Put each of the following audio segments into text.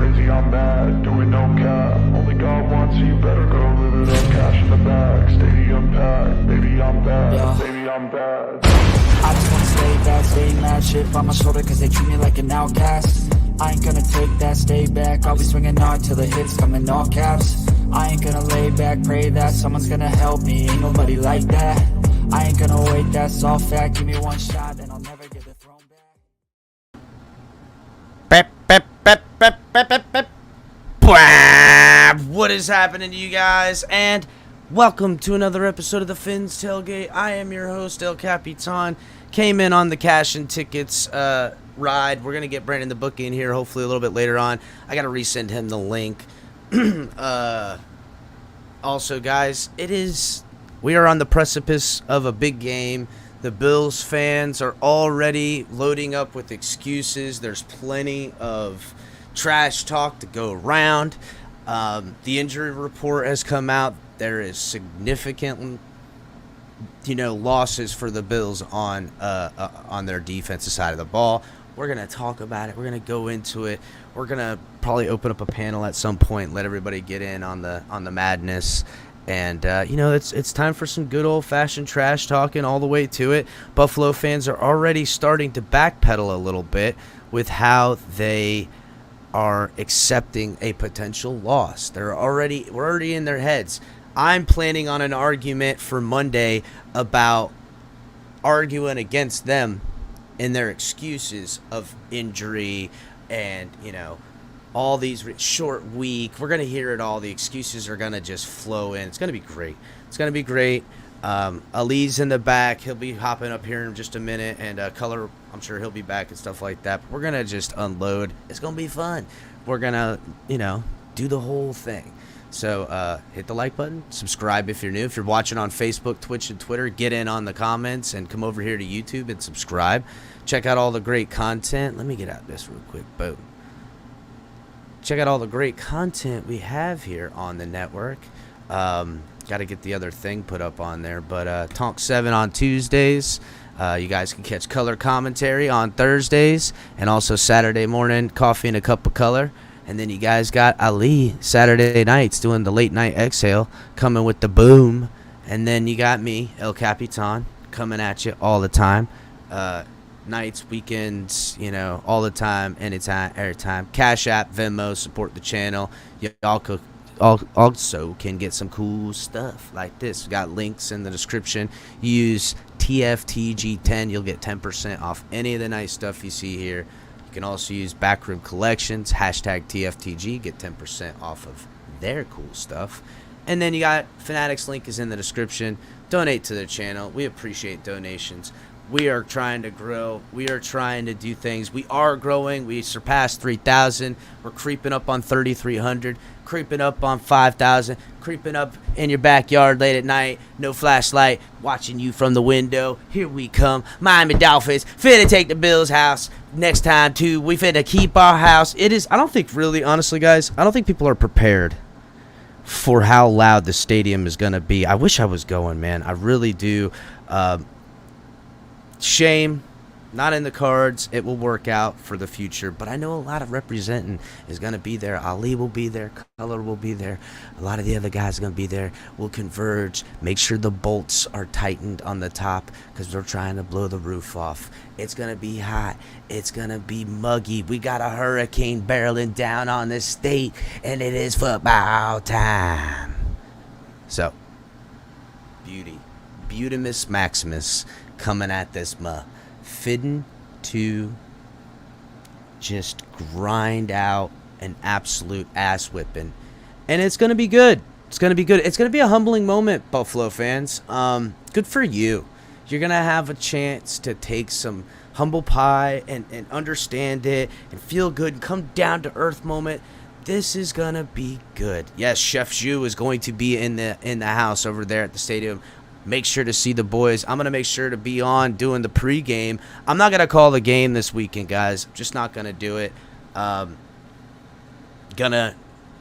crazy, I'm mad, doing no cap. Only God wants, so you better go live it up. Cash in the bag, stadium packed. Baby, I'm bad, baby, I'm bad. I just wanna stay back, stay mad, shit by my shoulder cause they treat me like an outcast. I ain't gonna take that, stay back, I'll be swinging hard till the hits come in all caps. I ain't gonna lay back, pray that someone's gonna help me, ain't nobody like that. I ain't gonna wait, that's all fact, give me one shot and I'll never get the throne back. What is happening to you guys? And welcome to another episode of the Fins Tailgate. I am your host, El Capitan. Came in on the cash and tickets ride. We're going to get Brandon the bookie in here hopefully a little bit later on. I got to resend him the link. Also, guys, we are on the precipice of a big game. The Bills fans are already loading up with excuses. There's plenty of trash talk to go around. The injury report has come out. There is significant, losses for the Bills on their defensive side of the ball. We're gonna talk about it. We're gonna go into it. We're gonna probably open up a panel at some point, let everybody get in on the madness. And it's time for some good old-fashioned trash talking all the way to it. Buffalo fans are already starting to backpedal a little bit with how they are accepting a potential loss. We're already in their heads. I'm planning on an argument for Monday about arguing against them in their excuses of injury and, all these short week. We're going to hear it all. The excuses are going to just flow in. It's going to be great. Ali's in the back. He'll be hopping up here in just a minute. And Color, I'm sure he'll be back and stuff like that. But we're going to just unload. It's going to be fun. We're going to, do the whole thing. So hit the like button. Subscribe if you're new. If you're watching on Facebook, Twitch, and Twitter, get in on the comments and come over here to YouTube and subscribe. Check out all the great content. Let me get out this real quick. Boom. Check out all the great content we have here on the network. Got to get the other thing put up on there. But Tonk 7 on Tuesdays. You guys can catch color commentary on Thursdays. And also Saturday morning, coffee and a cup of color. And then you guys got Ali Saturday nights doing the late night exhale, coming with the boom. And then you got me, El Capitan, coming at you all the time. Nights, weekends, all the time, anytime, every time. Cash App, Venmo, support the channel. Y'all also can get some cool stuff like this. We got links in the description. Use TFTG10. You'll get 10% off any of the nice stuff you see here. You can also use Backroom Collections, hashtag TFTG. Get 10% off of their cool stuff. And then you got Fanatics, link is in the description. Donate to the channel. We appreciate donations. We are trying to grow. We are trying to do things. We are growing. We surpassed 3,000. We're creeping up on 3,300. Creeping up on 5,000. Creeping up in your backyard late at night. No flashlight. Watching you from the window. Here we come. Miami Dolphins. Finna take the Bills' house next time, too. We finna keep our house. I don't think really, honestly, guys, I don't think people are prepared for how loud the stadium is going to be. I wish I was going, man. I really do. Shame, not in the cards. It will work out for the future, but I know a lot of representing is going to be there. Ali will be there. Color will be there. A lot of the other guys are going to be there. We'll converge. Make sure the bolts are tightened on the top because we're trying to blow the roof off. It's going to be hot. It's going to be muggy. We got a hurricane barreling down on the state, and it is football time. So, Beautimus Maximus coming at this fitting to just grind out an absolute ass whipping, and it's gonna be good. It's gonna be a humbling moment, Buffalo fans. Good for you. You're gonna have a chance to take some humble pie and understand it and feel good and come down to earth moment. This is gonna be good. Yes, Chef Zhu is going to be in the house over there at the stadium. Make sure to see the boys. I'm going to make sure to be on doing the pregame. I'm not going to call the game this weekend, guys. I'm just not going to do it. Going to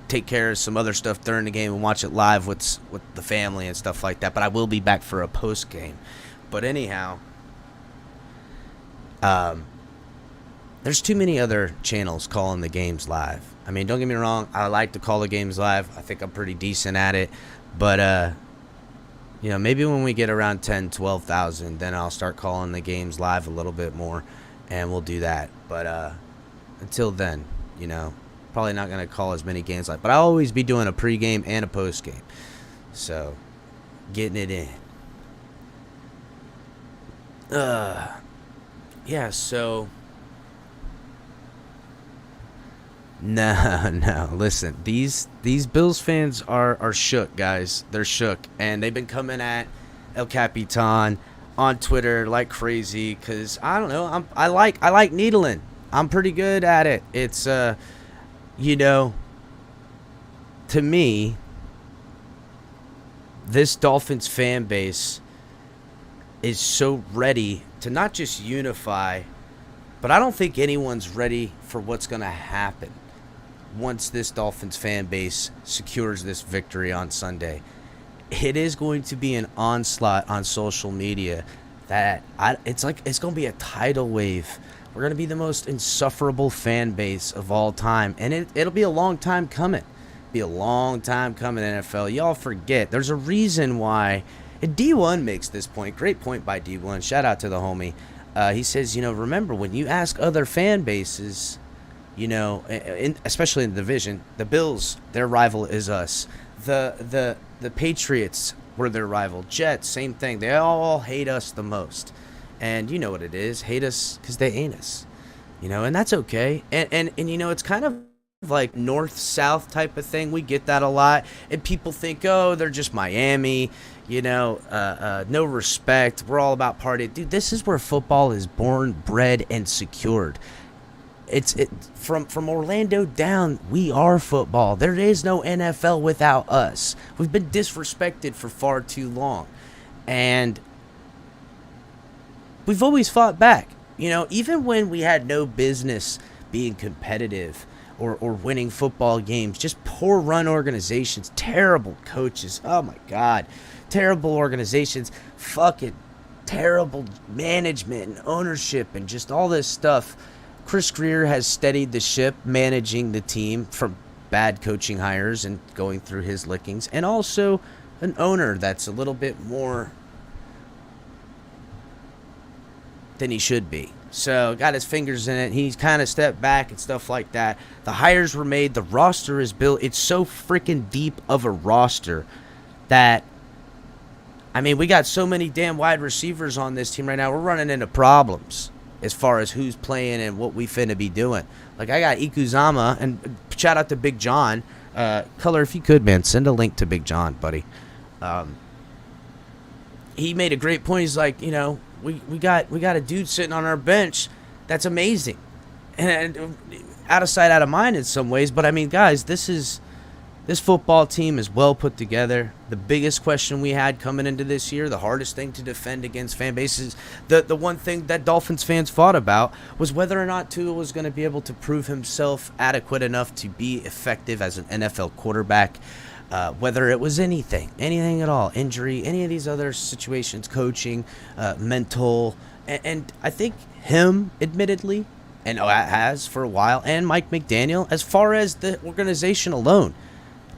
take care of some other stuff during the game and watch it live with the family and stuff like that. But I will be back for a post-game. But anyhow, there's too many other channels calling the games live. I mean, don't get me wrong. I like to call the games live. I think I'm pretty decent at it. But, maybe when we get around 10, 12,000, then I'll start calling the games live a little bit more, and we'll do that. But until then, probably not going to call as many games live. But I'll always be doing a pregame and a postgame. So, getting it in. Yeah, so... No, listen. These Bills fans are shook, guys. They're shook. And they've been coming at El Capitan on Twitter like crazy because, I don't know, I like needling. I'm pretty good at it. It's, to me, this Dolphins fan base is so ready to not just unify, but I don't think anyone's ready for what's going to happen once this Dolphins fan base secures this victory on Sunday. It is going to be an onslaught on social media that it's going to be a tidal wave. We're going to be the most insufferable fan base of all time, and it'll be a long time coming. Be a long time coming, NFL. Y'all forget. There's a reason why. And D1 makes this point. Great point by D1. Shout out to the homie. He says, remember, when you ask other fan bases, especially in the division, the Bills, their rival is us. The Patriots were their rival. Jets, same thing. They all hate us the most. And you know what it is. Hate us because they ain't us. And that's okay. And it's kind of like north-south type of thing. We get that a lot. And people think, oh, they're just Miami. No respect. We're all about party. Dude, this is where football is born, bred, and secured. From Orlando down, we are football. There is no NFL without us. We've been disrespected for far too long. And we've always fought back. Even when we had no business being competitive or winning football games, just poor run organizations, terrible coaches. Oh my God. Terrible organizations, fucking terrible management and ownership and just all this stuff. Chris Greer has steadied the ship, managing the team from bad coaching hires and going through his lickings, and also an owner that's a little bit more than he should be. So got his fingers in it. He's kind of stepped back and stuff like that. The hires were made. The roster is built. It's so freaking deep of a roster that, we got so many damn wide receivers on this team right now. We're running into problems as far as who's playing and what we finna be doing. Like, I got Ikuzama, and shout out to Big John. Color, if you could, man, send a link to Big John, buddy. He made a great point. He's like, we got a dude sitting on our bench that's amazing. And out of sight, out of mind in some ways. But, guys, this football team is well put together. The biggest question we had coming into this year, the hardest thing to defend against fan bases, the one thing that Dolphins fans fought about was whether or not Tua was going to be able to prove himself adequate enough to be effective as an NFL quarterback. Whether it was anything at all, injury, any of these other situations, coaching, mental. And I think him, admittedly, and has for a while, and Mike McDaniel, as far as the organization alone,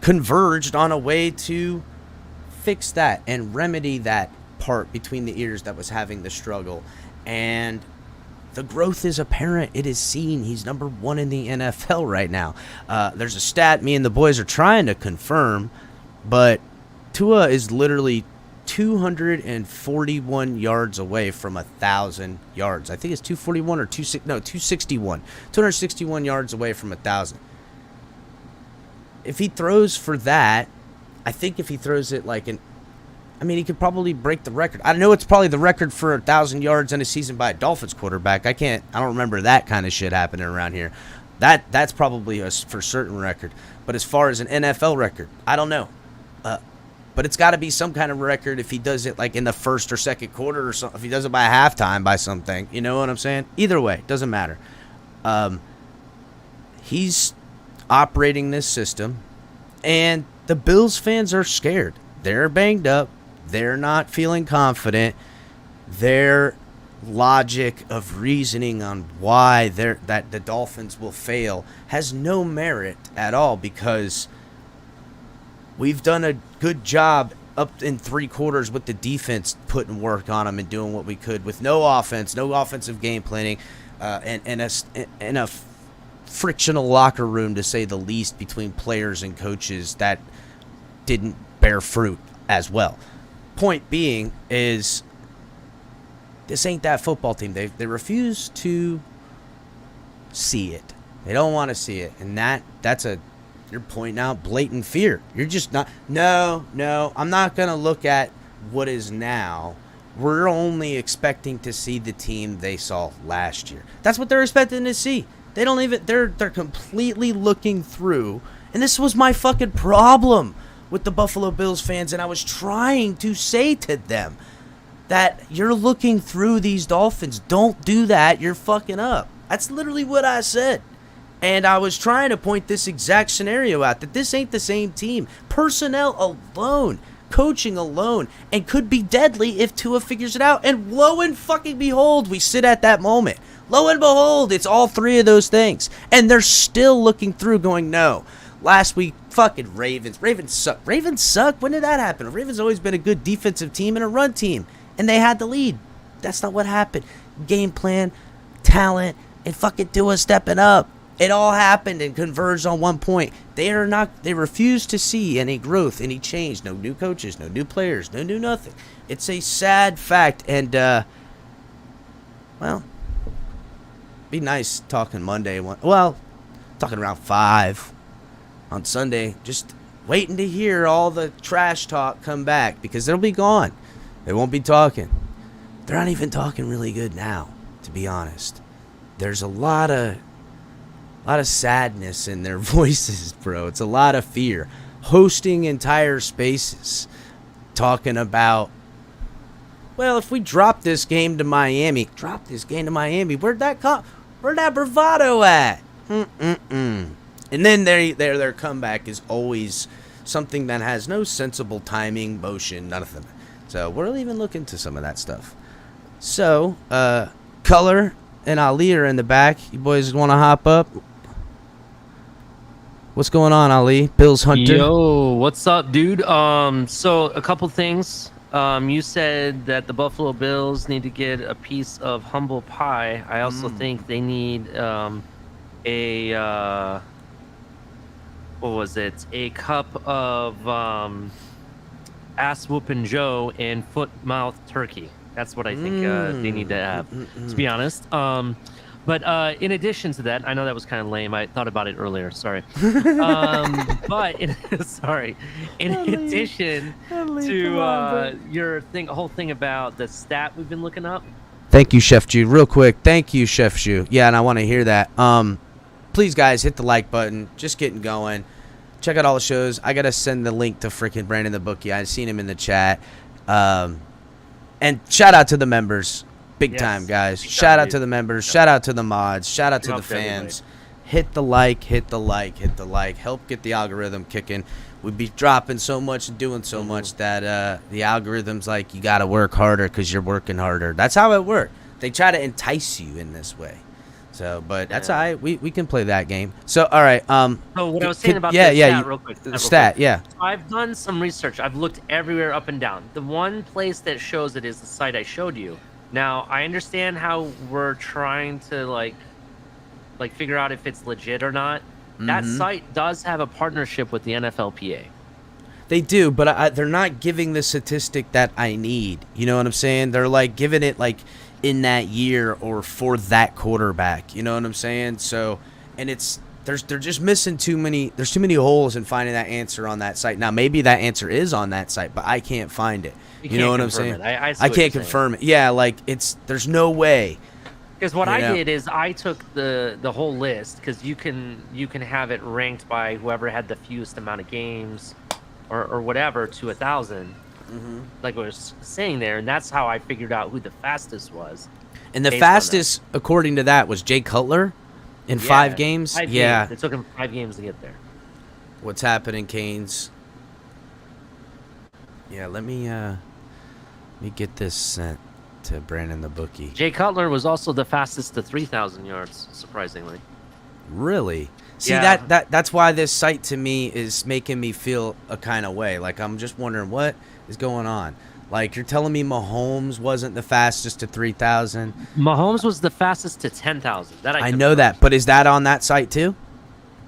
converged on a way to fix that and remedy that part between the ears that was having the struggle. And the growth is apparent. It is seen. He's number one in the NFL right now. There's a stat me and the boys are trying to confirm, but Tua is literally 241 yards away from 1,000 yards. I think it's 241 or 261. 261 yards away from 1,000. If he throws for that, I think if he throws it he could probably break the record. I know it's probably the record for 1,000 yards in a season by a Dolphins quarterback. I don't remember that kind of shit happening around here. That's probably a for certain record. But as far as an NFL record, I don't know. But it's got to be some kind of record if he does it in the first or second quarter or something. If he does it by halftime by something, you know what I'm saying? Either way, doesn't matter. He's operating this system, and the Bills fans are scared. They're banged up. They're not feeling confident. They're logic of reasoning on why that the Dolphins will fail has no merit at all, because we've done a good job up in 3 quarters with the defense putting work on them and doing what we could with no offense, no offensive game planning, and a frictional locker room, to say the least, between players and coaches that didn't bear fruit as well. Point being is, this ain't that football team. They refuse to see it. They don't want to see it, and you're pointing out blatant fear. You're just not. No, I'm not gonna look at what is now. We're only expecting to see the team they saw last year. That's what they're expecting to see. They don't even. They're completely looking through. And this was my fucking problem with the Buffalo Bills fans, and I was trying to say to them that you're looking through these Dolphins. Don't do that. You're fucking up. That's literally what I said. And I was trying to point this exact scenario out, that this ain't the same team. Personnel alone, coaching alone, and could be deadly if Tua figures it out. And lo and fucking behold, we sit at that moment. Lo and behold, it's all 3 of those things. And they're still looking through going, no. Last week, fucking Ravens. Ravens suck. Ravens suck? When did that happen? Ravens always been a good defensive team and a run team. And they had the lead. That's not what happened. Game plan, talent, and fucking Tua stepping up. It all happened and converged on one point. They refuse to see any growth, any change. No new coaches, no new players, no new nothing. It's a sad fact. And, well, be nice talking Monday. Talking around 5 on Sunday. Just waiting to hear all the trash talk come back, because they'll be gone. They won't be talking. They're not even talking really good now, to be honest. There's a lot of sadness in their voices, bro. It's a lot of fear. Hosting entire spaces, talking about, well, if we drop this game to Miami, where'd that bravado at? And then their comeback is always something that has no sensible timing, motion, nothing. So we'll even look into some of that stuff. So, Color and Ali are in the back. You boys want to hop up? What's going on, Ali? Bills Hunter. Yo, what's up, dude? So a couple things. You said that the Buffalo Bills need to get a piece of humble pie. I also think they need a cup of ass whooping Joe and foot mouth turkey. That's what I think they need to have, to be honest. But in addition to that, I know that was kind of lame. I thought about it earlier. Sorry. But in addition to your whole thing about the stat we've been looking up. Thank you, Chef Jew. Real quick, thank you, Chef Jew. Yeah, and I want to hear that. Please, guys, hit the like button. Just getting going. Check out all the shows. I gotta send the link to freaking Brandon the Bookie. I've seen him in the chat. And shout out to the members. Big time, guys. Shout out to the members. Shout out to the mods. Shout out to the fans. Hit the like. Help get the algorithm kicking. We'd be dropping so much and doing so much that the algorithm's like, you got to work harder because you're working harder. That's how it works. They try to entice you in this way. So, but that's all right. We can play that game. So, all right. So what I was saying about the stat, real quick. Yeah. So I've done some research. I've looked everywhere up and down. The one place that shows it is the site I showed you. Now, I understand how we're trying to like figure out if it's legit or not. That site does have a partnership with the NFLPA. They do, but they're not giving the statistic that I need. You know what I'm saying? They're like giving it like in that year or for that quarterback. You know what I'm saying? So, and they're just missing too many. There's too many holes in finding that answer on that site. Now, maybe that answer is on that site, but I can't find it. You know what I'm saying? I can't confirm it. Yeah, like there's no way. Because what I did is I took the whole list, because you can have it ranked by whoever had the fewest amount of games or whatever to 1,000. Like I was saying there, and that's how I figured out who the fastest was. And the fastest, according to that, was Jay Cutler in 5 games. 5 games. It took him 5 games to get there. What's happening, Canes? Yeah, let me get this sent to Brandon the bookie. Jay Cutler was also the fastest to 3,000 yards, surprisingly. Really? See, Yeah. that's why this site to me is making me feel a kind of way. Like, I'm just wondering what is going on. Like, you're telling me Mahomes wasn't the fastest to 3,000? Mahomes was the fastest to 10,000. That I know that, but is that on that site too?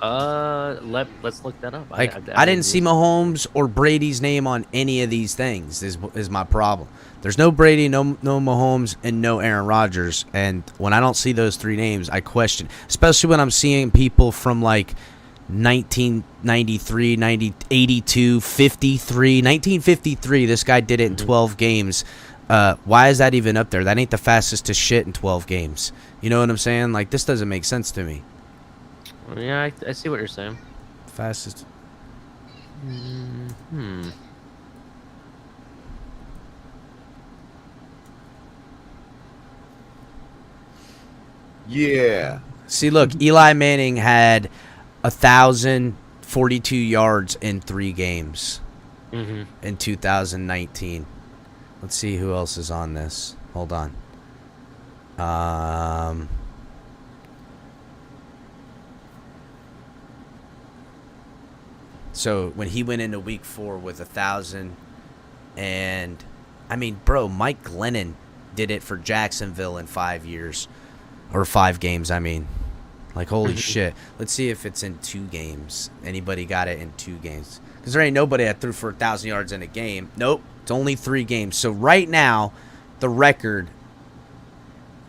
Let's look that up. Like, I didn't see Mahomes or Brady's name on any of these things. Is my problem. There's no Brady, no Mahomes, and no Aaron Rodgers. And when I don't see those three names, I question. Especially when I'm seeing people from like 1993, 82, 53, 1953. This guy did it in 12 games. Why is that even up there? That ain't the fastest to shit in 12 games. You know what I'm saying? Like, this doesn't make sense to me. Yeah, I see what you're saying. Fastest. Yeah. See, look, Eli Manning had 1,042 yards in 3 games in 2019. Let's see who else is on this. Hold on. So when he went into week 4 with 1,000, and I mean, bro, Mike Glennon did it for Jacksonville in 5 years. Or 5 games, I mean. Like, holy shit. Let's see if it's in 2 games. Anybody got it in 2 games? Because there ain't nobody that threw for 1,000 yards in a game. Nope. It's only 3 games. So right now, the record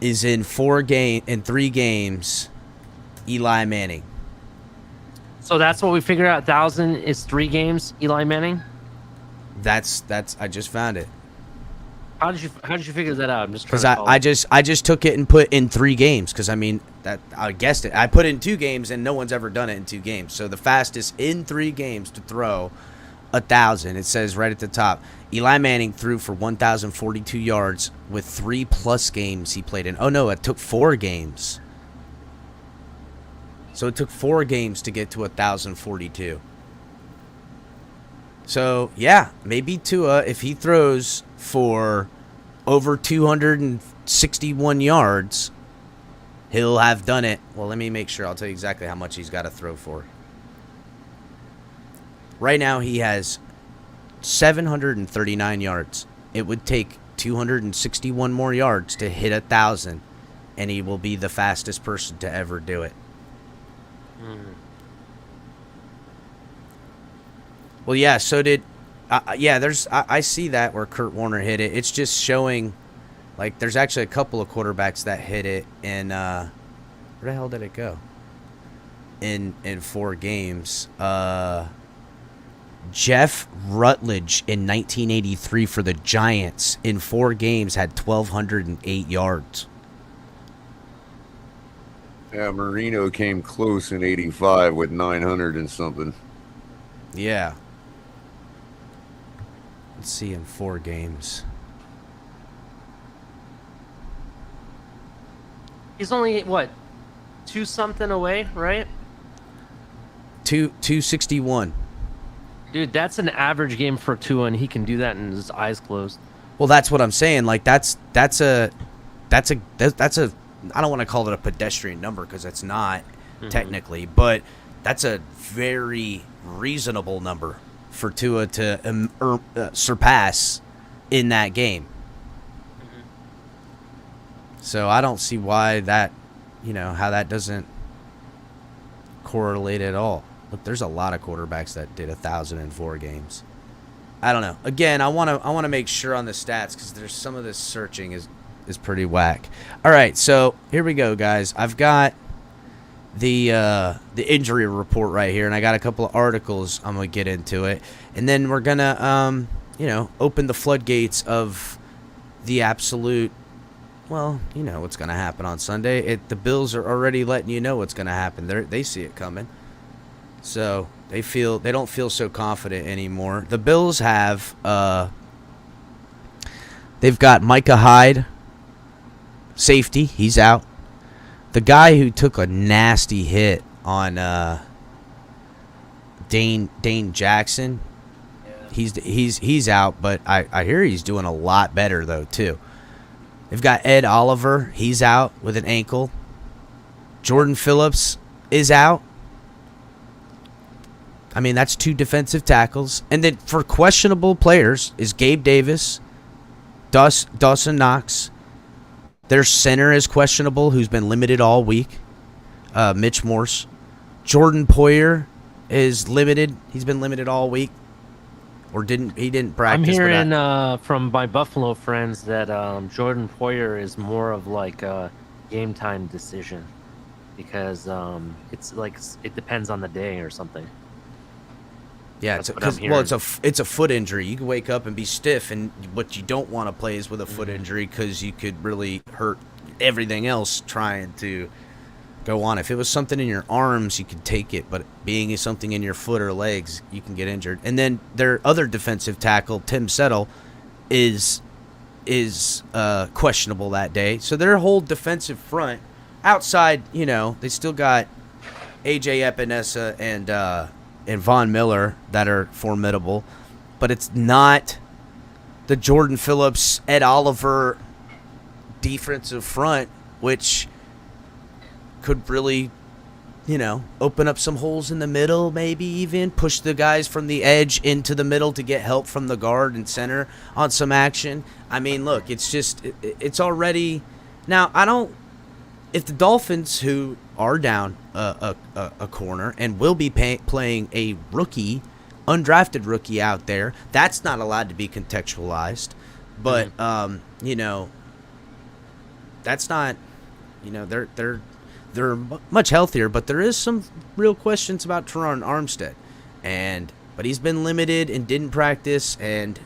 is in 3 games, Eli Manning. So that's what we figured out. 1,000 is 3 games. Eli Manning. That's I just found it. How did you figure that out? I'm just trying Because I just took it and put in 3 games. Because I mean that I guessed it. I put in 2 games and no one's ever done it in 2 games. So the fastest in 3 games to throw 1,000. It says right at the top. Eli Manning threw for 1,042 yards with 3+ games he played in. Oh no, it took 4 games. So it took 4 games to get to 1,042. So, yeah, maybe Tua, if he throws for over 261 yards, he'll have done it. Well, let me make sure. I'll tell you exactly how much he's got to throw for. Right now, he has 739 yards. It would take 261 more yards to hit 1,000, and he will be the fastest person to ever do it. Well, yeah, so did... I see that where Kurt Warner hit it. It's just showing... Like, there's actually a couple of quarterbacks that hit it in... where the hell did it go? In 4 games. Jeff Rutledge in 1983 for the Giants in 4 games had 1,208 yards. Yeah, Marino came close in 85 with 900 and something. Yeah. Let's see in 4 games. He's only, what, 2-something away, right? 261. Dude, that's an average game for Tua, and he can do that in his eyes closed. Well, that's what I'm saying. Like, that's a I don't want to call it a pedestrian number because it's not technically, but that's a very reasonable number for Tua to surpass in that game. So I don't see why that, how that doesn't correlate at all. Look, there's a lot of quarterbacks that did 1,004 games. I don't know. Again, I want to make sure on the stats because there's some of this searching is pretty whack. All right, so here we go, guys. I've got the injury report right here, and I got a couple of articles. I'm gonna get into it, and then we're gonna open the floodgates of the absolute. Well, you know what's gonna happen on Sunday. The Bills are already letting you know what's gonna happen. They see it coming, so they don't feel so confident anymore. The Bills have they've got Micah Hyde. Safety, he's out. The guy who took a nasty hit on Dane Jackson, he's out, but I hear he's doing a lot better though too. They've got Ed Oliver. He's out with an ankle. Jordan Phillips is out. I mean, that's 2 defensive tackles. And then for questionable players is Gabe Davis, Dawson Knox. Their center is questionable, who's been limited all week. Mitch Morse. Jordan Poyer is limited. He's been limited all week. Or he didn't practice. I'm hearing from my Buffalo friends that Jordan Poyer is more of like a game time decision because it's like it depends on the day or something. Yeah, it's a foot injury. You can wake up and be stiff, and what you don't want to play is with a foot injury because you could really hurt everything else trying to go on. If it was something in your arms, you could take it, but being something in your foot or legs, you can get injured. And then their other defensive tackle, Tim Settle, is questionable that day. So their whole defensive front, outside, they still got AJ Epinesa and Von Miller that are formidable, but it's not the Jordan Phillips, Ed Oliver defensive front, which could really, open up some holes in the middle, maybe even push the guys from the edge into the middle to get help from the guard and center on some action. I mean, look, it's already now. If the Dolphins, who are down a corner and will be playing a rookie, undrafted rookie out there, that's not allowed to be contextualized. But that's not, they're much healthier. But there is some real questions about Teron Armstead, but he's been limited and didn't practice, and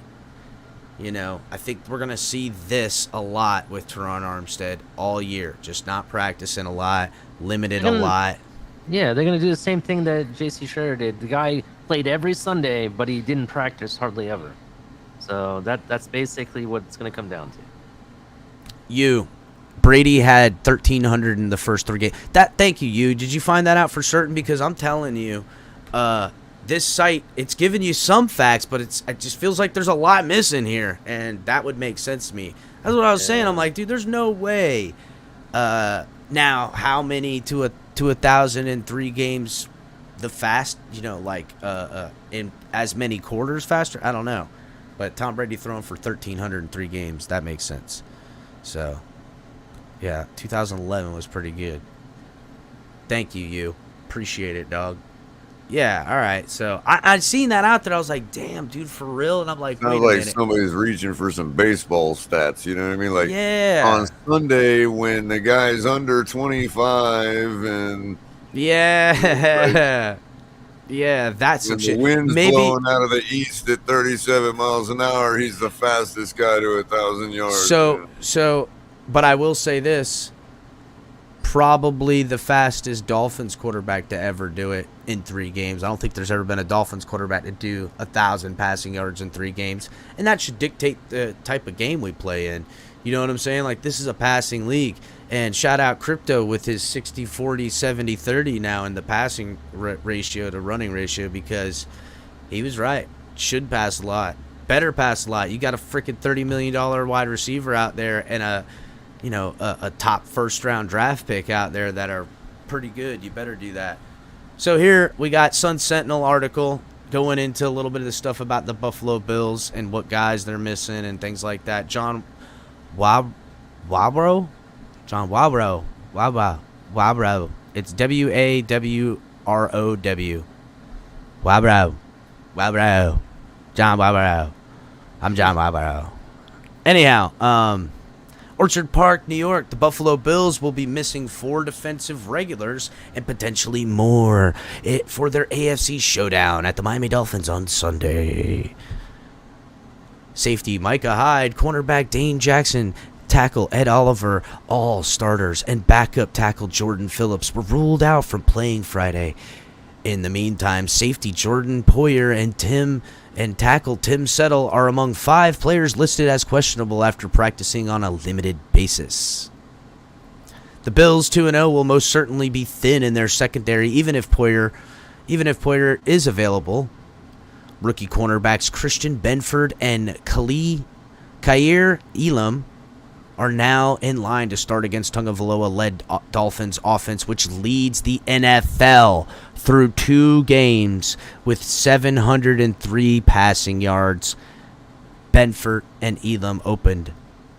I think we're going to see this a lot with Teron Armstead all year. Just not practicing a lot, limited a lot. Yeah, they're going to do the same thing that J.C. Sherrill did. The guy played every Sunday, but he didn't practice hardly ever. So that's basically what it's going to come down to. Brady had 1,300 in the first 3 games. Thank you. Did you find that out for certain? Because I'm telling you, this site, it's giving you some facts, but it just feels like there's a lot missing here, and that would make sense to me. That's what I was saying. I'm like, dude, there's no way. Now, how many to 1,000 in 3 games, the fast, in as many quarters faster? I don't know. But Tom Brady throwing for 1,300 in 3 games, that makes sense. So, yeah, 2011 was pretty good. Thank you. Appreciate it, dog. Yeah, all right. So I'd seen that out there. I was like, damn, dude, for real? And I'm like, wait a minute. Somebody's reaching for some baseball stats. You know what I mean? Like, yeah. On Sunday when the guy's under 25 and... Yeah. Yeah, that's some shit. The wind's blowing out of the east at 37 miles an hour. He's the fastest guy to 1,000 yards. But I will say this. Probably the fastest Dolphins quarterback to ever do it in 3 games. I don't think there's ever been a Dolphins quarterback to do 1,000 passing yards in 3 games. And that should dictate the type of game we play in. You know what I'm saying? Like, this is a passing league. And shout out Crypto with his 60-40, 70-30 now in the passing ratio to running ratio, because he was right. Should pass a lot. Better pass a lot. You got a freaking $30 million wide receiver out there and a top first-round draft pick out there that are pretty good. You better do that. So here we got Sun Sentinel article going into a little bit of the stuff about the Buffalo Bills and what guys they're missing and things like that. John Wabro. It's Wawrow. Wabro. John Wabro. I'm John Wabro. Anyhow, Orchard Park, New York, the Buffalo Bills will be missing 4 defensive regulars and potentially more for their AFC showdown at the Miami Dolphins on Sunday. Safety Micah Hyde, cornerback Dane Jackson, tackle Ed Oliver, all starters, and backup tackle Jordan Phillips were ruled out from playing Friday. In the meantime, safety Jordan Poyer and tackle Tim Settle are among 5 players listed as questionable after practicing on a limited basis. The Bills 2-0 will most certainly be thin in their secondary, even if Poyer is available. Rookie cornerbacks Christian Benford and Khair Elam are now in line to start against Tagovailoa-led Dolphins offense, which leads the NFL through 2 games with 703 passing yards. Benford and Elam opened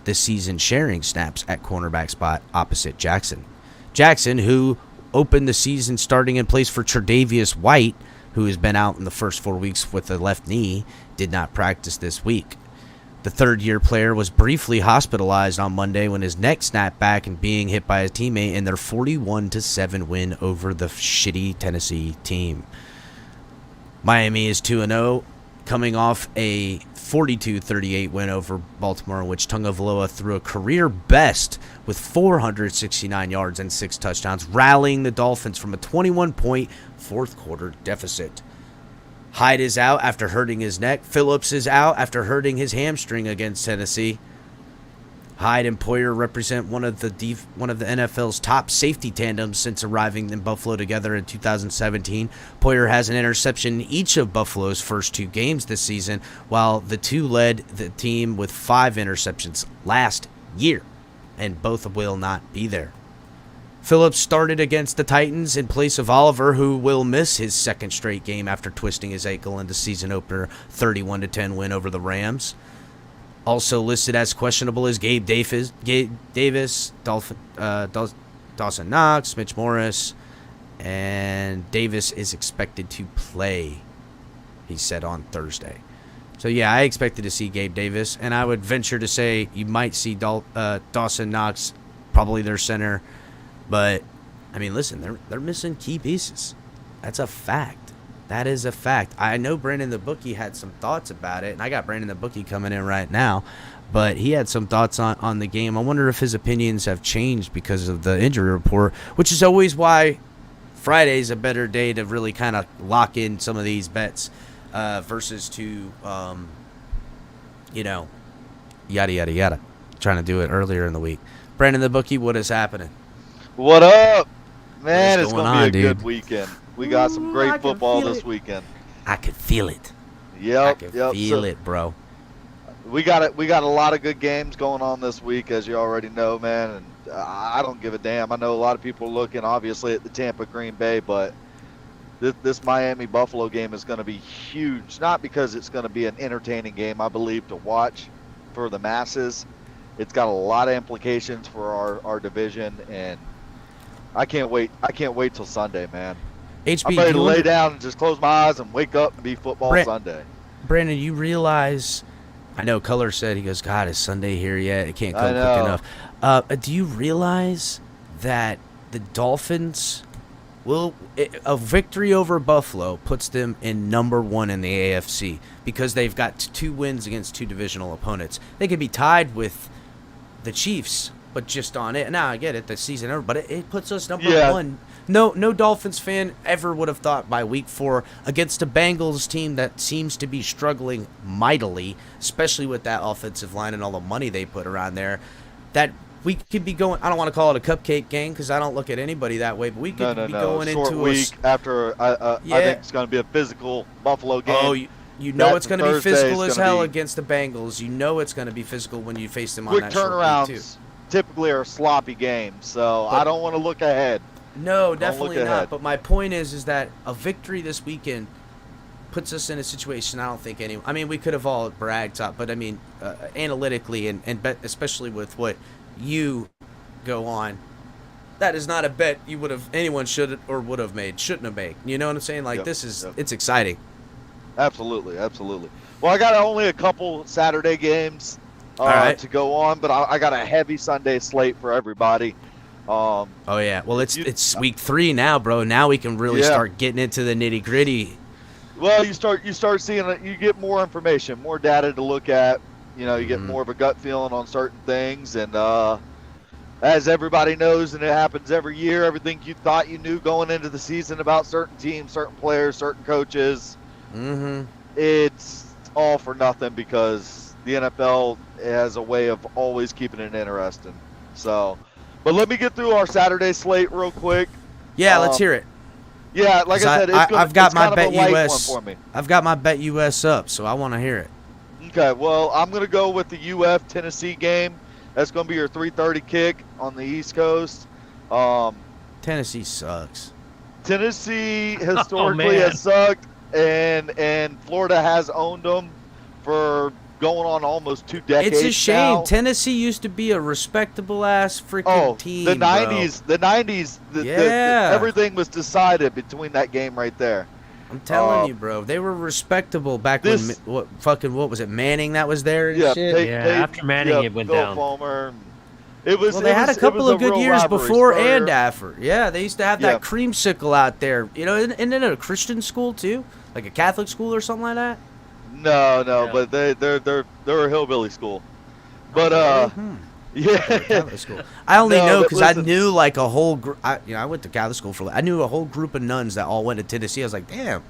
the season sharing snaps at cornerback spot opposite Jackson. Jackson, who opened the season starting in place for Tre'Davious White, who has been out in the first 4 weeks with a left knee, did not practice this week. The third-year player was briefly hospitalized on Monday when his neck snapped back and being hit by his teammate in their 41-7 win over the shitty Tennessee team. Miami is 2-0, coming off a 42-38 win over Baltimore, in which Tagovailoa threw a career best with 469 yards and 6 touchdowns, rallying the Dolphins from a 21-point fourth-quarter deficit. Hyde is out after hurting his neck. Phillips is out after hurting his hamstring against Tennessee. Hyde and Poyer represent one of the NFL's top safety tandems since arriving in Buffalo together in 2017. Poyer has an interception in each of Buffalo's first 2 games this season, while the two led the team with 5 interceptions last year, and both will not be there. Phillips started against the Titans in place of Oliver, who will miss his second straight game after twisting his ankle in the season opener 31-10 win over the Rams. Also listed as questionable is Gabe Davis, Dawson Knox, Mitch Morris, and Davis is expected to play, he said on Thursday. So, yeah, I expected to see Gabe Davis, and I would venture to say you might see Dawson Knox, probably their center. But, I mean, listen, they're missing key pieces. That's a fact. That is a fact. I know Brandon the Bookie had some thoughts about it, and I got Brandon the Bookie coming in right now, but he had some thoughts on the game. I wonder if his opinions have changed because of the injury report, which is always why Friday's a better day to really kind of lock in some of these bets versus to, yada, yada, yada. Trying to do it earlier in the week. Brandon the Bookie, what is happening? What up? Man, it's going going to be a on, good weekend. We got some great football this weekend. I could feel it. Yep, I could feel it, bro. We got a lot of good games going on this week, as you already know, man. And I don't give a damn. I know a lot of people are looking, obviously, at the Tampa-Green Bay, but this Miami-Buffalo game is going to be huge. Not because it's going to be an entertaining game, I believe, to watch for the masses. It's got a lot of implications for our division, and I can't wait. I can't wait till Sunday, man. HB, I'm ready to lay down and just close my eyes and wake up and be football Sunday. Brandon, you realize, I know Color said, he goes, God, is Sunday here yet? It can't come quick enough. Do you realize that the Dolphins a victory over Buffalo puts them in number 1 in the AFC because they've got 2 wins against 2 divisional opponents. They could be tied with the Chiefs, but just on it. Now, I get it, the season over, but it puts us number 1. No Dolphins fan ever would have thought by week 4 against a Bengals team that seems to be struggling mightily, especially with that offensive line and all the money they put around there, that we could be going, I don't want to call it a cupcake game because I don't look at anybody that way, but we could be going short into week after I think it's going to be a physical Buffalo game. Oh, you know it's going to be physical as hell against the Bengals. You know it's going to be physical when you face them on that short week, too. Quick turnarounds typically are sloppy games, so I don't want to look ahead. No, definitely not. But my point is that a victory this weekend puts us in a situation I don't think anyone. I mean, we could have all bragged up, but I mean, analytically and especially with what you go on, that is not a bet you would have anyone should or would have made, shouldn't have made. You know what I'm saying? Like this is it's exciting. Absolutely. Well, I got only a couple Saturday games to go on, but I got a heavy Sunday slate for everybody. Oh yeah, well it's week 3 now, bro. Now we can really start getting into the nitty gritty. Well, you start seeing it. You get more information, more data to look at. You know, you get more of a gut feeling on certain things, and as everybody knows, and it happens every year, everything you thought you knew going into the season about certain teams, certain players, certain coaches, it's all for nothing because the NFL has a way of always keeping it interesting. So, but let me get through our Saturday slate real quick. Yeah, let's hear it. Yeah, like I said, I've got my Bet US for me. I've got my Bet US up, so I want to hear it. Okay, well, I'm going to go with the UF Tennessee game. That's going to be your 3:30 kick on the East Coast. Tennessee sucks. Tennessee historically has sucked, and Florida has owned them for going on almost 2 decades. It's a shame. now. Tennessee used to be a respectable ass freaking team. the 90s, bro. the 90s, everything was decided between that game right there. I'm telling you, bro. They were respectable back when what was it? Manning that was there and shit. After Manning, it went Bill down. Palmer. It was. Well, they had a couple of good years before and after. Yeah, they used to have that creamsicle out there. You know, isn't it a Christian school too, like a Catholic school or something like that? No, but they're a hillbilly school. But Catholic school. I only know because I knew like a whole group. I went to Catholic school for. I knew a whole group of nuns that all went to Tennessee. I was like, damn.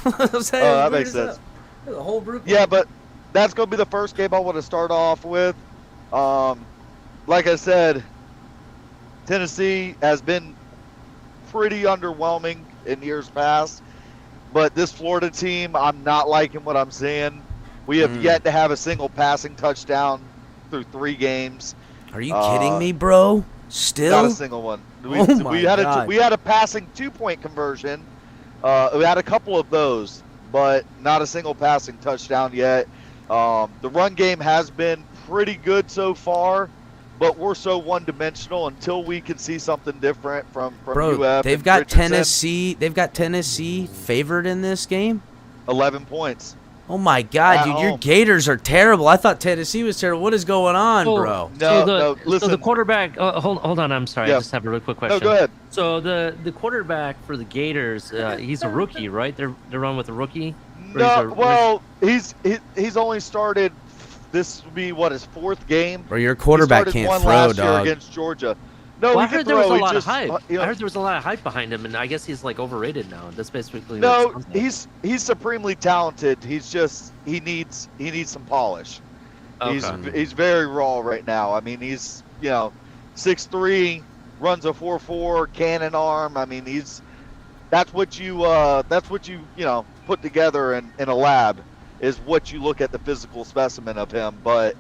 That makes sense. A whole group. Yeah, but that's gonna be the first game I want to start off with. Like I said, Tennessee has been pretty underwhelming in years past, but this Florida team, I'm not liking what I'm seeing. We have yet to have a single passing touchdown through 3 games. Are you kidding me, bro? Still? Not a single one. We had a passing 2-point conversion. We had a couple of those, but not a single passing touchdown yet. The run game has been pretty good so far, but we're so one-dimensional until we can see something different from UF. They've got Tennessee. They've got Tennessee favored in this game. 11 points. Oh my God, dude! Your Gators are terrible. I thought Tennessee was terrible. What is going on, bro? Listen. So the quarterback. Hold on. I'm sorry. I just have a real quick question. No, go ahead. So the quarterback for the Gators, he's a rookie, right? They're run with a rookie. He's only started. This would be his 4th game. Or your quarterback can't one throw, last dog. Year against Georgia. No, I heard there was a lot of hype. hype. I heard there was a lot of hype behind him, and I guess he's like overrated now. That's basically no. He's supremely talented. He's just he needs some polish. Okay. He's very raw right now. I mean, he's 6'3", runs a 4.4, cannon arm. I mean, that's what you put together in a lab is what you look at the physical specimen of him, but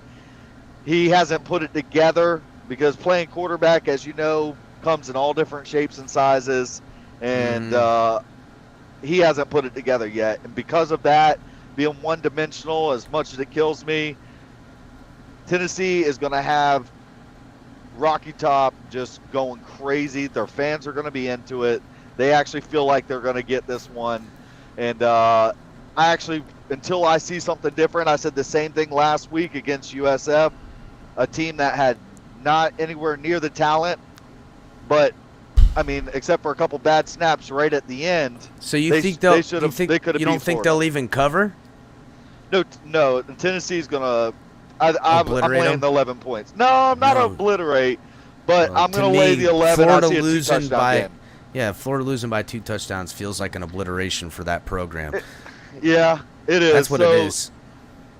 he hasn't put it together. Because playing quarterback, as you know, comes in all different shapes and sizes, and he hasn't put it together yet. And because of that, being one-dimensional, as much as it kills me, Tennessee is going to have Rocky Top just going crazy. Their fans are going to be into it. They actually feel like they're going to get this one. And until I see something different, I said the same thing last week against USF, a team that had not anywhere near the talent, but I mean, except for a couple bad snaps right at the end. So you think they'll even cover? No. Tennessee's gonna. I'm laying the 11 points. No, I'm not obliterate, but I'm gonna lay the 11. Florida I see a losing by, game. yeah, Florida losing by 2 touchdowns feels like an obliteration for that program. Yeah, it is. That's what it is.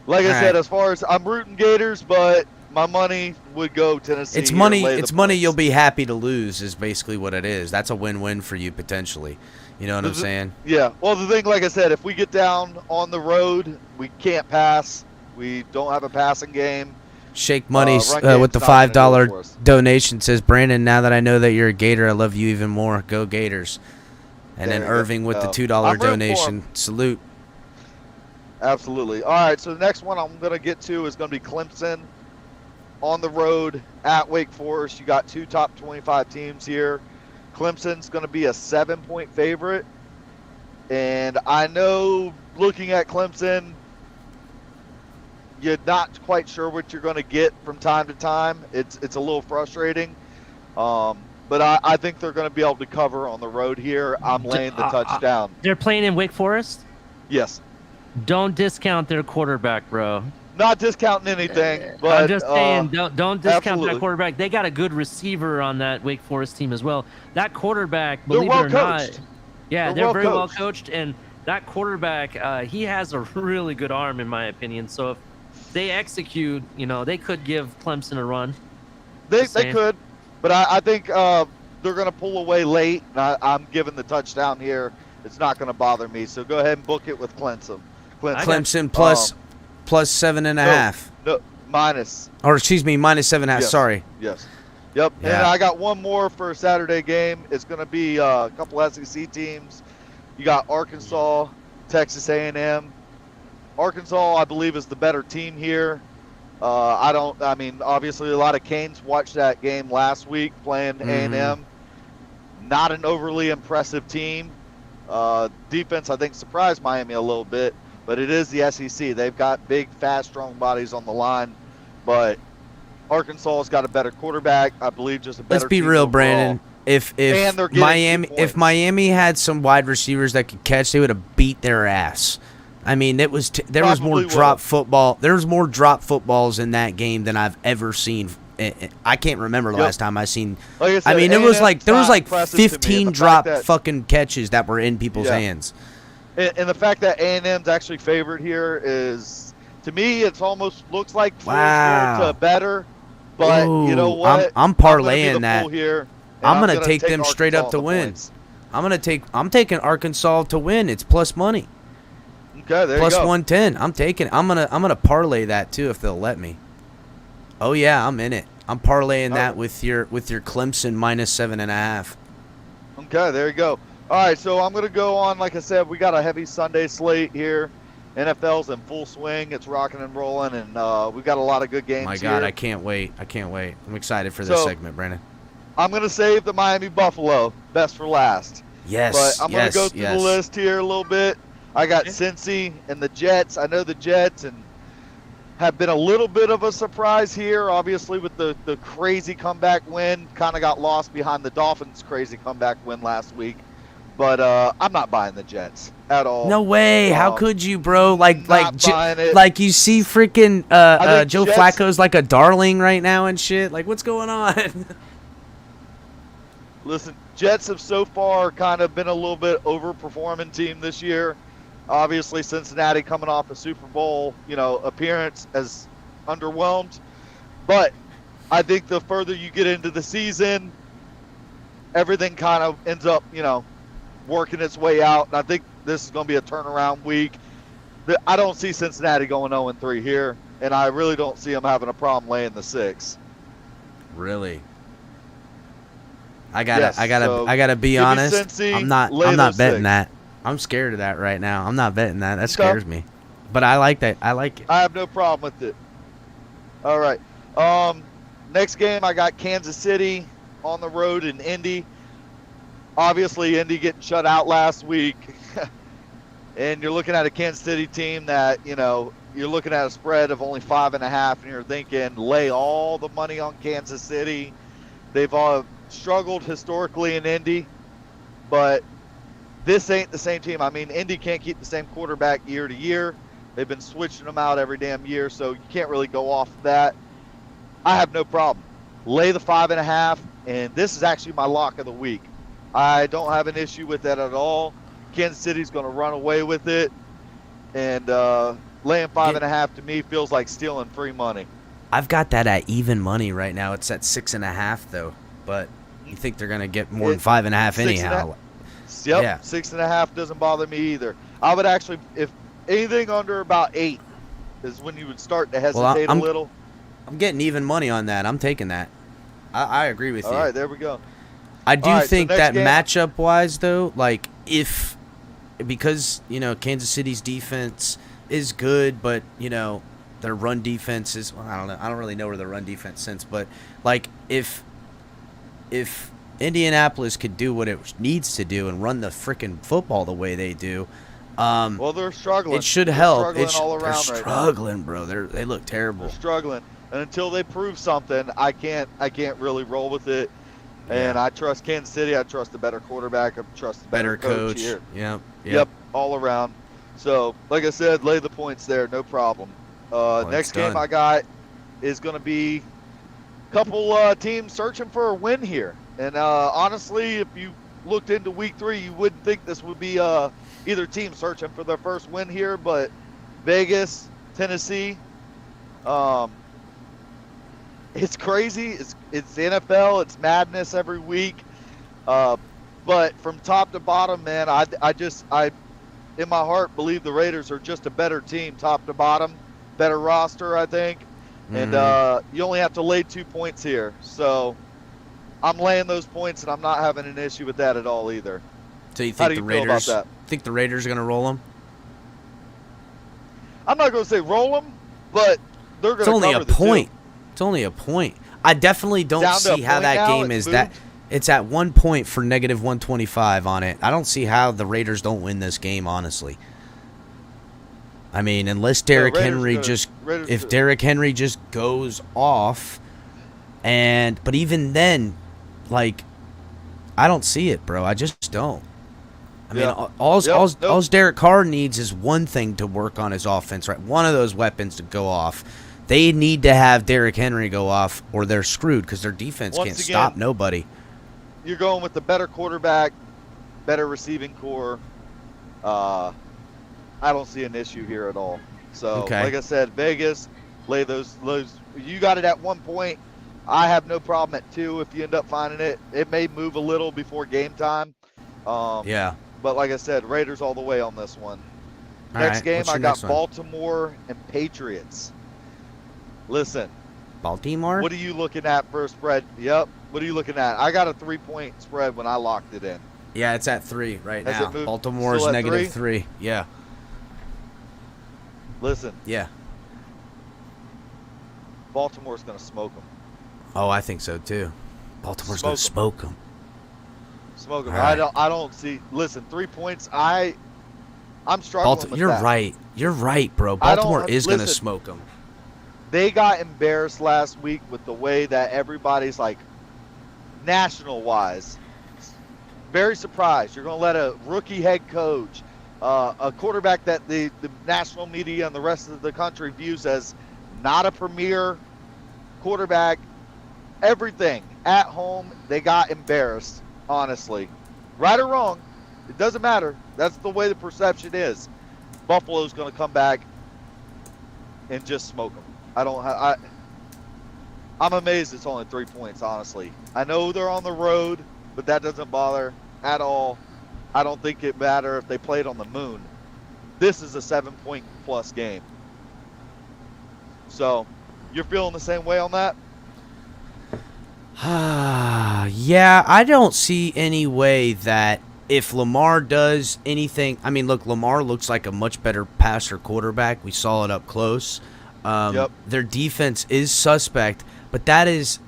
Like I said, as far as I'm rooting Gators, but my money would go Tennessee. It's money. It's money you'll be happy to lose is basically what it is. That's a win-win for you potentially. You know what I'm saying? Yeah. Well, the thing, like I said, if we get down on the road, we can't pass. We don't have a passing game. Shake Money with the $5 donation says, Brandon, now that I know that you're a Gator, I love you even more. Go Gators. And then Irving with the $2 donation. Salute. Absolutely. All right, so the next one I'm going to get to is going to be Clemson on the road at Wake Forest. You got 2 top 25 teams here. Clemson's going to be a 7-point favorite. And I know looking at Clemson, you're not quite sure what you're going to get from time to time. It's a little frustrating. But I think they're going to be able to cover on the road here. I'm laying the touchdown. They're playing in Wake Forest? Yes. Don't discount their quarterback, bro. Not discounting anything, but I'm just saying, don't discount absolutely. that quarterback. They got a good receiver on that Wake Forest team as well. That quarterback, believe well it or not, coached. they're well very well coached. coached, and that quarterback, he has a really good arm, in my opinion. So if they execute, they could give Clemson a run. They could, but I think they're going to pull away late. And I'm giving the touchdown here. It's not going to bother me. So go ahead and book it with Clemson. Clemson plus 7.5. Minus. Or excuse me, -7.5. Yes. Sorry. Yes. Yep. And Yeah. I got one more for a Saturday game. It's going to be a couple SEC teams. You got Arkansas, Texas A&M. Arkansas, I believe, is the better team here. I mean, obviously a lot of Canes watched that game last week playing A&M. Not an overly impressive team. Defense, I think, surprised Miami a little bit, but it is the SEC. They've got big, fast, strong bodies on the line, but Arkansas's got a better quarterback. I believe just a better Let's be team real, overall. Brandon. If And they're getting 2 Miami points. had some wide receivers that could catch, they would have beat their ass. I mean, there was more Probably drop will. football. There was more drop footballs in that game than I've ever seen. I can't remember the Yep. last time I seen. Like I I said, mean, there was A&M's like not impressive to me, and 15 the drop fact that- fucking catches that were in people's Yeah. hands. And the fact that A&M's actually favored here is, to me, it's almost looks like Wow. to better. But you know Ooh, what? I'm gonna be parlaying the that. fool here, and I'm gonna gonna take them straight Arkansas up to on the win. points. I'm taking Arkansas to win. It's plus money. Okay, there Plus you go. 110. I'm gonna parlay that too if they'll let me. Oh yeah, I'm in it. I'm parlaying that with your Clemson -7.5. Okay, there you go. All right, so I'm gonna go on. Like I said, we got a heavy Sunday slate here. NFL's in full swing. It's rocking and rolling, and we've got a lot of good games. My God, here. I can't wait. I'm excited for this So- segment, Brandon. I'm gonna save the Miami Buffalo best for last. Yes, But I'm going to go through the list here a little bit. I got Cincy and the Jets. I know the Jets and have been a little bit of a surprise here, obviously, with the crazy comeback win. Kind of got lost behind the Dolphins' crazy comeback win last week. But I'm not buying the Jets at all. No way. How could you, bro? Like not buying it. like you see freaking think Joe Jets- Flacco's like a darling right now and shit. Like what's going on? Listen, Jets have so far kind of been a little bit overperforming team this year. Obviously, Cincinnati coming off a Super Bowl, appearance has underwhelmed. But I think the further you get into the season, everything kind of ends up, working its way out. And I think this is going to be a turnaround week. I don't see Cincinnati going 0-3 here, and I really don't see them having a problem laying the 6. Really? I gotta be give me honest. Cincy, I'm not lay those betting 6. that. I'm scared of that right now. I'm not betting that. That scares me. But I like that. I like it. I have no problem with it. All right. Next game, I got Kansas City on the road in Indy. Obviously, Indy getting shut out last week. And you're looking at a Kansas City team that, you're looking at a spread of only 5.5, and you're thinking, lay all the money on Kansas City. They've all struggled historically in Indy, but this ain't the same team. I mean, Indy can't keep the same quarterback year to year. They've been switching them out every damn year, so you can't really go off of that. I have no problem. Lay the 5.5, and this is actually my lock of the week. I don't have an issue with that at all. Kansas City's going to run away with it, and laying 5.5 to me feels like stealing free money. I've got that at even money right now. It's at 6.5 though, but you think they're gonna get more than 5.5 anyhow? Yep, Yeah. 6.5 doesn't bother me either. I would actually, if anything under about 8 is when you would start to hesitate a little. I'm getting even money on that. I'm taking that. I agree with you. All right, there we go. I do All right, so think next that game- matchup wise though, like because Kansas City's defense is good, but their run defense is, well, I don't know. I don't really know where the run defense sits, but like if Indianapolis could do what it needs to do and run the freaking football the way they do, Well, they're struggling. it should They're help. Struggling all They're around right now. struggling, bro. They look terrible. They're struggling, and until they prove something, I can't really roll with it. And I trust Kansas City. I trust the better quarterback. I trust the better coach here. Yep. All around. So, like I said, lay the points there, no problem. Next game I got is going to be a couple teams searching for a win here. And honestly, if you looked into week 3, you wouldn't think this would be either team searching for their first win here, but Vegas, Tennessee, it's crazy. It's NFL. It's madness every week. But from top to bottom, man, I in my heart believe the Raiders are just a better team, top to bottom, better roster, I think. And you only have to lay 2 points here. So I'm laying those points, and I'm not having an issue with that at all either. So you How think do the you feel about Raiders? that? Think the Raiders are gonna roll them? I'm not going to say roll them, but they're going It's to only cover a the point. two. It's only a point. I definitely don't Down to a see how point that now, game it's is that. moved? It's at 1 point for negative 125 on it. I don't see how the Raiders don't win this game, honestly. I mean, unless Derrick Henry if Derrick Henry just goes off, but even then, like, I don't see it, bro. I just don't. I mean, all Derek Carr needs is one thing to work on his offense, right? One of those weapons to go off. They need to have Derrick Henry go off, or they're screwed because their defense can't stop nobody. You're going with the better quarterback, better receiving core. I don't see an issue here at all. So, like I said, Vegas, lay those. You got it at 1 point. I have no problem at 2 if you end up finding it. It may move a little before game time. Yeah. But like I said, Raiders all the way on this one. All Next right, game, what's I your got next one? Baltimore and Patriots. Listen. Baltimore? What are you looking at for a spread? Yep. What are you looking at? I got a 3-point spread when I locked it in. Yeah, it's at 3 right Has now. it moved? Baltimore's Still at negative 3? 3. Yeah. Listen. Yeah. Baltimore's going to smoke them. Oh, I think so too. Baltimore's going to smoke them. Smoke them. Right. I don't see. Listen, 3 points. I'm struggling with You're that. right. You're right, bro. Baltimore is going to listen. smoke them. They got embarrassed last week with the way that everybody's like, national-wise, very surprised. You're going to let a rookie head coach, a quarterback that the national media and the rest of the country views as not a premier quarterback, everything at home, they got embarrassed, honestly. Right or wrong, it doesn't matter. That's the way the perception is. Buffalo's going to come back and just smoke them. I'm amazed it's only 3 points, honestly. I know they're on the road, but that doesn't bother at all. I don't think it matter if they played on the moon. This is a 7-point plus game. So, you're feeling the same way on that? Yeah, I don't see any way that if Lamar does anything. I mean, look, Lamar looks like a much better passer quarterback. We saw it up close. Their defense is suspect, but that is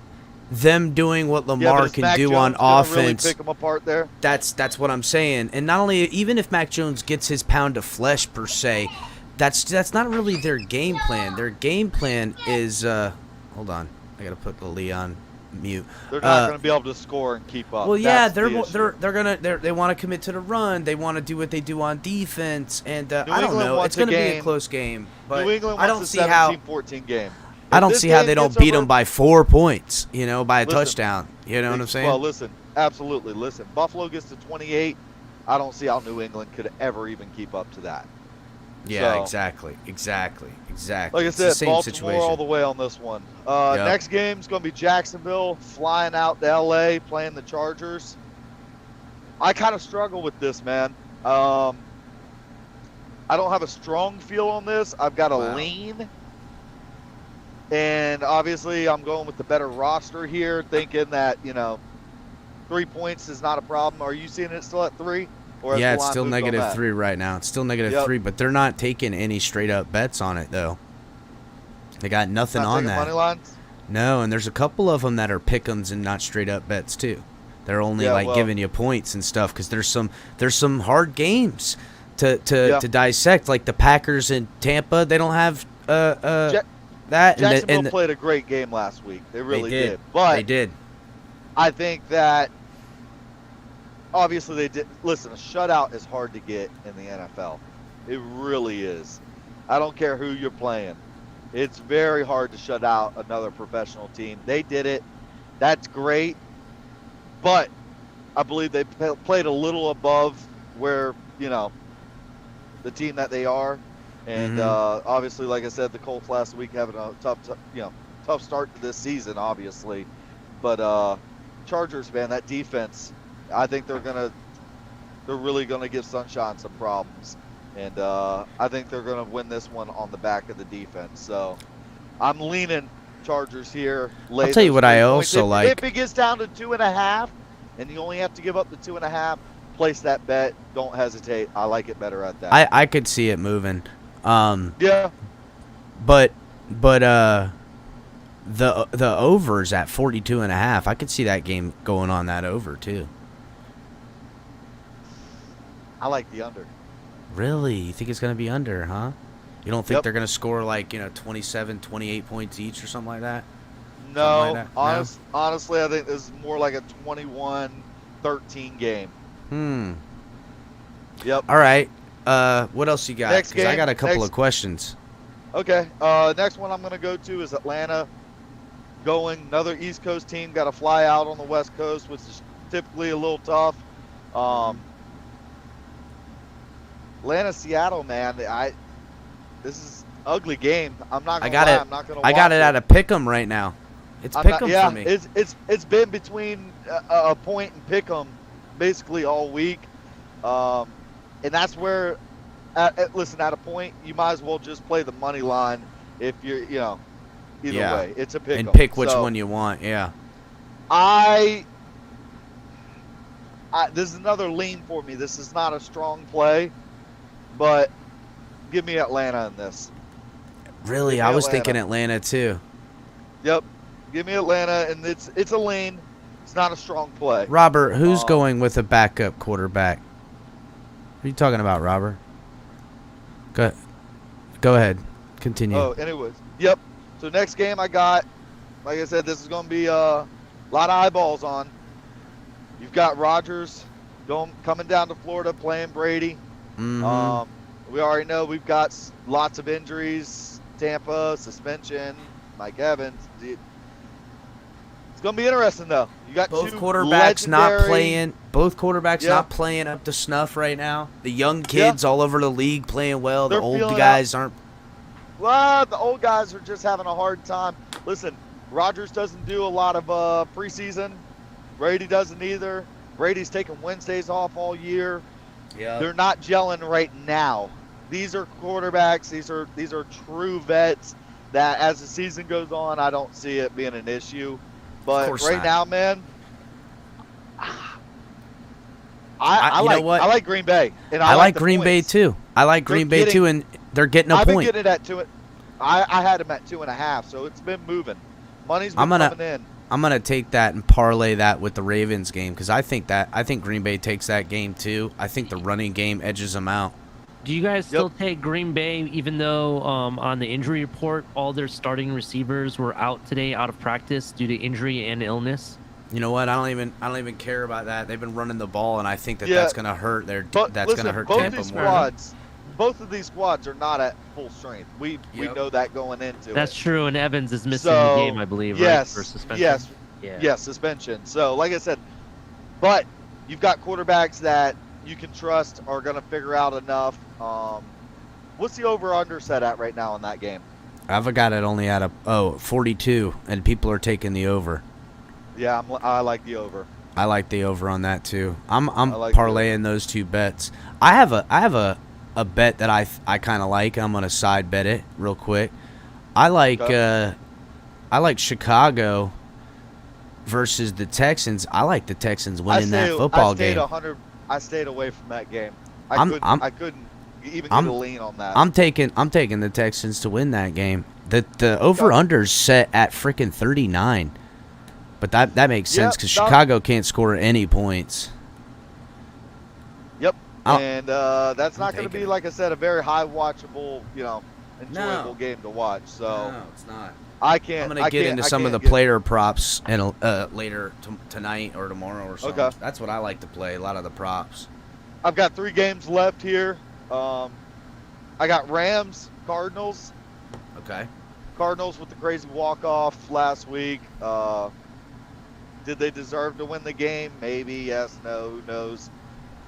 them doing what Lamar can do on offense. Really pick them apart there. That's what I'm saying. And not only, even if Mac Jones gets his pound of flesh per se, that's not really their game plan. Their game plan is hold on, I gotta put the Leon mute. They're not going to be able to score and keep up. Well, yeah, they they want to commit to the run. They want to do what they do on defense, and I don't know. It's going to be a close game, but New England I don't wants see a how 17-14 game. I don't If see this how game they don't gets beat over- them by 4 points. By a Listen, touchdown. You know what I'm saying? Well, listen, absolutely. Listen, Buffalo gets to 28. I don't see how New England could ever even keep up to that. Yeah, So- exactly. Like I It's the said, same Baltimore situation. all the way on this one. Yep. Next game's going to be Jacksonville flying out to L.A. playing the Chargers. I kind of struggle with this, man. I don't have a strong feel on this. I've got a lean. And obviously I'm going with the better roster here, thinking that, 3 points is not a problem. Are you seeing it still at 3? Or has Yeah, the it's line still moved on negative that? 3 right now. It's still negative Yep. 3, but they're not taking any straight up bets on it though. They got nothing Not on taking that. money lines? No, and there's a couple of them that are pick'ems and not straight up bets too. They're only giving you points and stuff because there's some hard games to dissect. Like the Packers and Tampa, they don't have that. Jacksonville and played a great game last week. They really did. did. But they did. I think that obviously they did. Listen, a shutout is hard to get in the NFL. It really is. I don't care who you're playing. It's very hard to shut out another professional team. They did it. That's great. But I believe they played a little above where, the team that they are. And obviously, like I said, the Colts last week having a tough start to this season, obviously. But Chargers, man, that defense, I think they're really gonna give Sunshine some problems. And I think they're gonna win this one on the back of the defense. So I'm leaning Chargers here. I'll tell you what I also like. If it gets down to 2.5, and you only have to give up the 2.5, place that bet. Don't hesitate. I like it better at that. I could see it moving. Yeah. But the over's at 42.5. I could see that game going on that over too. I like the under. Really? You think it's going to be under, huh? You don't think Yep. they're going to score like, 27, 28 points each or something like that? No, Something like that? honestly, I think this is more like a 21-13 game. Yep. All right. What else you got? Next 'Cause I game, got a couple next- of questions. Okay. Next one I'm going to go to is Atlanta. Going another East Coast team. Got to fly out on the West Coast, which is typically a little tough. Atlanta, Seattle, man. This is ugly game. I'm not gonna lie. I'm not gonna. I got watch it at a pick'em right now. It's pick'em for me. It's been between a point and pick'em basically all week, and that's where. Listen, at a point, you might as well just play the money line if you're, either way, it's a pick'em. And pick which one you want. Yeah. This is another lean for me. This is not a strong play, but give me Atlanta in this. Really, I was thinking Atlanta too. Yep, give me Atlanta, and it's a lean. It's not a strong play. Robert, who's going with a backup quarterback? What are you talking about, Robert? Go ahead. Continue. Oh, anyways. Yep. So next game I got, like I said, this is going to be a lot of eyeballs on. You've got Rodgers coming down to Florida playing Brady. Mhm. We already know we've got lots of injuries. Tampa, suspension, Mike Evans. It's going to be interesting, though. You got Both two quarterbacks not legendary- playing. Both quarterbacks Yeah. not playing up to snuff right now. The young kids all over the league playing well. They're The old feeling guys aren't. Well, the old guys are just having a hard time. Listen, Rodgers doesn't do a lot of preseason. Brady doesn't either. Brady's taking Wednesdays off all year. Yeah. They're not gelling right now. These are quarterbacks. These are true vets that as the season goes on, I don't see it being an issue. But course right not. now, man, You know what? I like Green Bay. And I like the Green Bay points. too. I like Green Bay too, and they're getting a I've been point. getting it at 2. I had him at 2.5, so it's been moving. Money's been coming in. I'm gonna take that and parlay that with the Ravens game because I think Green Bay takes that game too. I think the running game edges them out. Do you guys still take Green Bay, even though on the injury report all their starting receivers were out today, out of practice due to injury and illness? You know what? I don't even care about that. They've been running the ball, and I think Yeah. that's gonna hurt gonna hurt both Tampa these more. squads, both of these squads are not at full strength. We know that going into it. That's true, and Evans is missing So, the game, I believe, yes, right, for suspension. Yes, Yeah. yes, suspension. So, like I said, but you've got quarterbacks that you can trust are going to figure out enough. What's the over/under set at right now in that game? I've got it only at 42, and people are taking the over. Yeah, I like the over. I like the over on that too. I'm like parlaying those two bets. I have a bet that I kind of like. I'm gonna side bet it real quick. I like Chicago versus the Texans. I like the Texans winning that football game. I stayed away from that game. I couldn't even get a lean on that. I'm taking the Texans to win that game. The over under's set at freaking 39. But that makes sense because Chicago can't score any points. Yep. And that's not going to be, like I said, a very high watchable, enjoyable game to watch. So no, it's not. I can't. I'm gonna get into some of the player props and later tonight or tomorrow or something. Okay. That's what I like to play. A lot of the props. I've got 3 games left here. I got Rams, Cardinals. Okay. Cardinals with the crazy walk-off last week. Did they deserve to win the game? Maybe, yes, no, who knows.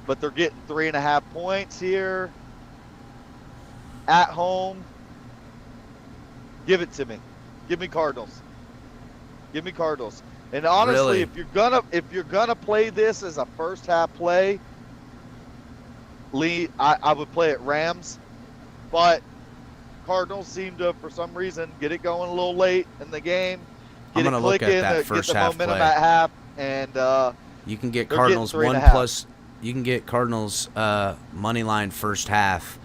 But they're getting 3.5 points here at home. Give it to me. Give me Cardinals. Give me Cardinals. And honestly, Really? if you're gonna play this as a first half play, Lee, I would play it Rams. But Cardinals seem to, for some reason, get it going a little late in the game. I'm Get gonna it look at clicking, that first get the half momentum play. at half, and You can get they're Cardinals getting 3.5. 1+. You can get Cardinals money line first half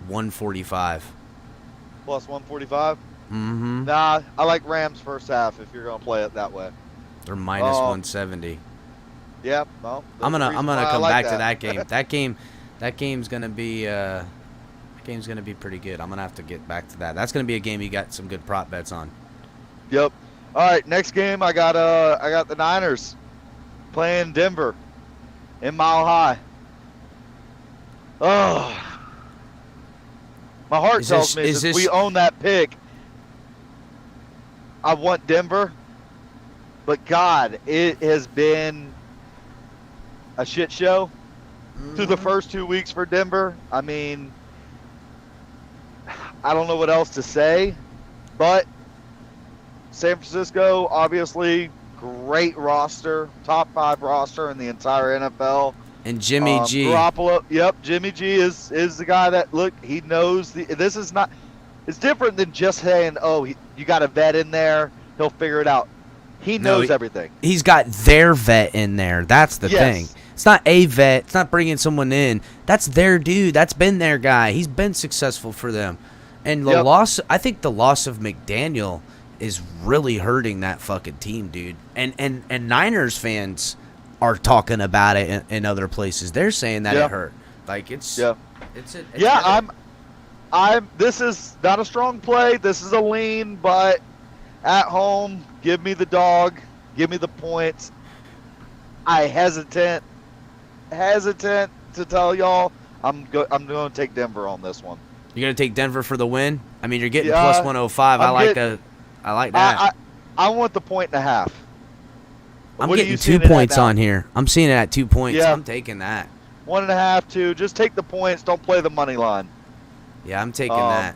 145. plus 145. Mm-hmm. Nah, I like Rams first half if you're gonna play it that way. They're minus 170. Yeah, well, I'm gonna come like back to that game. That game's gonna be pretty good. I'm gonna have to get back to that. That's gonna be a game you got some good prop bets on. Yep. All right, next game I got the Niners playing Denver in Mile High. Oh, my heart tells me since we own that pick, I want Denver. But God, it has been a shit show through the first 2 weeks for Denver. I mean, I don't know what else to say, but San Francisco, obviously, great roster, top 5 roster in the entire NFL. And Jimmy G. Garoppolo, yep, Jimmy G is the guy that, look, he knows this is not, it's different than just saying, oh, you got a vet in there, he'll figure it out. He knows everything. He's got their vet in there. That's the thing. It's not a vet. It's not bringing someone in. That's their dude. That's been their guy. He's been successful for them. And the loss, I think the loss of McDaniel is really hurting that fucking team, dude. And Niners fans are talking about it in other places. They're saying that it hurt. Like it's This is not a strong play. This is a lean, but at home, give me the dog, give me the points. I hesitant to tell y'all I'm going to take Denver on this one. You're going to take Denver for the win? I mean, you're getting plus 105. I like that. I want the 1.5. I'm getting 2 points on here. I'm seeing it at 2 points. Yeah. I'm taking that. 1.5, 2. Just take the points. Don't play the money line. Yeah, I'm taking that.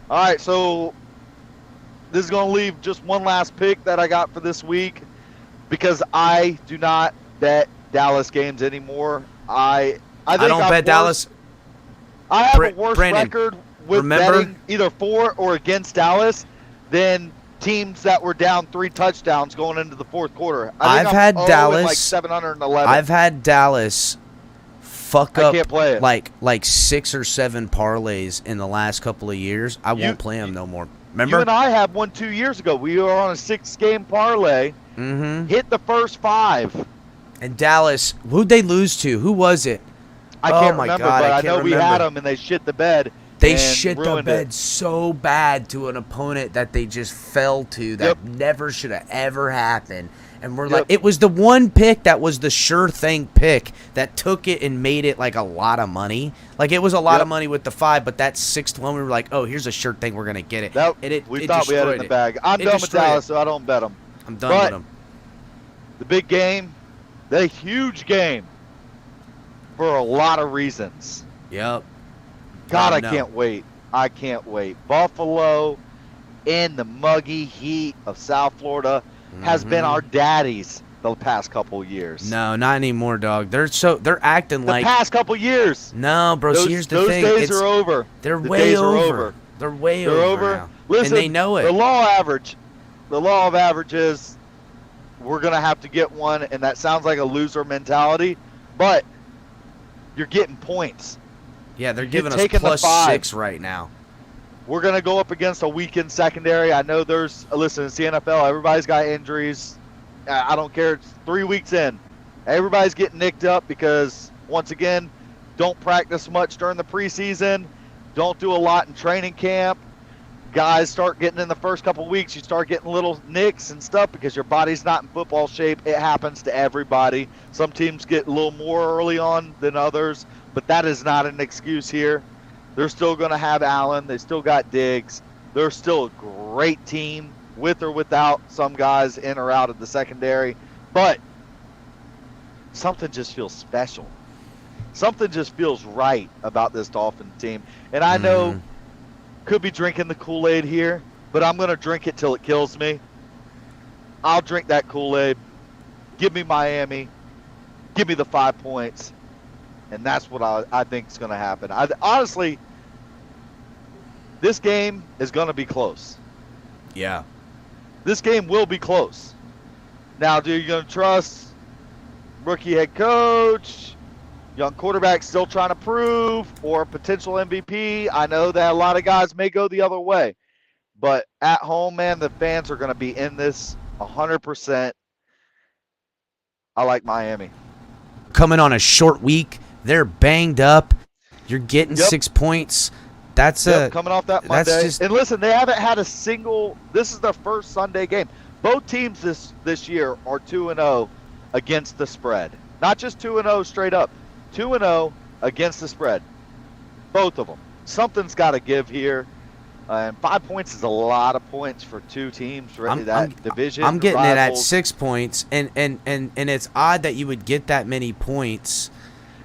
All right, so this is going to leave just one last pick that I got for this week because I do not bet Dallas games anymore. I don't bet Dallas. I have a worse record with betting either for or against Dallas than teams that were down 3 touchdowns going into the fourth quarter. I've had Dallas like 711. I've had Dallas fuck up can't play it. like 6 or 7 parlays in the last couple of years. I won't play them no more. Remember? You and I had one 2 years ago. We were on a 6-game parlay. Mm-hmm. Hit the first 5. And Dallas, who'd they lose to? Who was it? I can't remember, but I know we had them and they shit the bed. They shit the bed so bad to an opponent that they just fell to that never should have ever happened. And we're like, it was the one pick that was the sure thing pick that took it and made it like a lot of money. Like it was a lot of money with the 5, but that 6th one we were like, oh, here's a sure thing, we're gonna get it. We thought we had it in the bag. I'm done with Dallas, so I don't bet them. I'm done with them. The big game, the huge game, for a lot of reasons. Yep. God, I can't wait. I can't wait. Buffalo in the muggy heat of South Florida has been our daddies the past couple years. No, not anymore, dog. They're acting like the past couple years. No, bro. Here's the thing. Those days are over. They're way over. They're way over now. Listen, and they know it. The law of average is we're gonna have to get one, and that sounds like a loser mentality, but you're getting points. Yeah, they're giving us plus 6 right now. We're going to go up against a weakened secondary. I know listen, it's the NFL. Everybody's got injuries. I don't care. It's 3 weeks in. Everybody's getting nicked up because, once again, don't practice much during the preseason. Don't do a lot in training camp. Guys start getting in the first couple of weeks. You start getting little nicks and stuff because your body's not in football shape. It happens to everybody. Some teams get a little more early on than others. But that is not an excuse here. They're still going to have Allen. They still got Diggs. They're still a great team with or without some guys in or out of the secondary. But something just feels special. Something just feels right about this Dolphins team. And I know could be drinking the Kool-Aid here, but I'm going to drink it till it kills me. I'll drink that Kool-Aid. Give me Miami. Give me the 5 points. And that's what I think is going to happen. Honestly, this game is going to be close. Yeah. This game will be close. Now, do you going to trust rookie head coach, young quarterback still trying to prove, or potential MVP? I know that a lot of guys may go the other way. But at home, man, the fans are going to be in this 100%. I like Miami. Coming on a short week. They're banged up. You're getting 6 points. That's coming off that Monday. And listen, they haven't had a single. This is their first Sunday game. Both teams this year are 2-0 against the spread. Not just 2-0 straight up. 2-0 against the spread. Both of them. Something's got to give here. And 5 points is a lot of points for two teams. Really, division. I'm getting it at rivals. 6 points, and it's odd that you would get that many points.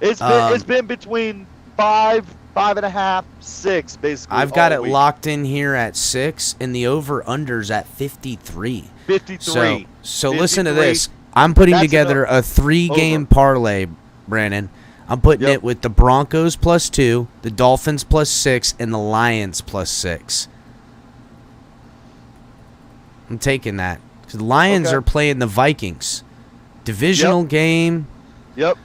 It's been between 5, 5.5, 6 basically. I've got it week. locked in here at 6, and the over/under's at 53. 53. So listen to this. I'm putting together a 3-game parlay, Brandon. I'm putting it with the Broncos +2, the Dolphins +6, and the Lions +6. I'm taking that. 'Cause the Lions are playing the Vikings. Divisional game. Yep.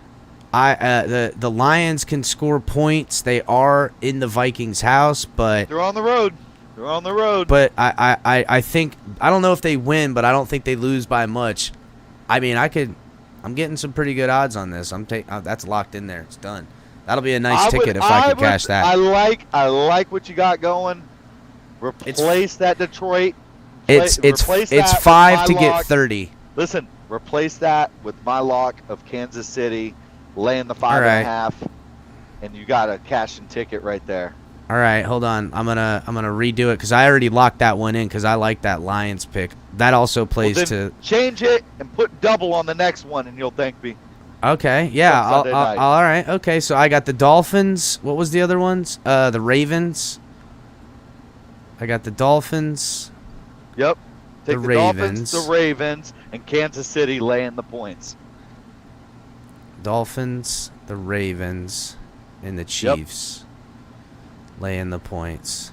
The Lions can score points. They are in the Vikings' house, but they're on the road. They're on the road. But I think, I don't know if they win, but I don't think they lose by much. I mean, I'm getting some pretty good odds on this. That's locked in there. It's done. That'll be a nice ticket if I can cash that. I like what you got going. Replace that Detroit. It's 5 to get 30. Listen, replace that with my lock of Kansas City laying the 5.5, and you got a cash and ticket right there. All right, hold on. I'm gonna redo it because I already locked that one in because I like that Lions pick. That also plays to change it and put double on the next one, and you'll thank me. Okay, yeah. All right. Okay, so I got the Dolphins. What was the other ones? The Ravens. I got the Dolphins. Yep. Take the Ravens. Dolphins, the Ravens, and Kansas City laying the points. Dolphins, the Ravens, and the Chiefs laying the points.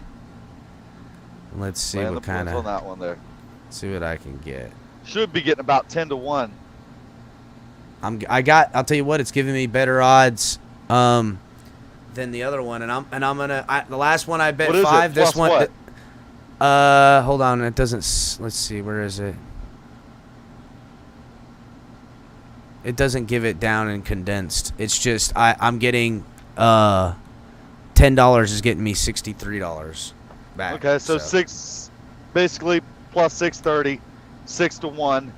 Let's see laying what the kind points of. on that one there. See what I can get. Should be getting about 10-1. I'll tell you what, it's giving me better odds than the other one, and I'm gonna the last one I bet what is 5. It? This Plus one. What? Hold on, it doesn't. Let's see, where is it? It doesn't give it down and condensed. It's just I'm getting $10 is getting me $63 back. Okay, so 6, basically plus 630, 6-1.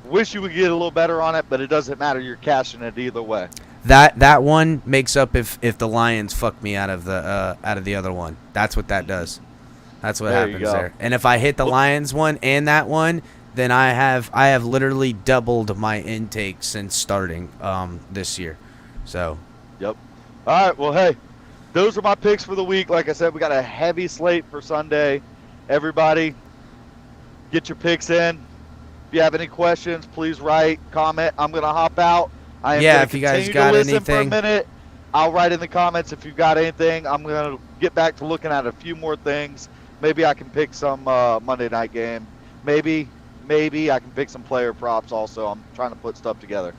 Wish you would get a little better on it, but it doesn't matter. You're cashing it either way. That one makes up if the Lions fuck me out of the other one. That's what that does. That's what happens there. And if I hit the Lions one and that one, then I have literally doubled my intake since starting this year. So. Yep. All right. Well, hey, those are my picks for the week. Like I said, we got a heavy slate for Sunday. Everybody, get your picks in. If you have any questions, please write, comment. I'm gonna hop out. I am gonna if you guys continue got to listen anything for a minute. I'll write in the comments if you've got anything. I'm gonna get back to looking at a few more things. Maybe I can pick some Monday night game. Maybe I can pick some player props also. I'm trying to put stuff together.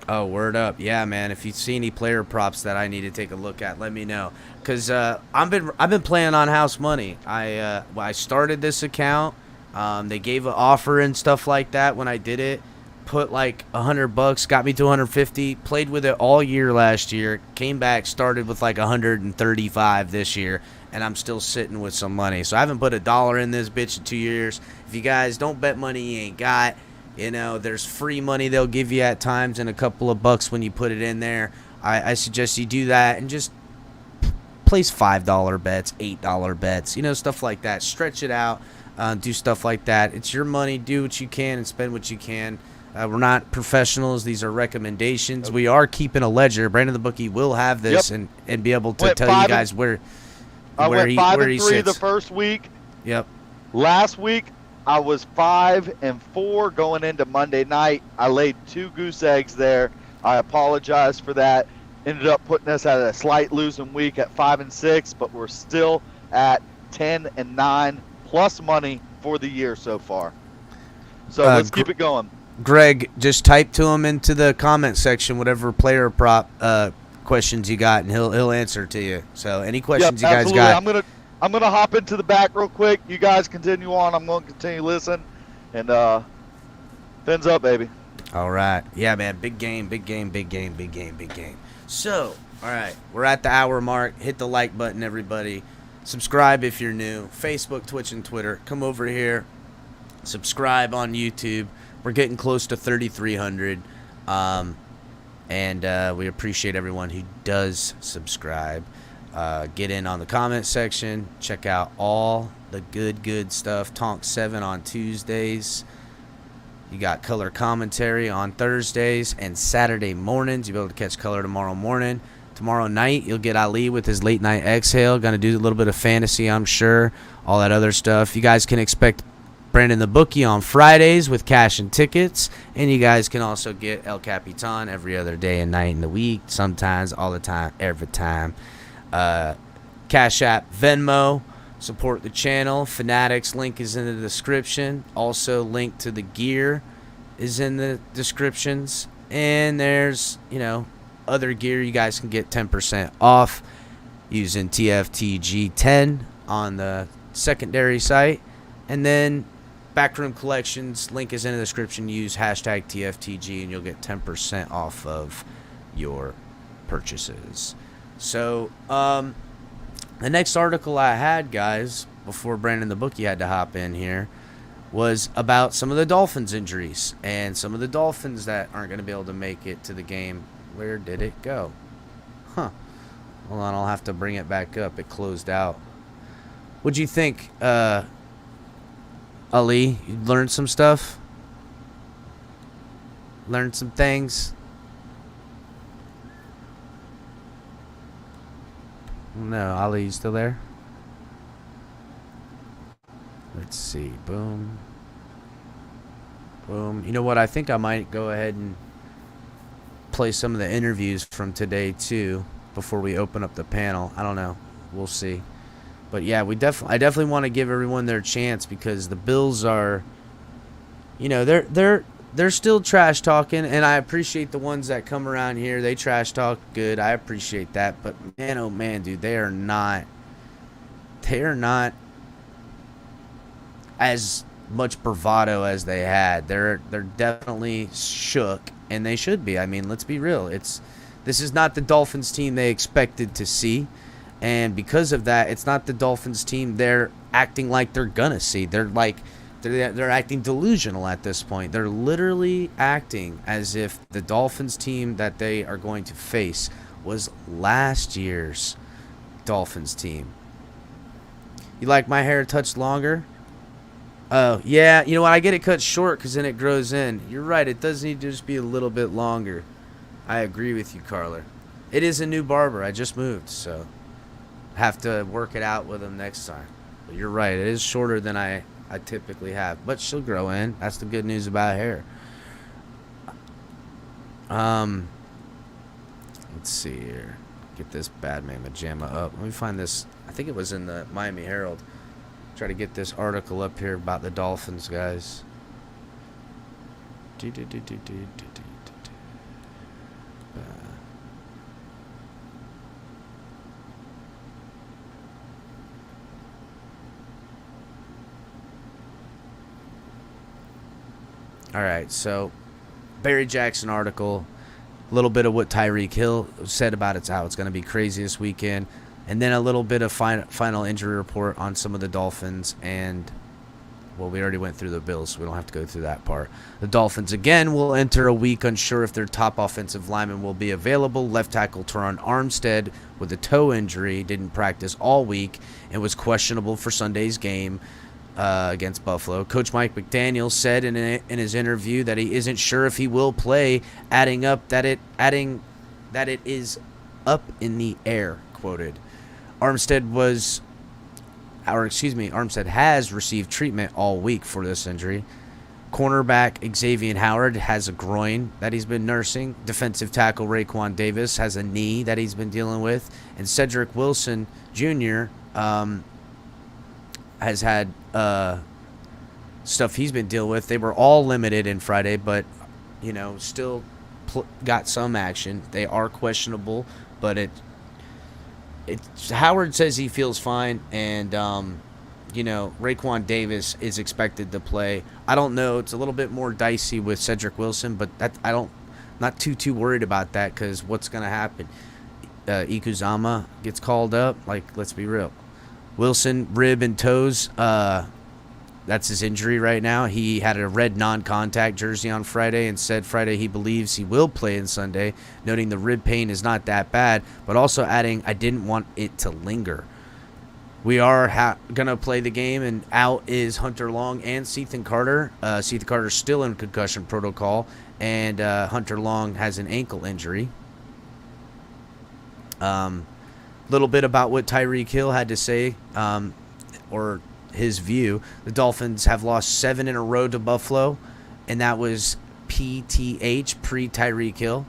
Oh, word up. Yeah, man. If you see any player props that I need to take a look at, let me know. Because I've been playing on house money. I started this account. They gave an offer and stuff like that when I did it. Put like $100, got me to 150. Played with it all year last year. Came back, started with like 135 this year. And I'm still sitting with some money. So I haven't put $1 in this bitch in 2 years. If you guys don't bet money you ain't got, there's free money they'll give you at times and a couple of bucks when you put it in there. I suggest you do that and just place $5 bets, $8 bets, stuff like that. Stretch it out, do stuff like that. It's your money. Do what you can and spend what you can. We're not professionals. These are recommendations. We are keeping a ledger. Brandon the Bookie will have this and be able to tell you guys where went he 5-3 sits. the first week. Yep. Last week I was 5-4 going into Monday night. I laid 2 goose eggs there. I apologize for that. Ended up putting us at a slight losing week at 5-6, but we're still at 10-9 plus money for the year so far. So let's keep it going. Greg, just type to him into the comment section whatever player prop questions you got, and he'll answer to you. So any questions you guys absolutely. got? I'm gonna hop into the back real quick. You guys continue on. I'm gonna continue listen, and fins up, baby. All right, yeah, man, big game. So, all right, we're at the hour mark. Hit the like button, everybody. Subscribe if you're new. Facebook, Twitch, and Twitter. Come over here. Subscribe on YouTube. We're getting close to 3,300. And we appreciate everyone who does subscribe. Get in on the comment section. Check out all the good stuff. Tonk 7 on Tuesdays. You got color commentary on Thursdays and Saturday mornings. You'll be able to catch color tomorrow morning. Tomorrow night, you'll get Ali with his late night exhale. Going to do a little bit of fantasy, I'm sure. All that other stuff. You guys can expect Brandon the Bookie on Fridays with cash and tickets. And you guys can also get El Capitan every other day and night in the week. Sometimes, all the time, every time. Cash App, Venmo. Support the channel. Fanatics link is in the description. Also, link to the gear is in the descriptions. And there's, other gear. You guys can get 10% off using TFTG 10 on the secondary site. And then Backroom Collections, link is in the description. Use hashtag TFTG and you'll get 10% off of your purchases. So, the next article I had, guys, before Brandon the Bookie had to hop in here, was about some of the Dolphins injuries and some of the Dolphins that aren't going to be able to make it to the game. Where did it go? Hold on, I'll have to bring it back up. It closed out. What'd you think, Ali? You learned some stuff? Learned some things? No, Ali, you still there? Let's see. Boom. Boom. You know what? I think I might go ahead and play some of the interviews from today, too, before we open up the panel. I don't know. We'll see. But, yeah, I definitely want to give everyone their chance because the Bills are, they're still trash talking, and I appreciate the ones that come around here. They trash talk good. I appreciate that. But man, oh man, dude, they are not as much bravado as they had. They're definitely shook, and they should be. I mean, let's be real. This is not the Dolphins team they expected to see, and because of that, it's not the Dolphins team they're acting like they're gonna see. They're acting delusional at this point. They're literally acting as if the Dolphins team that they are going to face was last year's Dolphins team. You like my hair a touch longer? Oh, yeah. You know what? I get it cut short because then it grows in. You're right. It does need to just be a little bit longer. I agree with you, Carla. It is a new barber. I just moved, so have to work it out with him next time. But you're right. It is shorter than I typically have, but she'll grow in. That's the good news about hair. Let's see here. Get this Badman Majama up. Let me find this. I think it was in the Miami Herald. Try to get this article up here about the Dolphins, guys. All right, so Barry Jackson article, a little bit of what Tyreek Hill said about how it's going to be crazy this weekend, and then a little bit of final injury report on some of the Dolphins, and, well, we already went through the Bills, so we don't have to go through that part. The Dolphins, again, will enter a week unsure if their top offensive lineman will be available. Left tackle Teron Armstead with a toe injury didn't practice all week and was questionable for Sunday's game against Buffalo. Coach Mike McDaniel said in his interview that he isn't sure if he will play, adding that it is up in the air, quoted. Armstead has received treatment all week for this injury. Cornerback Xavier Howard has a groin that he's been nursing. Defensive tackle Raekwon Davis has a knee that he's been dealing with. And Cedric Wilson Jr., has had stuff he's been dealing with. They were all limited in Friday, but, still got some action. They are questionable, but Howard says he feels fine, and, Raekwon Davis is expected to play. I don't know. It's a little bit more dicey with Cedric Wilson, but not too worried about that because what's going to happen? Ikuzama gets called up. Let's be real. Wilson, rib and toes, that's his injury right now. He had a red non-contact jersey on Friday and said Friday he believes he will play on Sunday, noting the rib pain is not that bad, but also adding, I didn't want it to linger. We are going to play the game, and out is Hunter Long and Sethan Carter. Sethan Carter's still in concussion protocol, and Hunter Long has an ankle injury. Little bit about what Tyreek Hill had to say, or his view. The Dolphins have lost 7 in a row to Buffalo, and that was PTH, pre-Tyreek Hill.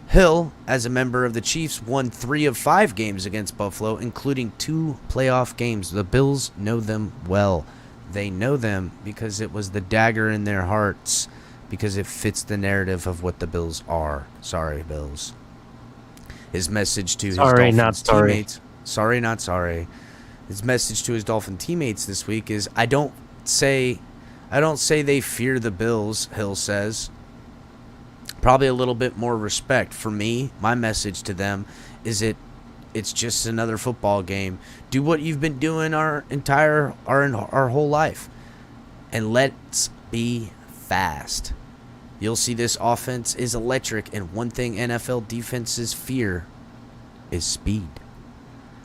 Hill, as a member of the Chiefs, won 3 of 5 games against Buffalo, including 2 playoff games. The Bills know them well. They know them because it was the dagger in their hearts, because it fits the narrative of what the Bills are. Sorry, Bills. His message to his Dolphins teammates. Sorry, not sorry. His message to his Dolphin teammates this week is, I don't say they fear the Bills, Hill says. Probably a little bit more respect. For me, my message to them is it's just another football game. Do what you've been doing our whole life. And let's be fast. You'll see this offense is electric, and one thing NFL defenses fear is speed.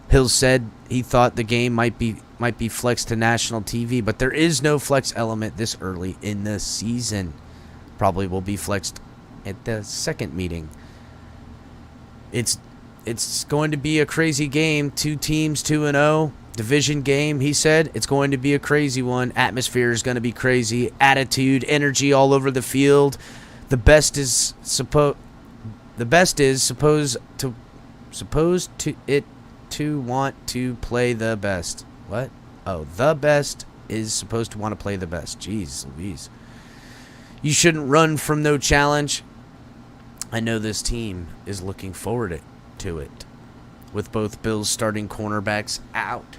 Hill said he thought the game might be flexed to national TV, but there is no flex element this early in the season. Probably will be flexed at the second meeting. It's going to be a crazy game. 2 teams, 2-0. Division game, he said. It's going to be a crazy one. Atmosphere is going to be crazy. Attitude, energy all over the field. The best is supposed to want to play the best. What? Oh, the best is supposed to want to play the best. Jeez Louise. You shouldn't run from no challenge. I know this team is looking forward to it. With both Bills starting cornerbacks out.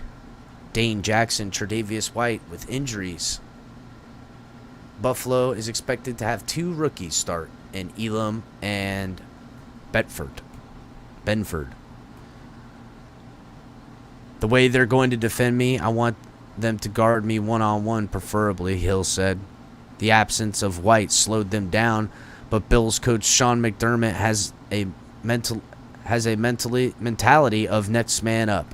Dane Jackson, Tre'Davious White with injuries. Buffalo is expected to have 2 rookies start in Elam and Benford. The way they're going to defend me, I want them to guard me one-on-one preferably, Hill said. The absence of White slowed them down, but Bills coach Sean McDermott has a mentality of next man up.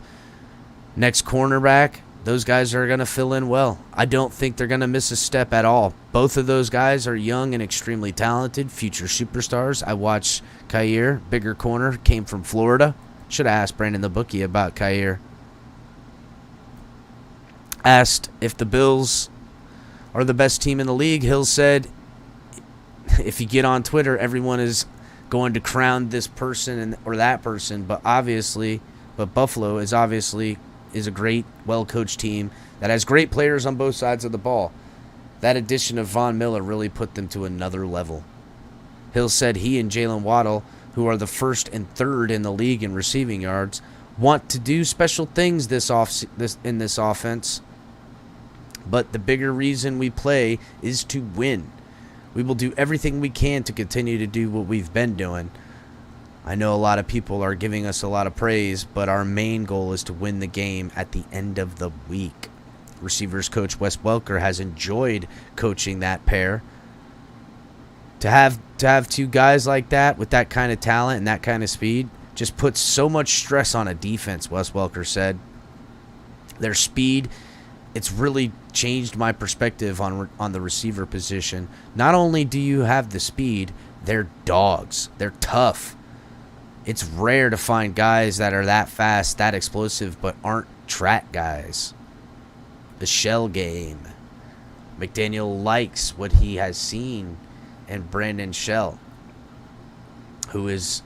Next cornerback, those guys are going to fill in well. I don't think they're going to miss a step at all. Both of those guys are young and extremely talented, future superstars. I watched Khair, bigger corner, came from Florida. Should have asked Brandon the bookie about Khair. Asked if the Bills are the best team in the league, Hill said, if you get on Twitter, everyone is going to crown this person or that person, but Buffalo is a great, well-coached team that has great players on both sides of the ball. That addition of Von Miller really put them to another level. Hill said he and Jalen Waddle, who are the 1st and 3rd in the league in receiving yards, want to do special things in this offense. But the bigger reason we play is to win. We will do everything we can to continue to do what we've been doing. I know a lot of people are giving us a lot of praise, but our main goal is to win the game at the end of the week. Receivers coach Wes Welker has enjoyed coaching that pair. To have 2 guys like that with that kind of talent and that kind of speed just puts so much stress on a defense, Wes Welker said. Their speed, it's really changed my perspective on the receiver position. Not only do you have the speed, they're dogs. They're tough. It's rare to find guys that are that fast, that explosive, but aren't track guys. The shell game. McDaniel likes what he has seen in Brandon Shell, who was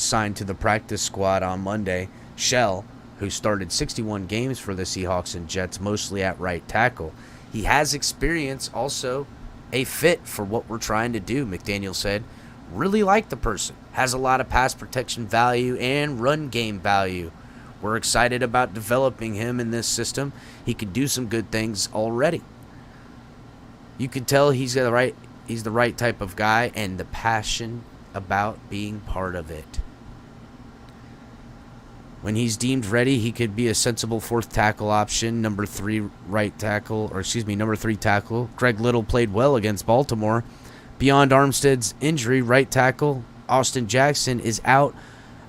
signed to the practice squad on Monday. Shell, who started 61 games for the Seahawks and Jets, mostly at right tackle. He has experience, also a fit for what we're trying to do, McDaniel said. Really like the person. Has a lot of pass protection value and run game value. We're excited about developing him in this system. He can do some good things already. You can tell he's the right type of guy, and the passion about being part of it. When he's deemed ready, he could be a sensible fourth tackle option, number three tackle. Greg Little played well against Baltimore. Beyond Armstead's injury, right tackle Austin Jackson is out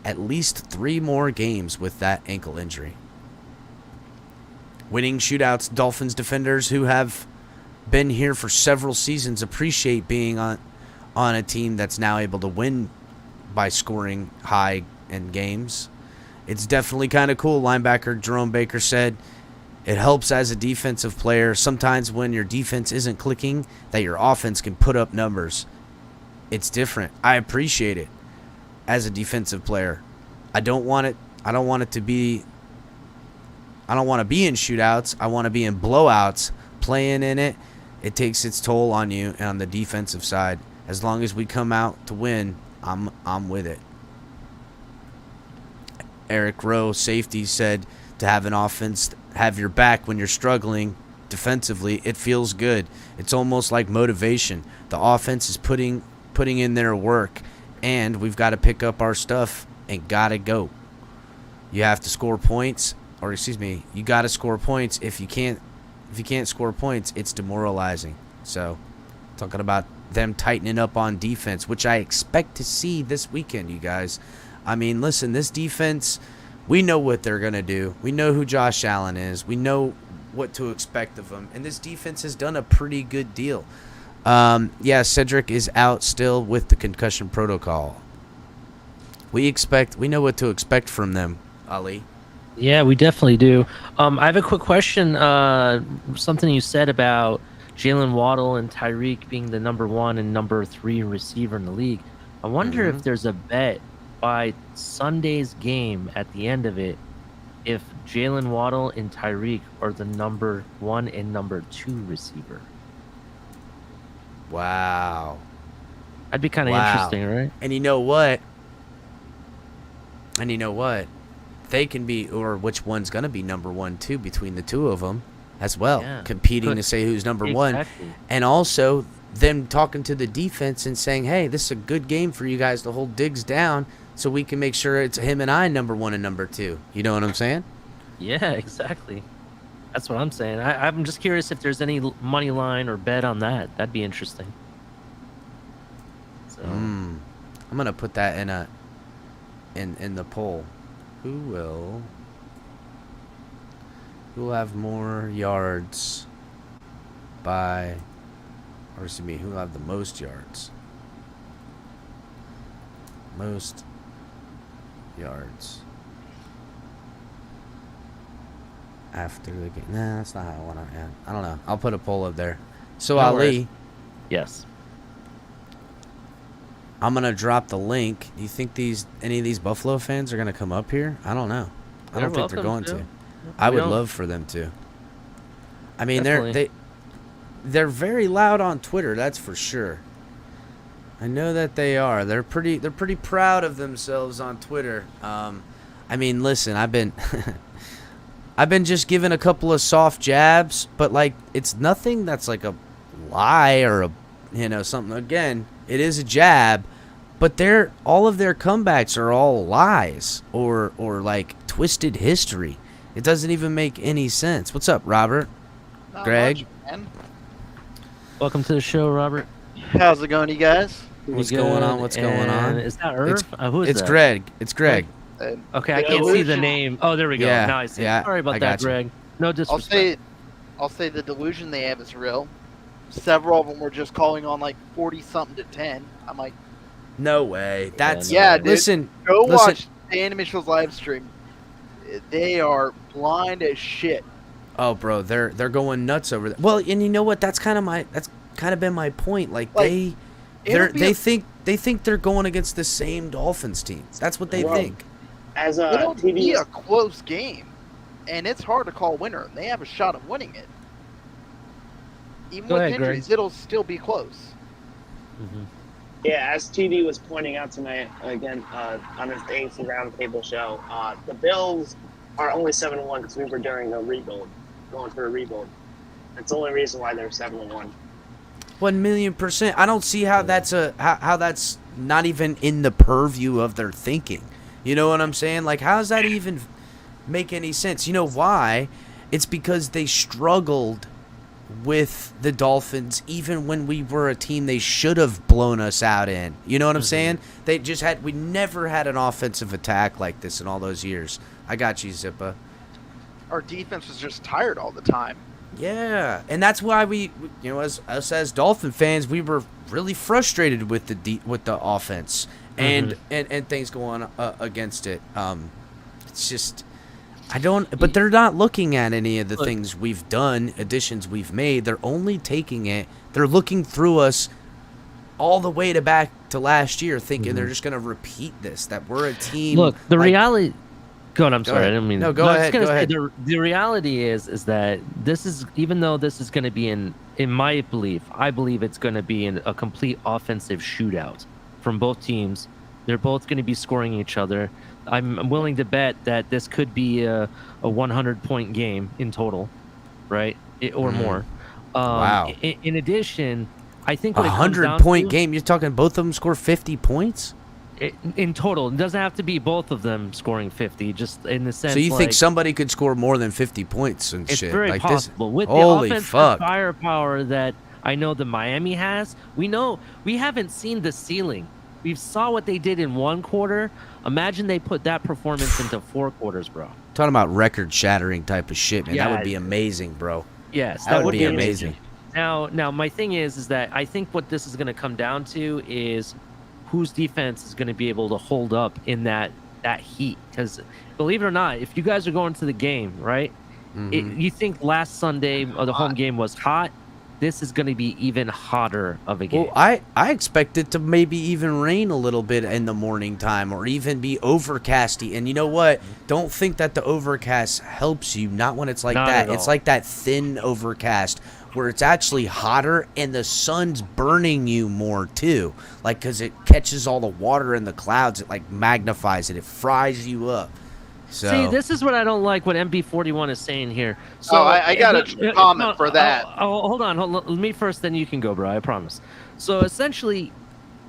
at least 3 more games with that ankle injury. Winning shootouts, Dolphins defenders who have been here for several seasons appreciate being on a team that's now able to win by scoring high in games. It's definitely kind of cool, linebacker Jerome Baker said. It helps as a defensive player sometimes when your defense isn't clicking that your offense can put up numbers. It's different. I appreciate it as a defensive player. I don't want to be in shootouts. I want to be in blowouts. Playing in it, it takes its toll on you and on the defensive side. As long as we come out to win, I'm with it. Eric Rowe, safety, said to have an offense have your back when you're struggling defensively, it feels good. It's almost like motivation. The offense is putting in their work, and we've got to pick up our stuff and got to go. You have to score points, you got to score points. If you can't score points, it's demoralizing. So, talking about them tightening up on defense, which I expect to see this weekend, you guys. I mean, listen, this defense, we know what they're going to do. We know who Josh Allen is. We know what to expect of them. And this defense has done a pretty good deal. Cedric is out still with the concussion protocol. We know what to expect from them, Ali. Yeah, we definitely do. I have a quick question. Something you said about Jalen Waddle and Tyreek being the number 1 and number 3 receiver in the league. I wonder if there's a bet by Sunday's game at the end of it if Jalen Waddle and Tyreek are the number 1 and number 2 receiver. Wow. That'd be kind of interesting, right? And you know what? They can be, or which one's going to be number 1, 2 between the two of them as well, competing to say who's number 1. And also them talking to the defense and saying, hey, this is a good game for you guys to hold Diggs down so we can make sure it's him and I number 1 and number 2. You know what I'm saying? Yeah, exactly. That's what I'm saying. I'm just curious if there's any money line or bet on that. That'd be interesting. So I'm going to put that in the poll. Who will have more yards who will have the most yards? Most yards after the game. Nah, that's not how I want to end. I don't know. I'll put a poll up there. So, Ali. Yes. I'm going to drop the link. Do you think any of these Buffalo fans are going to come up here? I don't know. I don't think they're going to. I would love for them to. I mean, they're very loud on Twitter, that's for sure. I know that they are. They're pretty proud of themselves on Twitter. I mean, listen, I've been just giving a couple of soft jabs, but like it's nothing that's like a lie or something. Again, it is a jab, but all of their comebacks are all lies or like twisted history. It doesn't even make any sense. What's up, Robert? Not Greg? much, man. Welcome to the show, Robert. How's it going, you guys? What's going on? Is that Irv? Who is it's that? Greg. It's Greg. Okay, I can't see the name. Oh, there we go. Yeah, Now I see. yeah, Sorry about I that, got you. Greg. No disrespect. I'll say the delusion they have is real. Several of them were just calling on like 40-something to 10. I'm like, No way. That's Yeah, dude. Listen. watch Dan Mitchell's live stream. They are blind as shit. Oh, bro, they're going nuts over that. Well, and you know what? That's kind of been my point. Like they think they're going against the same Dolphins team. That's what they think. as It'll TD be was, a close game, and it's hard to call winner. They have a shot of winning it. Even Go with ahead, Greg. injuries, it'll still be close. yeah, as TD was pointing out tonight again on his AC Roundtable show, the Bills are only 7-1 because we were during a rebuild, going through a rebuild. That's the only reason why they're 7-1. 1,000,000%. I don't see how that's how that's not even in the purview of their thinking. You know what I'm saying? Like, how does that even make any sense? You know why? It's because they struggled with the Dolphins even when we were a team they should have blown us out in. You know what I'm saying? We never had an offensive attack like this in all those years. I got you, Zippa. Our defense was just tired all the time. Yeah, and that's why we as us as Dolphin fans, we were really frustrated with the offense and things going against it. It's just but they're not looking at any of the things we've done, additions we've made. They're only taking it. They're looking through us all the way back to last year, thinking they're just going to repeat this. That we're a team. Look, the reality. Go on. I'm sorry. ahead. I didn't mean. No, go ahead. Go ahead. The reality is that this is, even though this is going to be in my belief, I believe it's going to be in a complete offensive shootout from both teams. They're both going to be scoring each other. I'm willing to bet that this could be a 100-point game in total, right? Or more. Wow. In addition, I think what a it comes down 100-point to- game. You're talking both of them score 50 points. In total, it doesn't have to be both of them scoring 50. Just in the sense. So you think like, somebody could score more than 50 points and it's shit very like possible this? with the Holy offensive fuck! firepower that I know the Miami has. We haven't seen the ceiling. We saw what they did in one quarter. Imagine they put that performance into 4 quarters, bro. Talking about record-shattering type of shit, man. Yeah. That would be amazing, bro. Yes, That would be amazing. Now, my thing is that I think what this is going to come down to is whose defense is going to be able to hold up in that heat. Because believe it or not, if you guys are going to the game, right? You think last Sunday the home game was hot? This is going to be even hotter of a game. Well, I expect it to maybe even rain a little bit in the morning time or even be overcasty. And you know what? Don't think that the overcast helps you. Not when it's like Not that. at It's all. like that thin overcast where it's actually hotter and the sun's burning you more too. Like, because it catches all the water in the clouds. It like magnifies it. It fries you up. So, See, this is what I don't like what MB41 is saying here. So I got a comment for that. Hold on. Let me first, then you can go, bro. I promise. So essentially,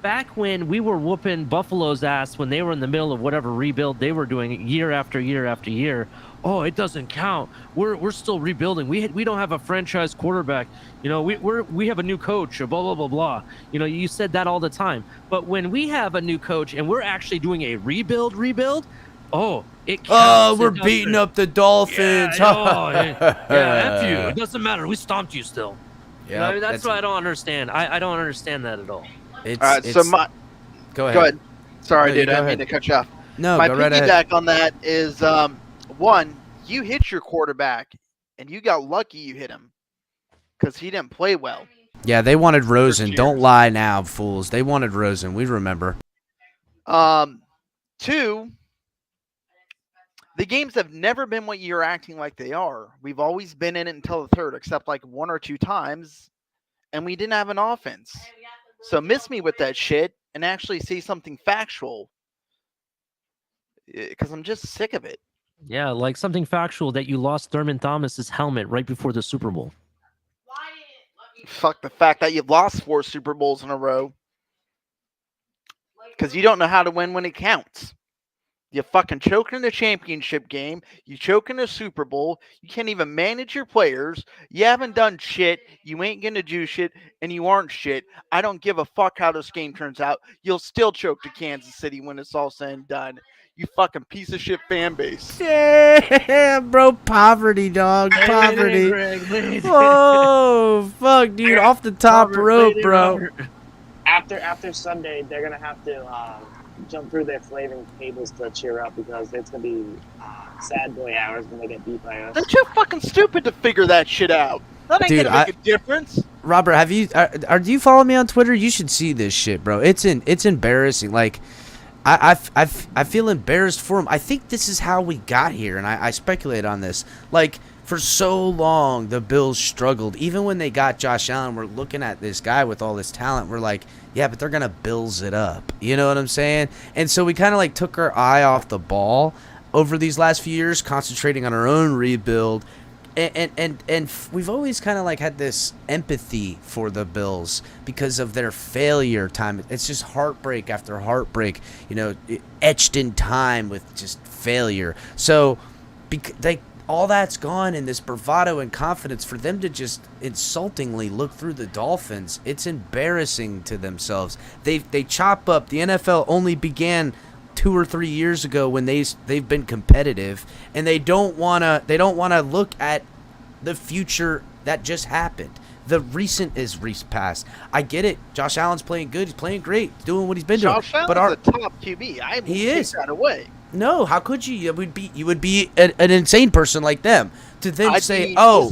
back when we were whooping Buffalo's ass when they were in the middle of whatever rebuild they were doing year after year after year, oh, it doesn't count. We're still rebuilding. We don't have a franchise quarterback. You know, we have a new coach. Or blah blah blah blah. You know, you said that all the time. But when we have a new coach and we're actually doing a rebuild, oh, it counts. oh, It we're doesn't- beating up the Dolphins. yeah, F you. It doesn't matter. We stomped you still. You know, Yep, that's what I don't understand. I don't understand that at all. It's, All right, so go ahead. go ahead. Sorry, No, you dude. go I didn't ahead. mean to cut you off. No, My go right ahead. piggyback on that is one, you hit your quarterback, and you got lucky you hit him because he didn't play well. Yeah, they wanted Rosen. years. Don't lie now, fools. They wanted Rosen. We remember. Two, the games have never been what you're acting like they are. We've always been in it until the third, except like 1 or 2 times, and we didn't have an offense. So miss me with that shit and actually say something factual, because I'm just sick of it. Yeah, like something factual that you lost Thurman Thomas's helmet right before the Super Bowl. Fuck the fact that you've lost 4 Super Bowls in a row. Because you don't know how to win when it counts. You fucking choke in the championship game. You choke in the Super Bowl. You can't even manage your players. You haven't done shit. You ain't going to do shit. And you aren't shit. I don't give a fuck how this game turns out. You'll still choke to Kansas City when it's all said and done. You fucking piece of shit fan base. Yeah, bro, poverty, dog, poverty. Oh, fuck, dude, off the top rope, bro. After Sunday, they're gonna have to jump through their flaming tables to cheer up because it's gonna be sad boy hours when they get beat by us. They're too fucking stupid to figure that shit out. That ain't Dude, gonna make a difference. Robert, do you follow me on Twitter? You should see this shit, bro. It's embarrassing. Like, I feel embarrassed for him. I think this is how we got here, and I speculate on this. Like, for so long, the Bills struggled. Even when they got Josh Allen, we're looking at this guy with all this talent. We're like, yeah, but they're going to Bills it up. You know what I'm saying? And so we kind of, like, took our eye off the ball over these last few years, concentrating on our own rebuild. And we've always kind of like had this empathy for the Bills because of their failure time. It's just heartbreak after heartbreak, you know, etched in time with just failure. So all that's gone in this bravado and confidence for them to just insultingly look through the Dolphins. It's embarrassing to themselves. They chop up. The NFL only began 2 or 3 years ago when they've been competitive, and they don't wanna look at the future that just happened. The recent is past. I get it. Josh Allen's playing good. He's playing great. He's doing what he's been doing. Josh Allen's But a top QB. I won't take that away. No, how could you? You would be an insane person like them to then say, "Oh,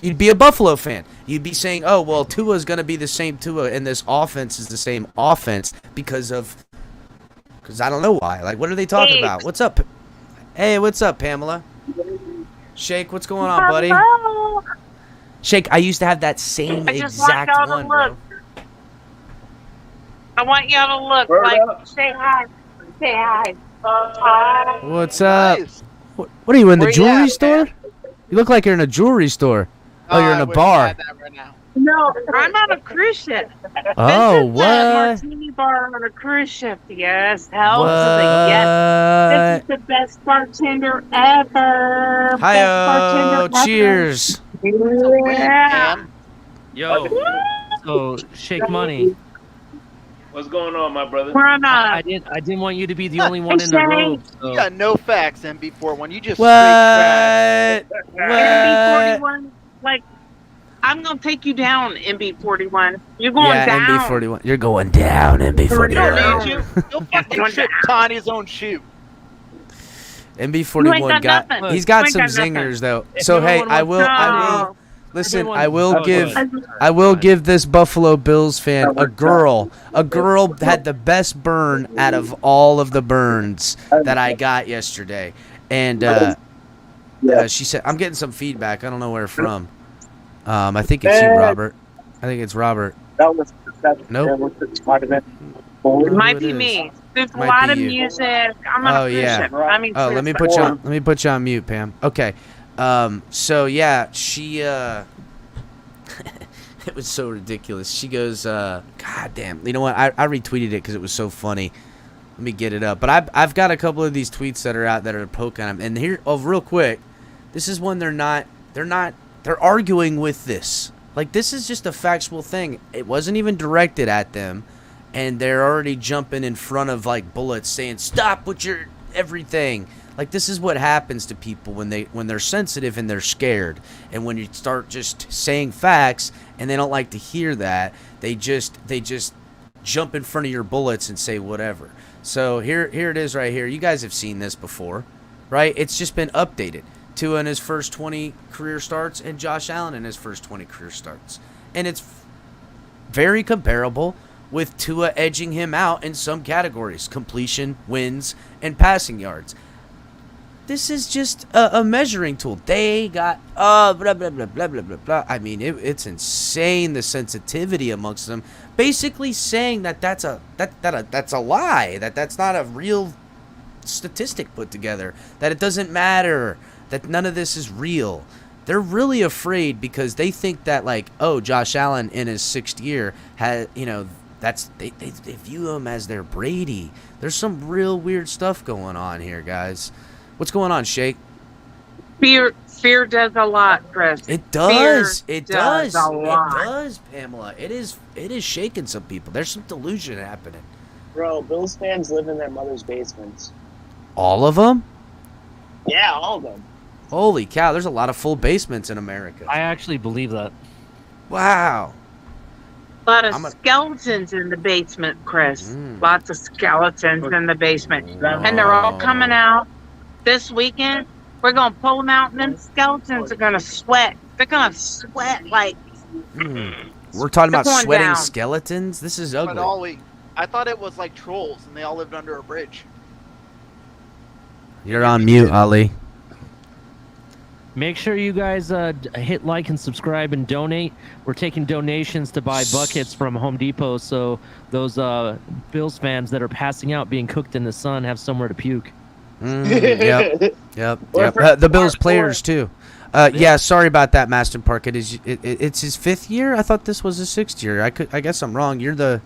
you'd be a Buffalo fan. You'd be saying, "Oh, well, Tua's going to be the same Tua, and this offense is the same offense because I don't know why. Like, what are they talking about? What's up? Hey, what's up, Pamela? Shake, what's going on, buddy? Hello. Shake, I used to have that same exact one, bro. I want y'all to look. Say hi. Say hi. Hi. What's up? Nice. What are you in the jewelry store? Man? You look like you're in a jewelry store. Oh, you're in a bar. Right now. No, I'm on a cruise ship. Oh, this is what? A martini bar on a cruise ship. Yes, hell yes. This is the best bartender ever. Hi-yo, cheers. Yeah. Yo, so Shake Money. What's going on, my brother? We're on I didn't want you to be the only one in the room. So. You got no facts, MB41. You just what? MB41, like, I'm going to take you down, MB41. You're going down. MB41. You're going down, MB41. We don't need you. You'll fucking trip Tony's own shoe. MB41 got he's got some zingers though. So hey, I will listen, I will give this Buffalo Bills fan a girl. A girl had the best burn out of all of the burns that I got yesterday. And she said, I'm getting some feedback. I don't know where from. I think it's you, Robert. I think it's Robert. Nope. It might be me. There's a lot of music. I'm on a cruise ship. Let me put you on mute, Pam. Okay. So yeah, she it was so ridiculous. She goes, God damn. You know what? I retweeted it because it was so funny. Let me get it up. But I've got a couple of these tweets that are out that are poking them. And here, real quick, this is one they're arguing with this. Like, this is just a factual thing. It wasn't even directed at them. And they're already jumping in front of, like, bullets saying, stop with your everything. Like, this is what happens to people when they're sensitive and they're scared. And when you start just saying facts and they don't like to hear that, they just jump in front of your bullets and say whatever. So here it is right here. You guys have seen this before, right? It's just been updated. Tua in his first 20 career starts and Josh Allen in his first 20 career starts. And it's very comparable with Tua edging him out in some categories: completion, wins, and passing yards. This is just a measuring tool. They got blah, blah, blah, blah, blah, blah, blah. I mean, it's insane, the sensitivity amongst them. Basically saying that's a lie, that's not a real statistic put together, that it doesn't matter, that none of this is real. They're really afraid because they think that, like, oh, Josh Allen in his 6th year has, you know, they view him as their Brady. There's some real weird stuff going on here, guys. What's going on, Shake? Fear does a lot, Chris. It does. It does. A lot. It does, Pamela. It is shaking some people. There's some delusion happening. Bro, Bills fans live in their mother's basements. All of them? Yeah, all of them. Holy cow, there's a lot of full basements in America. I actually believe that. Wow. A lot of skeletons in the basement, Chris. Lots of skeletons in the basement. And they're all coming out this weekend. We're going to pull them out, and them skeletons are going to sweat. They're going to sweat like... We're talking about sweating skeletons? This is ugly. All week. I thought it was like trolls and they all lived under a bridge. You're on mute, Ali. Make sure you guys hit like and subscribe and donate. We're taking donations to buy buckets from Home Depot, so those Bills fans that are passing out, being cooked in the sun, have somewhere to puke. Yep. The Bills players too. Yeah, sorry about that, Maston Park. It's his 5th year. I thought this was his 6th year. I guess I'm wrong. You're the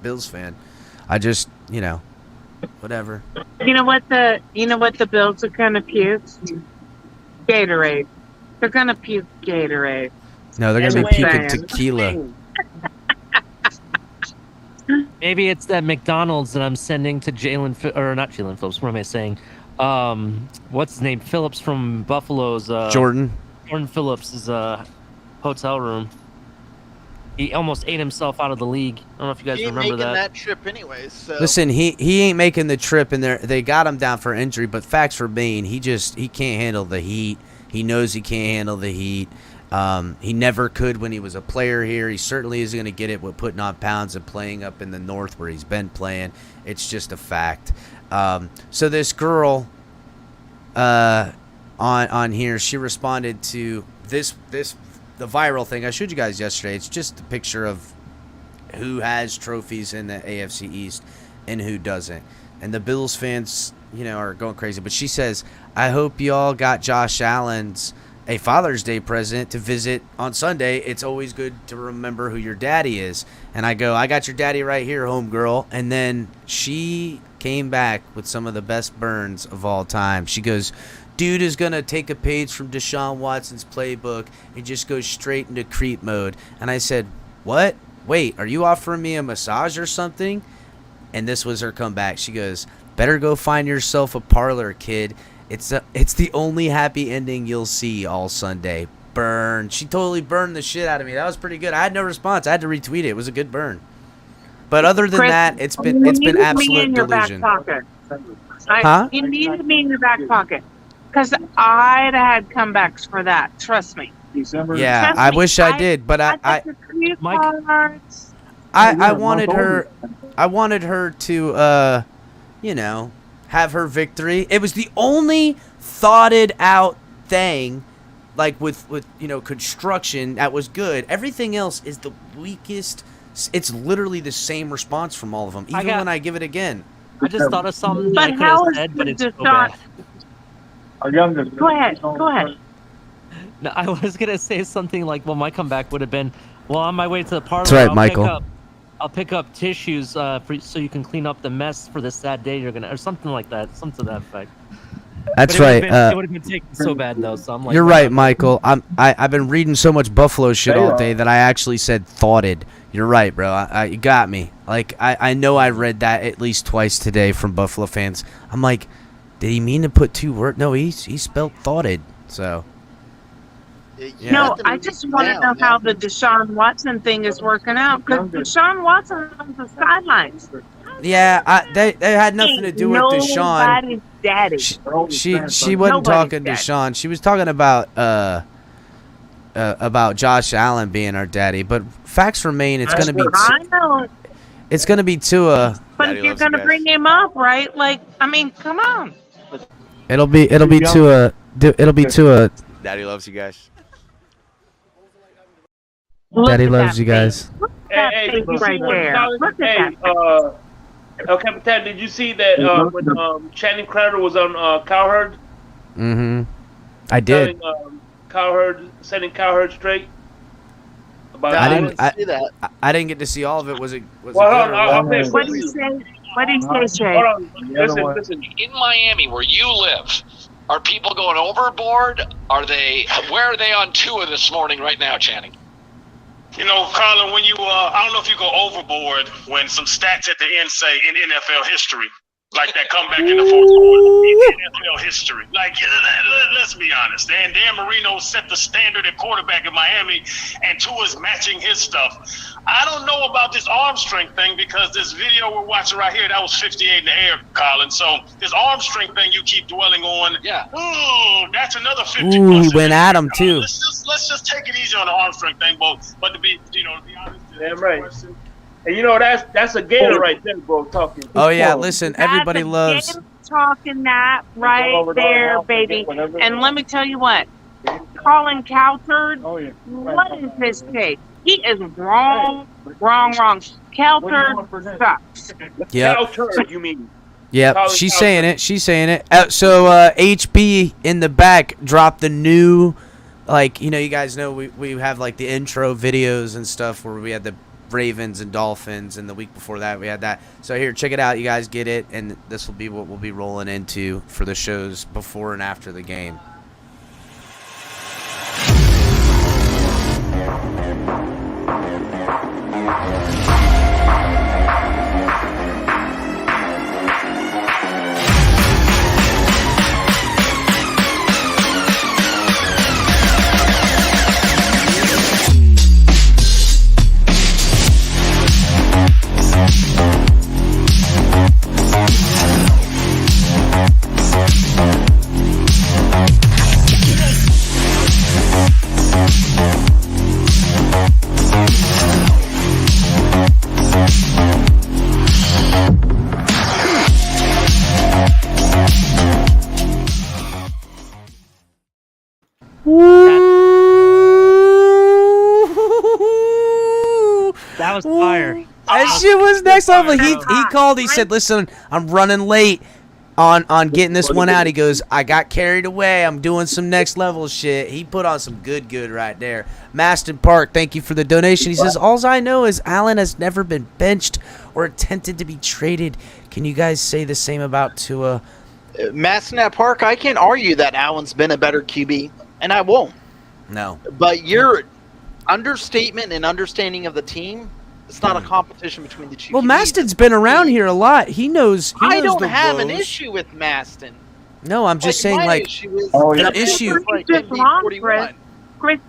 Bills fan. I just whatever. You know what the Bills are gonna puke? Gatorade. They're gonna puke Gatorade. No, they're gonna be puking tequila. Maybe it's that McDonald's that I'm sending to not Jalen Phillips. What am I saying? What's his name? Phillips from Buffalo's. Jordan Phillips' hotel room. He almost ate himself out of the league. I don't know if you guys remember that. That trip anyways. So. Listen, he ain't making the trip, and they got him down for injury. But facts remain, he can't handle the heat. He knows he can't handle the heat. He never could when he was a player here. He certainly isn't going to get it with putting on pounds and playing up in the north where he's been playing. It's just a fact. So this girl on here, she responded to the viral thing I showed you guys yesterday. It's just a picture of who has trophies in the AFC East and who doesn't. And the Bills fans, are going crazy. But she says, I hope y'all got Josh Allen's a Father's Day present to visit on Sunday. It's always good to remember who your daddy is. And I go, I got your daddy right here, homegirl. And then she came back with some of the best burns of all time. She goes, dude is going to take a page from Deshaun Watson's playbook and just go straight into creep mode. And I said, what? Wait, are you offering me a massage or something? And this was her comeback. She goes, better go find yourself a parlor, kid. It's the only happy ending you'll see all Sunday. Burn. She totally burned the shit out of me. That was pretty good. I had no response. I had to retweet it. It was a good burn. But other than Chris, that, it's been absolute delusion. You needed me in your back pocket. Because I'd had comebacks for that. Trust me. Yeah, I wish I did, but I wanted her. I wanted her to, have her victory. It was the only thoughted out thing, like with construction, that was good. Everything else is the weakest. It's literally the same response from all of them, even when I give it again. I just thought of something that I could have said, but it's so bad. Go ahead. No, I was gonna say something like, well, my comeback would have been, well, on my way to the parlor, that's right, Michael. I'll pick up tissues so you can clean up the mess for this sad day you're gonna, or something like that, something to that effect. That's right. It would have been taken so bad though. So I'm like, you're right, Michael. I've been reading so much Buffalo shit all day that I actually said thoughted. You're right, bro. You got me. Like I know I read that at least twice today from Buffalo fans. I'm like, did he mean to put 2 words? No, he spelled thoughted. So. Yeah. No, I just want to know how the Deshaun Watson thing is working out, because Deshaun Watson on the sidelines. Yeah, they had nothing to do with Deshaun. Nobody's daddy. She wasn't talking to Deshaun. She was talking about Josh Allen being our daddy. But facts remain, it's gonna be. I know. It's gonna be Tua. But if you're gonna bring him up, right? Like, I mean, come on. It'll be Tua. It'll be Tua. Daddy loves you guys. Daddy loves you guys. Hey, Capitan, did you see that when Channing Crowder was on Cowherd? Mm-hmm. I did. Setting Cowherd straight. I didn't get to see all of it. Was it good? What did he say? What did he say, Shay? Listen. In Miami, where you live, are people going overboard? Where are they on Tua this morning right now, Channing? You know, Carlin, when I don't know if you go overboard when some stats at the end say in NFL history, like that comeback in the fourth quarter in NFL history. Like, let's be honest. Dan Marino set the standard at quarterback in Miami, and Tua's matching his stuff. I don't know about this arm strength thing, because this video we're watching right here, that was 58 in the air, Colin. So this arm strength thing you keep dwelling on, ooh, that's another 50 Ooh, he went at him too. Let's just take it easy on the arm strength thing, but to be honest, damn right. And you know that's a gator right there, bro. Talking. Oh yeah, listen, everybody That's a loves. gator talking that right there, baby. And let me tell you what, Colin Cowherd, what is his take? He is wrong. Cowherd sucks. Yep. Cowherd, you mean? Yep, Colin she's Cowherd. saying it. She's saying it. So HB in the back dropped the new, like, you know, you guys know we have like the intro videos and stuff where we had the Ravens and Dolphins, and the week before that we had that. So here, check it out. You guys get it, and this will be what we'll be rolling into for the shows before and after the game. That was fire. That shit was next level. He called. He said, "Listen, I'm running late on getting this one out." He goes, "I got carried away. I'm doing some next level shit." He put on some good right there. Maston Park, thank you for the donation. He says, "Alls I know is Allen has never been benched or attempted to be traded. Can you guys say the same about Tua?" Maston Park, I can't argue that Allen's been a better QB, and I won't. No. But your understatement and understanding of the team, it's not a competition between the two. Well, QBs. Maston's been around here a lot. He knows. I don't the have an woes. issue with Maston. No, I'm just saying, my like, issue is the issue. like He's just wrong, 41. Chris.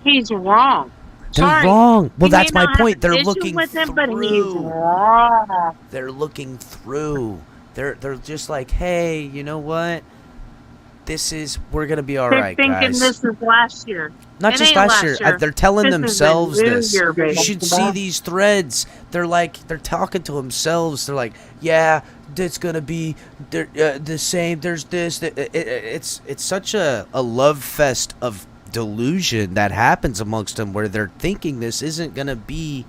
He's wrong. They're Sorry. wrong. Well, You may that's my not have point. an They're issue looking with him, through. but he's wrong. They're looking through. They're just like, hey, you know what? We're gonna be all They're right, thinking guys. this is last year. Not It just ain't last year. They're telling This is the themselves new this. year, baby. You should see these threads. They're talking to themselves. They're like, yeah, it's gonna be the same. There's this. It's such a love fest of delusion that happens amongst them, where they're thinking this isn't gonna be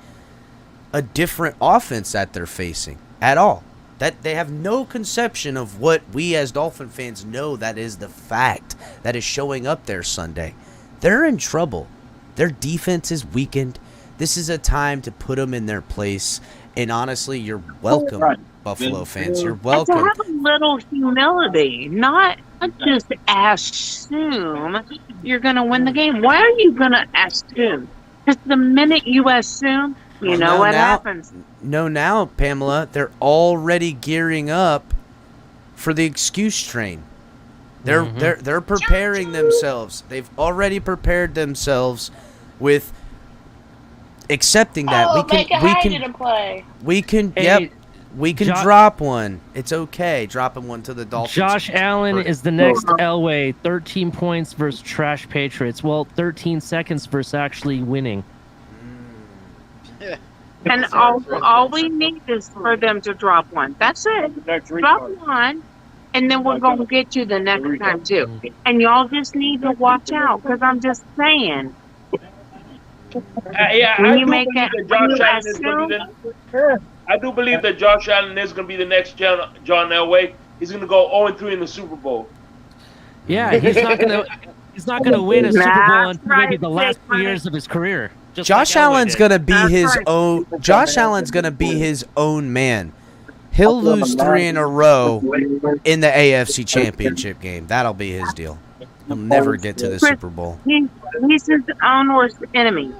a different offense that they're facing at all. That they have no conception of what we as Dolphin fans know that is the fact that is showing up there Sunday. They're in trouble. Their defense is weakened. This is a time to put them in their place. And honestly, you're welcome, Buffalo fans. You're welcome. And to have a little humility, not just assume you're going to win the game. Why are you going to assume? Because the minute you assume, you know what happens. No, now, Pamela, they're already gearing up for the excuse train. They're preparing themselves. They've already prepared themselves with accepting that we can drop one. It's okay dropping one to the Dolphins. Josh Allen is the next Elway. 13 points versus trash Patriots. Well, 13 seconds versus actually winning. And all we need is for them to drop one. That's it. Drop one, and then we're going to get you the next time, too. And y'all just need to watch out, because I'm just saying. I do believe that Josh Allen is going to be the next John Elway. He's going to go 0-3 in the Super Bowl. Yeah, he's not going to. He's not going to win a Super Bowl until maybe the last 2 years of his career. Josh Allen's gonna be his own. Josh Allen's gonna be his own man. He'll lose 3 in a row in the AFC Championship game. That'll be his deal. He'll never get to the Super Bowl. He's his own worst enemy.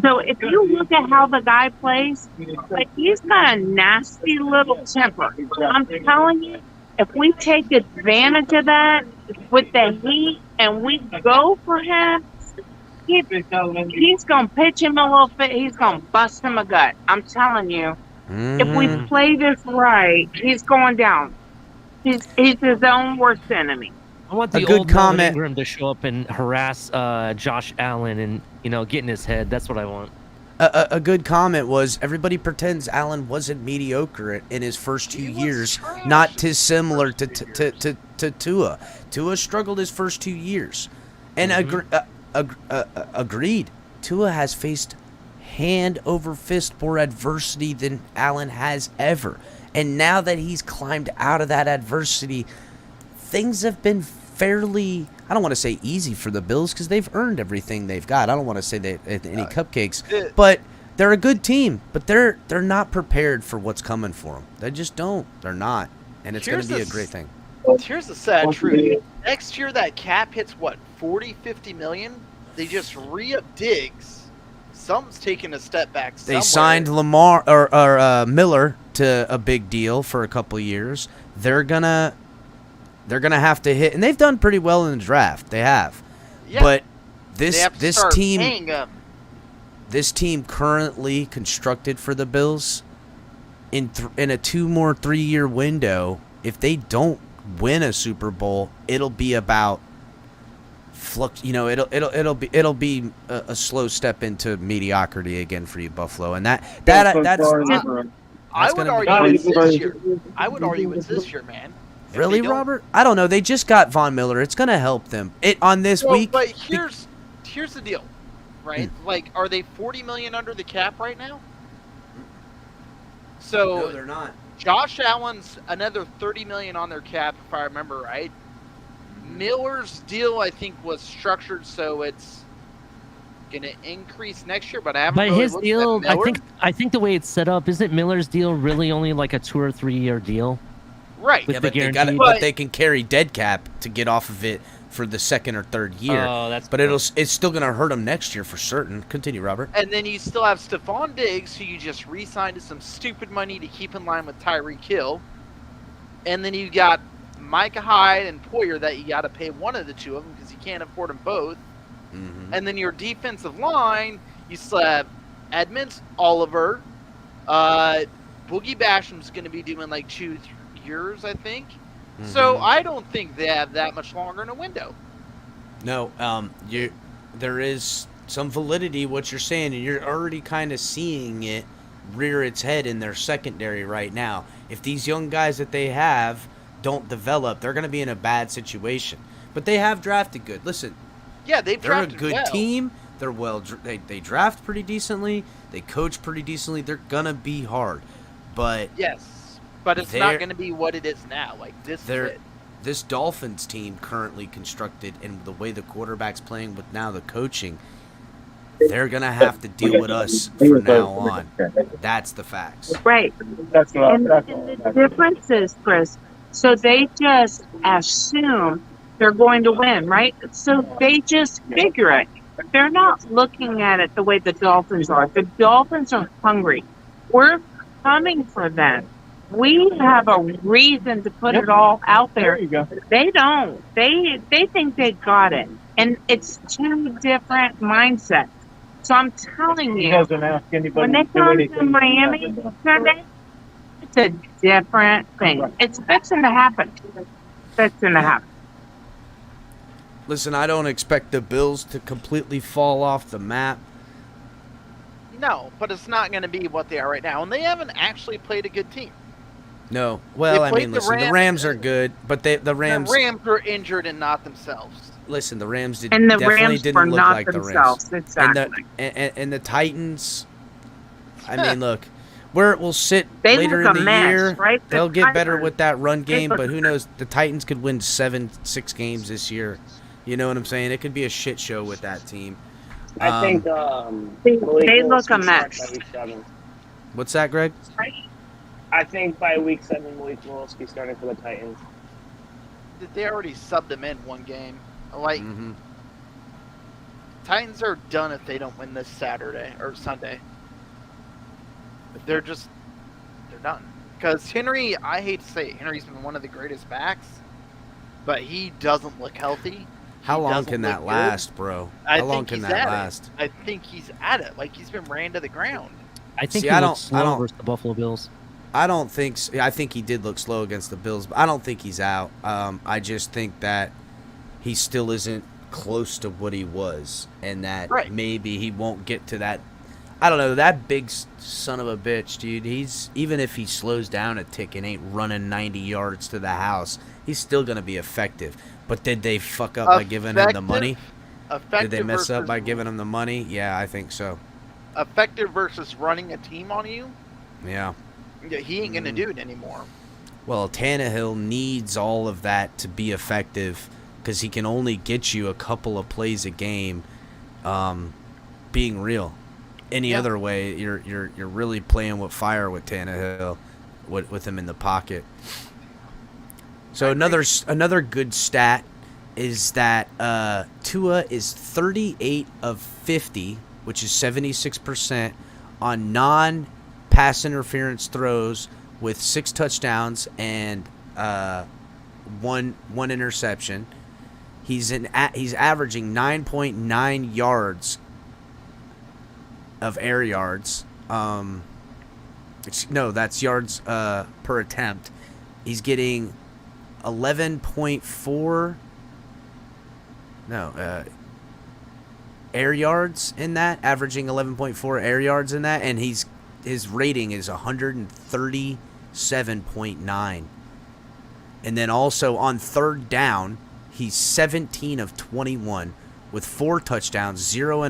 So if you look at how the guy plays, like, he's got a nasty little temper. I'm telling you, if we take advantage of that with the heat and we go for him, he's going to pitch him a little bit. He's going to bust him a gut. I'm telling you. If we play this right, he's going down. He's his own worst enemy. I want the old Melvin Ingram to show up and harass Josh Allen and, get in his head. That's what I want. a good comment was everybody pretends Allen wasn't mediocre in his first 2 years, not dissimilar to Tua. Tua struggled his first 2 years, and agreed. Tua has faced hand over fist more adversity than Allen has ever, and now that he's climbed out of that adversity, things have been fairly, I don't want to say easy for the Bills because they've earned everything they've got. I don't want to say they any cupcakes, but they're a good team. But they're not prepared for what's coming for them. They just don't. They're not, and it's going to be a great thing. Here's the sad truth. Next year, that cap hits what, 40, 50 million? They just re-up Diggs. Something's taking a step back somewhere. They signed Lamar or Miller to a big deal for a couple years. They're gonna have to hit, and they've done pretty well in the draft. They have, but this team currently constructed for the Bills in a 3-year window. If they don't win a Super Bowl, it'll be about flux. You know, it'll be a slow step into mediocrity again for you, Buffalo, and that's. I would argue it's this year. I would argue it's this year, man. Really, Robert? I don't know. They just got Von Miller. It's going to help them on this week. But here's the deal, right? Like, are they 40 million under the cap right now? So no, they're not. Josh Allen's another 30 million on their cap, if I remember right. Miller's deal, I think, was structured so it's going to increase next year, but I haven't. But really his looked deal, at Miller. I think the way it's set up, isn't Miller's deal really only like a 2 or 3 year deal? Right. Yeah, but they can carry dead cap to get off of it for the second or third year. Oh, that's but it's still going to hurt them next year for certain. Continue, Robert. And then you still have Stephon Diggs, who you just re-signed to some stupid money to keep in line with Tyreek Hill. And then you got Micah Hyde and Poyer that you got to pay one of the two of them because you can't afford them both. Mm-hmm. And then your defensive line, you still have Edmonds, Oliver, Boogie Basham's going to be doing like 2-3 years, I think. Mm-hmm. So I don't think they have that much longer in a window. No, there is some validity what you're saying, and you're already kind of seeing it rear its head in their secondary right now. If these young guys that they have don't develop, they're going to be in a bad situation. But they have drafted good. Listen, yeah, they're a good team. They're they draft pretty decently. They coach pretty decently. They're gonna be hard, but yes. But it's not going to be what it is now. Like this Dolphins team currently constructed, and the way the quarterback's playing with now the coaching, they're going to have to deal with us from now on. That's the facts. Right. And the difference is, Chris, so they just assume they're going to win, right? So they just figure it. They're not looking at it the way the Dolphins are. The Dolphins are hungry. We're coming for them. We have a reason to put it all out there. They don't. They think they got it. And it's 2 different mindsets. So I'm telling you, when they come to Miami Sunday, it's a different thing. It's fixing to happen. Listen, I don't expect the Bills to completely fall off the map. No, but it's not going to be what they are right now. And they haven't actually played a good team. No. Well, I mean, listen, the Rams are good, but the Rams were injured and not themselves. Listen, the Rams didn't look like the Rams. Exactly. And the Titans, I mean, look, where it will sit later in the year, right? They'll get better with that run game, but who knows? The Titans could win 6 games this year. You know what I'm saying? It could be a shit show with that team. I think they look a mess. What's that, Greg? I think by week 7, Malik Willis be starting for the Titans. They already subbed him in one game. Like, Titans are done if they don't win this Saturday or Sunday. They're done. Because Henry, I hate to say it, Henry's been one of the greatest backs, but he doesn't look healthy. How long can that last, bro? How long can that last? I think he's at it. Like, he's been ran to the ground. I think he looks slow versus the Buffalo Bills. I don't think so. I think he did look slow against the Bills, but I don't think he's out. I just think that he still isn't close to what he was, and that maybe he won't get to that. I don't know, that big son of a bitch, dude. Even if he slows down a tick and ain't running 90 yards to the house, he's still gonna be effective. But did they fuck up by giving him the money? Did they mess up by giving him the money? Yeah, I think so. Effective versus running a team on you? Yeah. Yeah, he ain't gonna do it anymore. Well, Tannehill needs all of that to be effective because he can only get you a couple of plays a game, being real. Any other way, you're really playing with fire with Tannehill, with him in the pocket. So another good stat is that Tua is 38 of 50, which is 76% on non-pass interference throws, with 6 touchdowns and one interception. He's averaging 9.9 yards of air yards. That's yards per attempt. He's getting 11.4 air yards in that, averaging 11.4 air yards in that, and his rating is 137.9. And then also on third down, he's 17 of 21 with 4 touchdowns, 0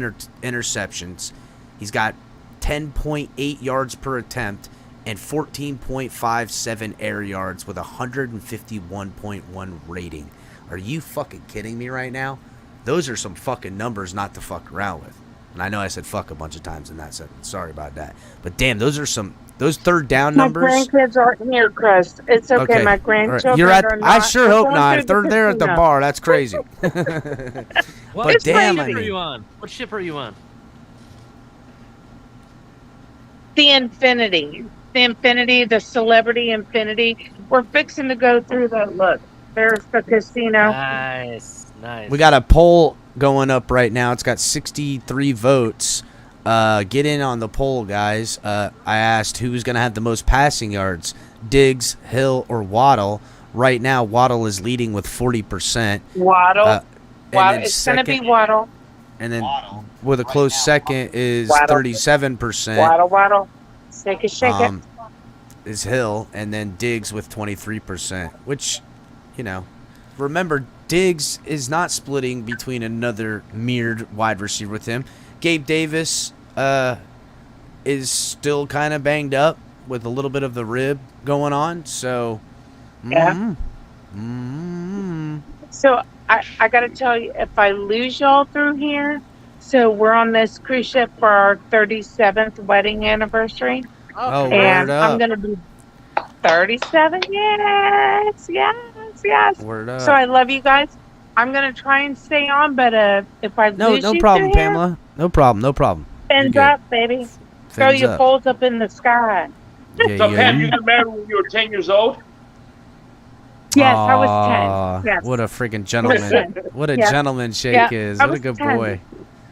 interceptions. He's got 10.8 yards per attempt and 14.57 air yards with 151.1 rating. Are you fucking kidding me right now? Those are some fucking numbers not to fuck around with. And I know I said fuck a bunch of times in that sentence. Sorry about that. But damn, those third down numbers. My grandkids aren't here, Chris. It's okay. My grandchildren are not. I sure hope not. If they're there at the bar, that's crazy. What ship are you on? What ship are you on? The Infinity. The Celebrity Infinity. We're fixing to go through the look. There's the casino. Nice. We got a poll going up right now. It's got 63 votes. Get in on the poll, guys. I asked who's going to have the most passing yards, Diggs, Hill, or Waddle. Right now, Waddle is leading with 40%. Waddle. It's going to be Waddle. And then with a close second is 37%. Waddle. Shake it. Is Hill, and then Diggs with 23%, which, remember, Diggs is not splitting between another mirrored wide receiver with him. Gabe Davis is still kind of banged up with a little bit of the rib going on. So, yeah. So I got to tell you, if I lose y'all through here, so we're on this cruise ship for our 37th wedding anniversary. Oh, and word up. I'm going to be 37. Yes. Word up. So I love you guys. I'm going to try and stay on, but if I lose no you problem, through here, Pamela. No problem. Fins up, baby. Throw Fins your up. poles up in the sky. So, Pam, you got married when you were 10 years old? Yes, I was 10. Yes. What a freaking gentleman. What a gentleman Shake is. What a good 10. boy.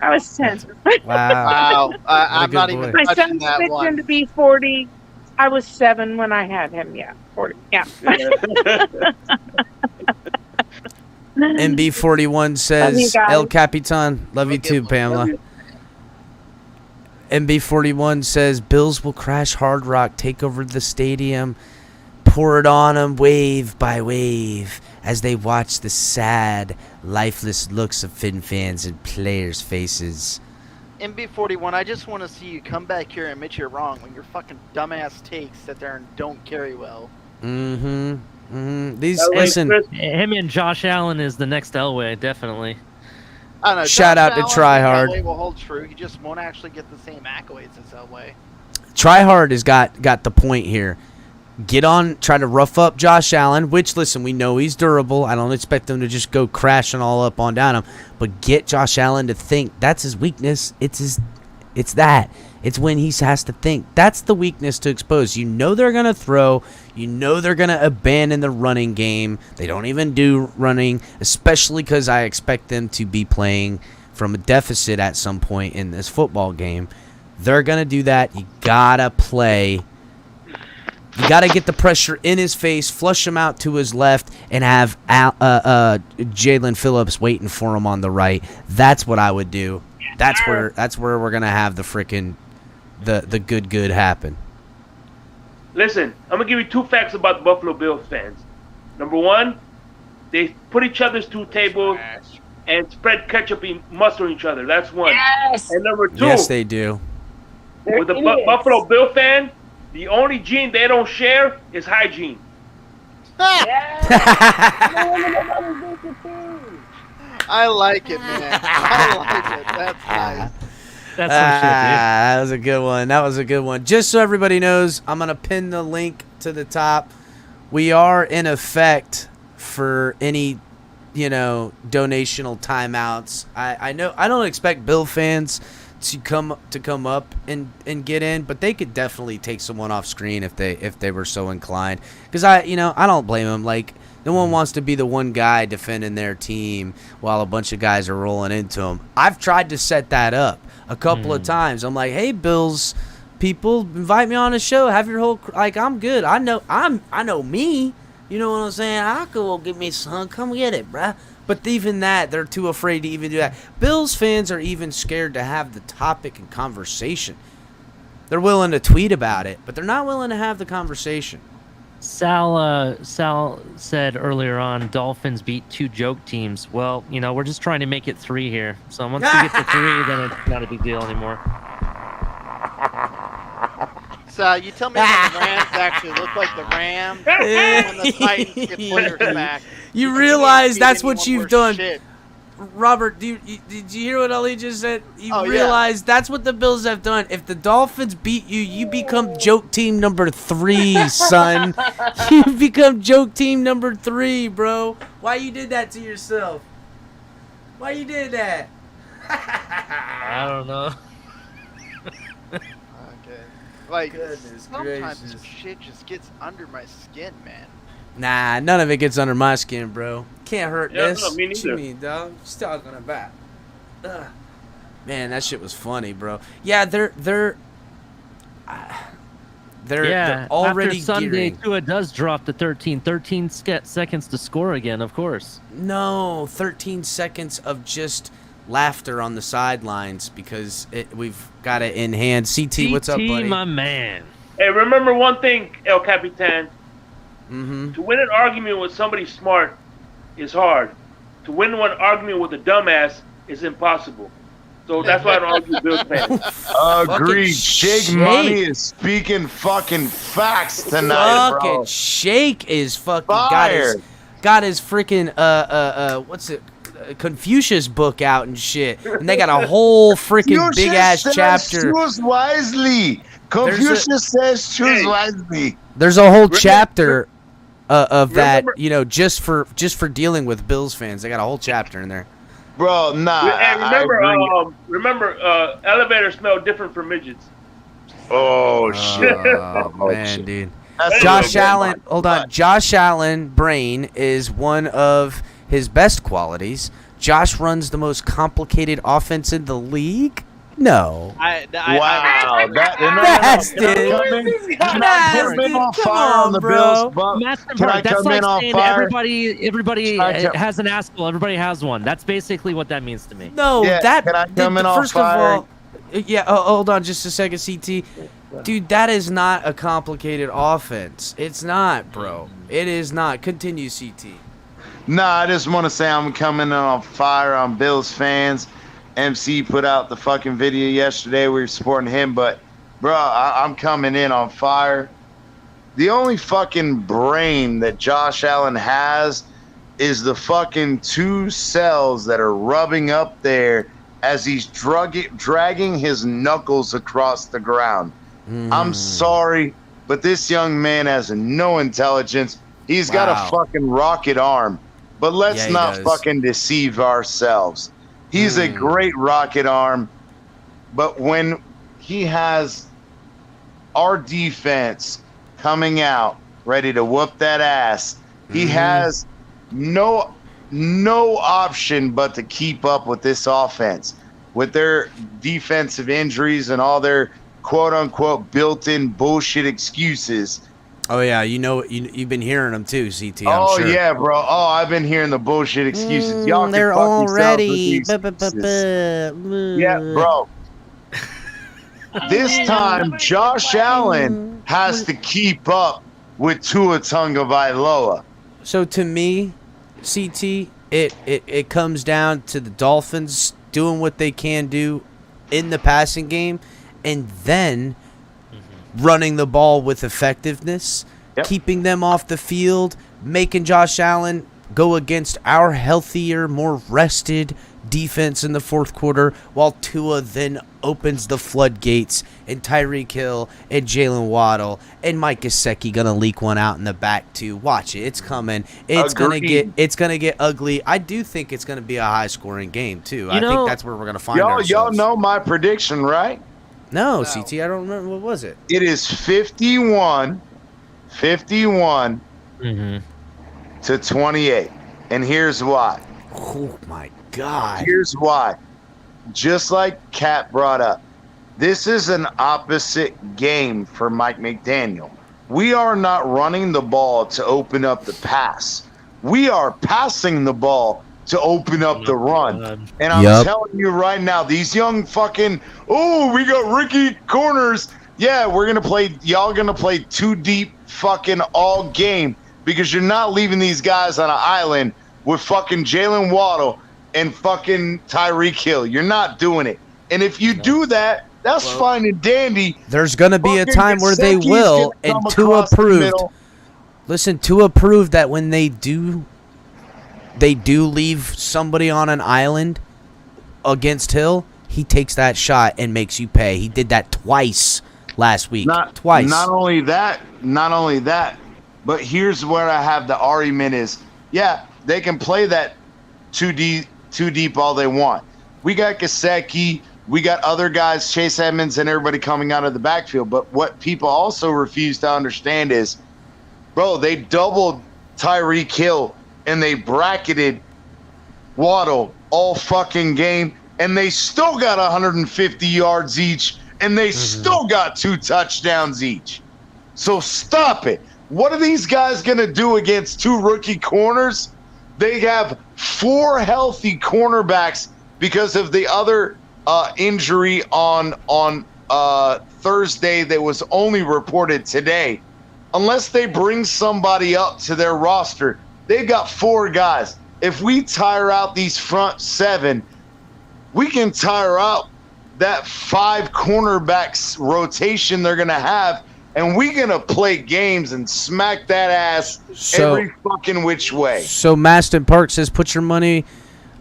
I was 10. Wow. I'm not even My touching son's that fixing one. to be 40. I was 7 when I had him. Yeah, 40. Yeah. MB41 says, El Capitan. Love you too, Pamela. MB41 says, Bills will crash Hard Rock, take over the stadium, pour it on them wave by wave as they watch the sad, lifeless looks of Fin fans and players' faces. MB41, I just want to see you come back here and admit you're wrong when your fucking dumbass takes sit there and don't carry well. Listen. Him and Josh Allen is the next Elway, definitely. I don't know. Shout Josh out to Allen, Tryhard. Elway will hold true. He just won't actually get the same accolades as Elway. Tryhard has got the point here. Get on, try to rough up Josh Allen, which, listen, we know he's durable. I don't expect them to just go crashing all up on down him. But get Josh Allen to think. That's his weakness. It's that. It's when he has to think. That's the weakness to expose. You know they're going to throw. You know they're going to abandon the running game. They don't even do running, especially because I expect them to be playing from a deficit at some point in this football game. They're going to do that. You got to play. You got to get the pressure in his face, flush him out to his left, and have Jalen Phillips waiting for him on the right. That's what I would do. That's where we're gonna have the freaking the good happen. Listen, I'm gonna give you 2 facts about the Buffalo Bills fans. Number 1, they put each other's 2 tables and spread ketchup and mustard on each other. That's 1. Yes. And number 2, Yes, they do. with the Buffalo Bill fan, the only gene they don't share is hygiene. I like it, man. I like it. That's nice. That's some shit, dude. That was a good one. That was a good one. Just so everybody knows, I'm going to pin the link to the top. We are in effect for any, donational timeouts. I know I don't expect Bill fans to come up and get in, but they could definitely take someone off screen if they were so inclined. Because I don't blame them. Like, no one wants to be the one guy defending their team while a bunch of guys are rolling into them. I've tried to set that up a couple of times. I'm like, hey, Bills people, invite me on the show. Have your whole I'm good. I know me. You know what I'm saying? I'll go get me some. Come get it, bruh. But even that, they're too afraid to even do that. Bills fans are even scared to have the topic and conversation. They're willing to tweet about it, but they're not willing to have the conversation. Sal said earlier on, Dolphins beat 2 joke teams. Well, we're just trying to make it 3 here. So once we get to 3, then it's not a big deal anymore. So you tell me when the Rams actually look like the Rams, and when the Titans get players back. You realize that's what anyone you've done. shit. Robert, did you hear what Ali just said? You realize that's what the Bills have done. If the Dolphins beat you, you become joke team number 3, son. You become joke team number 3, bro. Why you did that to yourself? Why you did that? I don't know. Okay. Like, Goodness sometimes gracious. shit just gets under my skin, man. Nah, none of it gets under my skin, bro. Can't hurt Yeah, this. no, me What you neither. mean, dog? What you talking about? Ugh. Man, that shit was funny, bro. Yeah, they're already after Sunday, gearing. Tua does drop to 13 seconds to score again, of course. No, 13 seconds of just laughter on the sidelines because we've got it in hand. CT, what's up, buddy? my man. Hey, remember one thing, El Capitan. Mm-hmm. To win an argument with somebody smart is hard. To win one argument with a dumbass is impossible. So that's why I don't argue with Bills fans. Agreed. Shake Money is speaking fucking facts tonight, bro. Fucking Shake is fucking Fire. got his freaking what's it? Confucius book out and shit. And they got a whole freaking big ass chapter. Choose wisely. Confucius says choose wisely. There's a whole chapter of that, just for dealing with Bills fans. They got a whole chapter in there. Bro, nah. And remember, elevators smell different from midgets. Oh shit. Oh man, dude. That's Josh a little Allen, bit hold on. Josh Allen brain is one of his best qualities. Josh runs the most complicated offense in the league. No. Wow. That's it. Can I come in on fire on the Bills? Can I That's come like in on saying fire? everybody has an asshole. Everybody has one. That's basically what that means to me. No, Yeah, that. can I come in on first fire? of all, yeah. Hold on, just a second, CT. Dude, that is not a complicated offense. It's not, bro. It is not. Continue, CT. Nah, I just want to say I'm coming on fire on Bills fans. MC put out the fucking video yesterday. We were supporting him, but bro, I'm coming in on fire. The only fucking brain that Josh Allen has is the fucking 2 cells that are rubbing up there as he's dragging his knuckles across the ground. I'm sorry, but this young man has no intelligence. He's got a fucking rocket arm. But let's not fucking deceive ourselves. He's a great rocket arm, but when he has our defense coming out ready to whoop that ass, he has no option but to keep up with this offense. With their defensive injuries and all their quote-unquote built-in bullshit excuses. Oh, yeah, you've been hearing them too, CT, I'm sure. Yeah, bro. Oh, I've been hearing the bullshit excuses. Y'all can they're fuck all ready. yourselves with the excuses. Yeah, bro. This time, Josh Allen has to keep up with Tua Tagovailoa. So to me, CT, it comes down to the Dolphins doing what they can do in the passing game, and then running the ball with effectiveness, keeping them off the field, making Josh Allen go against our healthier, more rested defense in the fourth quarter, while Tua then opens the floodgates, and Tyreek Hill and Jalen Waddle and Mike Gesicki gonna leak one out in the back too. Watch it, it's coming. It's gonna get ugly. I do think it's gonna be a high scoring game too. I think that's where we're gonna find ourselves. Y'all know my prediction, right? No, CT, I don't remember. What was it? It is 51 to 28. And here's why. Oh, my God. Here's why. Just like Kat brought up, this is an opposite game for Mike McDaniel. We are not running the ball to open up the pass. We are passing the ball to open up the run. And I'm telling you right now, these young fucking, we got rookie corners. Yeah, y'all gonna play too deep fucking all game, because you're not leaving these guys on an island with fucking Jalen Waddle and fucking Tyreek Hill. You're not doing it. And if you do that, that's fine and dandy. There's going to be a time where they will, and Tua proved. Listen, Tua proved that when they do leave somebody on an island against Hill, he takes that shot and makes you pay. He did that twice last week. Twice. Not only that, but here's where I have the argument is, they can play that too deep all they want. We got Gesicki, we got other guys, Chase Edmonds and everybody coming out of the backfield. But what people also refuse to understand is, bro, they doubled Tyreek Hill and they bracketed Waddle all fucking game, and they still got 150 yards each, and they still got 2 touchdowns each. So stop it. What are these guys going to do against 2 rookie corners? They have 4 healthy cornerbacks because of the other injury on Thursday that was only reported today. Unless they bring somebody up to their roster, they've got 4 guys. If we tire out these front 7, we can tire out that 5 cornerbacks rotation they're going to have, and we're going to play games and smack that ass every fucking which way. So Maston Park says, put your money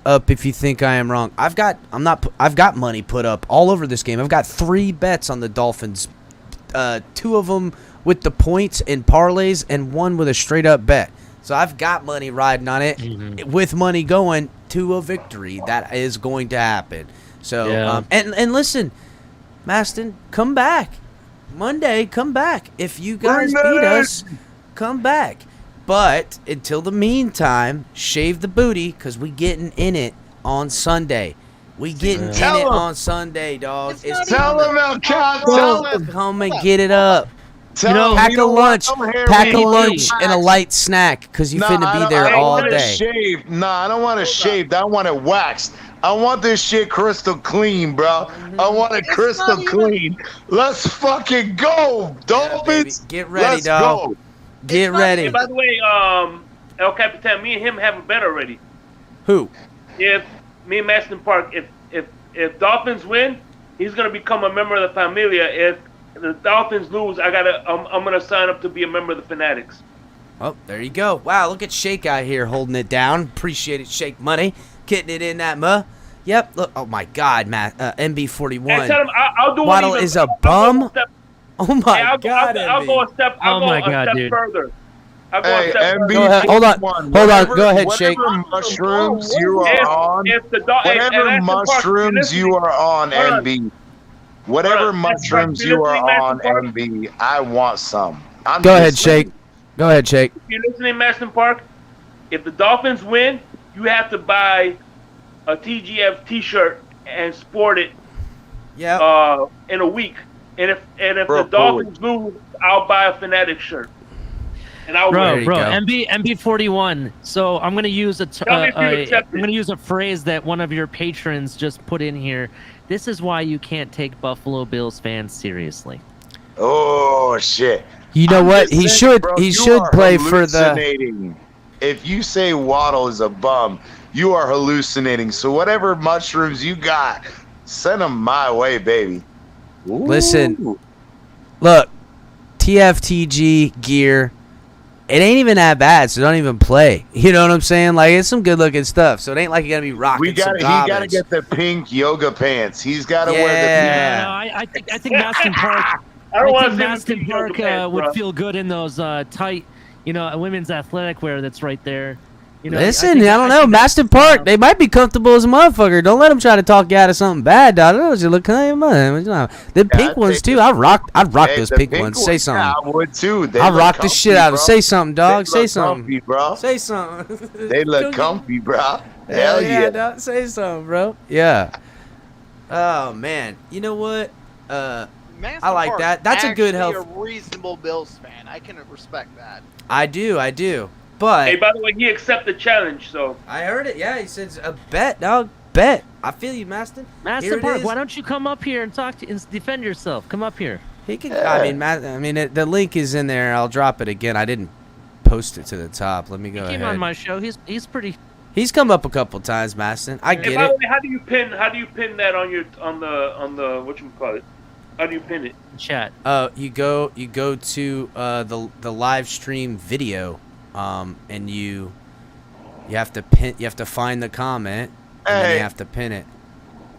up if you think I am wrong. I've got money put up all over this game. I've got 3 bets on the Dolphins. 2 of them with the points and parlays, and 1 with a straight up bet. So I've got money riding on it, with money going to a victory. That is going to happen. So and listen, Maston, come back Monday. Come back if you guys beat us. Come back. But until the meantime, shave the booty, because we getting in it on Sunday. We getting in it on Sunday, dog. Tell them, Elcott. Tell them. Come and get it up. Pack a lunch and a light snack, because you finna be there all day. I don't want it shaved. I want it waxed. I want this shit crystal clean, bro. I want it crystal clean. Let's fucking go, Dolphins. Get ready, dog. Get ready. Hey, by the way, El Capitan, me and him have a bet already. Who? If me and Maston Park, if Dolphins win, he's gonna become a member of the Familia. If the Dolphins lose, I'm gonna sign up to be a member of the Fanatics. Oh, there you go. Wow, look at Shake out here holding it down. Appreciate it, Shake Money. Getting it in that Yep. Look. Oh my God, Matt. MB41. And tell him I'll do Waddle is a bum. Oh my God. I'll go a step. I'll go a step further. I'll go a step further. Go ahead. Hold on. Go ahead, Shake. Whatever mushrooms you are on. Whatever mushrooms you are on, MB. Whatever mushrooms you are on, MB. I want some. Go ahead, Shake. Go ahead, Shake. If you're listening, Maston Park, if the Dolphins win, you have to buy a TGF T-shirt and sport it. In a week. And if the Dolphins lose, I'll buy a Fanatic shirt. and I'll win. Bro, MB41. So I'm gonna use a phrase that one of your patrons just put in here. This is why you can't take Buffalo Bills fans seriously. Oh shit! You know what? He should play for the. If you say Waddle is a bum, you are hallucinating. So whatever mushrooms you got, send them my way, baby. Ooh. Listen, look, TFTG gear. It ain't even that bad, so don't even play. You know what I'm saying? Like, it's some good-looking stuff, so it ain't like you gotta be rocking some garbage. He gotta get the pink yoga pants. He's gotta wear the pink. No, I think Maston Park. I think Maston Park would feel good in those tight, women's athletic wear that's right there. Listen, I don't know. Maston Park, they might be comfortable as a motherfucker. Don't let them try to talk you out of something bad, dog. I don't know what you look the pink ones too. I'd rock those pink ones. Say something. I would too. I'd rock the shit out of them. Say something, dog. Say something. Comfy, bro. Say something. They look comfy, bro. Hell yeah. Dog. Say something, bro. Yeah. Oh man. You know what? I like that. That's a good help. A reasonable Bills fan. I can respect that. I do. But hey, by the way, he accepted the challenge, so I heard it. Yeah, he says a bet, dog. Bet. I feel you, Maston. Maston Park, why don't you come up here and talk and defend yourself? Come up here. He can. I mean, the link is in there. I'll drop it again. I didn't post it to the top. Let me go ahead. He came on my show. He's pretty. He's come up a couple times, Maston. I get it. By the way, how do you pin that on the whatchamacallit? How do you pin it? Chat. You go to the live stream video. And you have to find the comment, and then you have to pin it.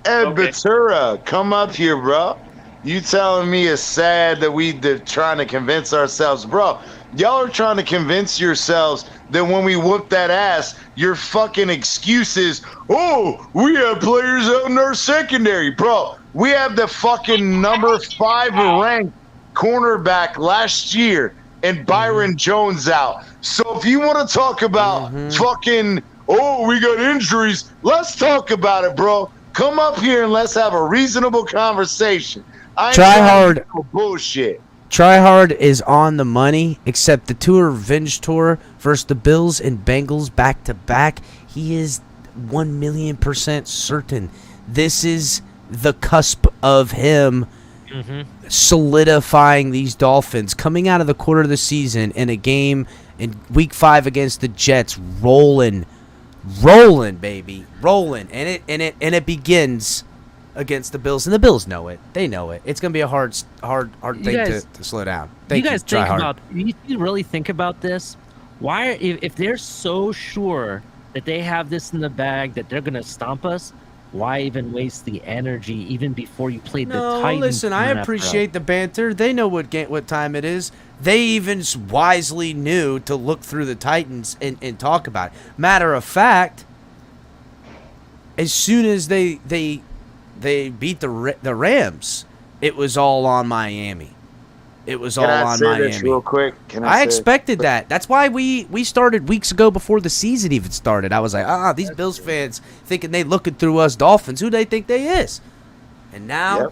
Ed Batura, come up here, bro. You telling me it's sad that they're trying to convince ourselves, bro? Y'all are trying to convince yourselves that when we whoop that ass, your fucking excuses. Oh, we have players out in our secondary, bro. We have the fucking number 5 ranked cornerback last year. And Byron Jones out. So if you want to talk about fucking, we got injuries, let's talk about it, bro. Come up here and let's have a reasonable conversation. Try hard. Bullshit. Try hard is on the money, except the Tour Revenge Tour versus the Bills and Bengals back to back. He is 1,000,000% certain. This is the cusp of him. Solidifying these Dolphins coming out of the quarter of the season in a game in week 5 against the Jets, rolling, baby, rolling, and it begins against the Bills, and the Bills know it. They know it. It's gonna be a hard thing to slow down. You really think about this? Why, if they're so sure that they have this in the bag that they're gonna stomp us? Why even waste the energy even before you play the Titans? Listen, I appreciate the banter. They know what time it is. They even wisely knew to look through the Titans and talk about it. Matter of fact, as soon as they beat the Rams, it was all on Miami. It was all on Miami. This real quick? I expected that. That's why we started weeks ago before the season even started. I was like, these Bills fans thinking they looking through us Dolphins. Who they think they is? And now,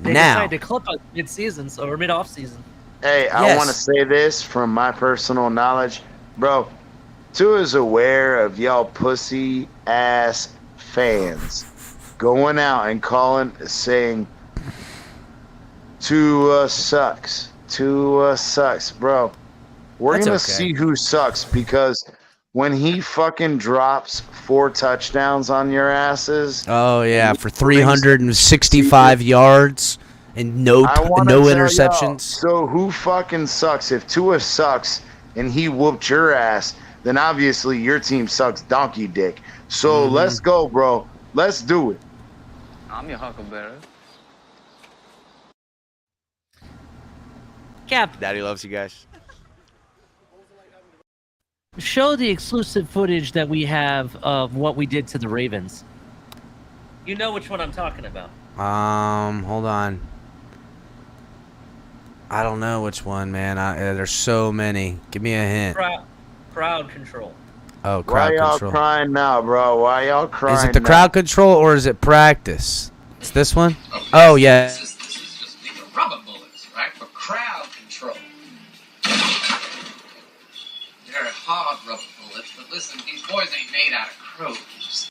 they decided to clip us mid-season, or mid-off season. Hey, I want to say this from my personal knowledge, bro. Tua's aware of y'all pussy ass fans going out and saying. Tua sucks, bro. We're going to see who sucks because when he fucking drops 4 touchdowns on your asses. Oh, yeah, for 365 yards and no interceptions. So who fucking sucks? If Tua sucks and he whooped your ass, then obviously your team sucks donkey dick. So let's go, bro. Let's do it. I'm your huckleberry. Cap. Daddy loves you guys. Show the exclusive footage that we have of what we did to the Ravens. You know which one I'm talking about. Hold on. I don't know which one, man. There's so many. Give me a hint. Crowd control. Oh, crowd control. Why y'all crying now, bro? Why y'all crying Is it the crowd control or is it practice? It's this one? Oh, yeah. This is just rubber bullets, right? For crowd control. hard, Rubber Bullets, but listen, these boys ain't made out of crows.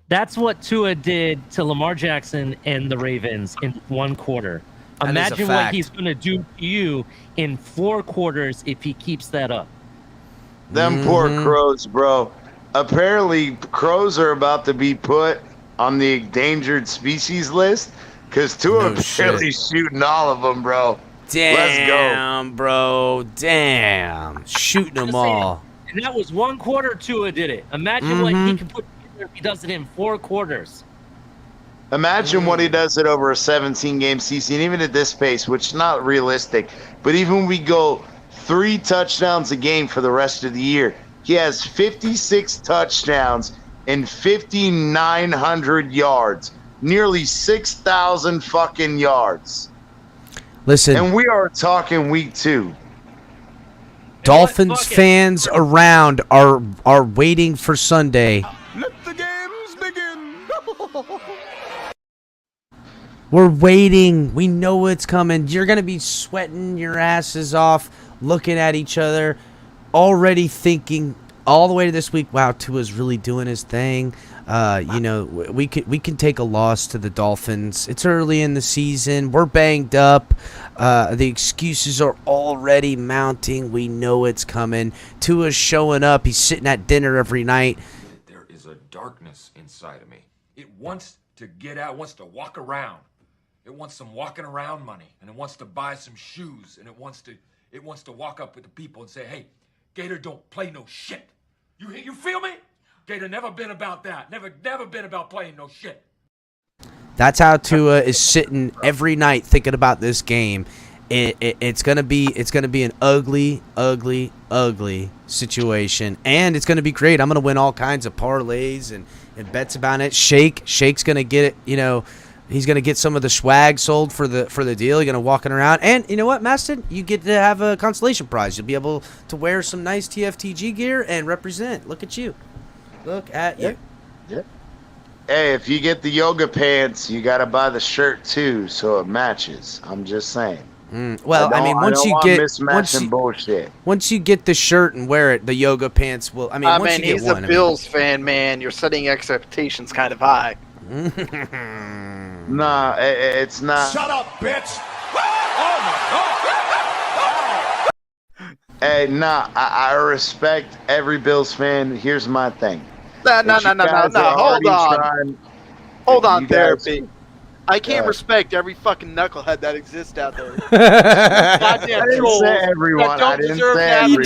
That's what Tua did to Lamar Jackson and the Ravens in 1 quarter. Imagine what he's going to do to you in 4 quarters if he keeps that up. Them poor crows, bro. Apparently, crows are about to be put on the endangered species list because Tua apparently shooting all of them, bro. Damn, Let's go. bro. Damn. Shooting them all. And that was 1 quarter Tua did it. Imagine what he can put together if he does it in 4 quarters. Imagine what he does it over a 17-game season, even at this pace, which is not realistic. But even when we go 3 touchdowns a game for the rest of the year, he has 56 touchdowns and 5,900 yards, nearly 6,000 fucking yards. Listen, and we are talking week 2. Dolphins fans around are waiting for Sunday. Let the games begin. We're waiting. We know it's coming. You're going to be sweating your asses off, looking at each other, already thinking all the way to this week, wow, Tua's really doing his thing. We can take a loss to the Dolphins. It's early in the season. We're banged up. The excuses are already mounting. We know it's coming. Tua's showing up. He's sitting at dinner every night. There is a darkness inside of me. It wants to get out, wants to walk around. It wants some walking around money, and it wants to buy some shoes, and it wants to walk up with the people and say, hey, Gator don't play no shit. You feel me? Gator never been about that. Never been about playing no shit. That's how Tua is sitting every night thinking about this game. It's gonna be an ugly, ugly, ugly situation, and it's gonna be great. I'm gonna win all kinds of parlays and bets about it. Shake's gonna get it. He's gonna get some of the swag sold for the deal. You're gonna walking around, and you know what, Maston? You get to have a consolation prize. You'll be able to wear some nice TFTG gear and represent. Look at you. Look at you. Yep. Hey, if you get the yoga pants, you gotta buy the shirt too, so it matches. I'm just saying. Well, I mean, once you get the shirt and wear it, the yoga pants will. I mean, once you get he's a Bills fan, man. You're setting expectations kind of high. Nah, it's not. Shut up, bitch. Hey, nah, I respect every Bills fan. Here's my thing. No. Hold on, therapy. I can't respect every fucking knucklehead that exists out there. Goddamn trolls that don't deserve that. You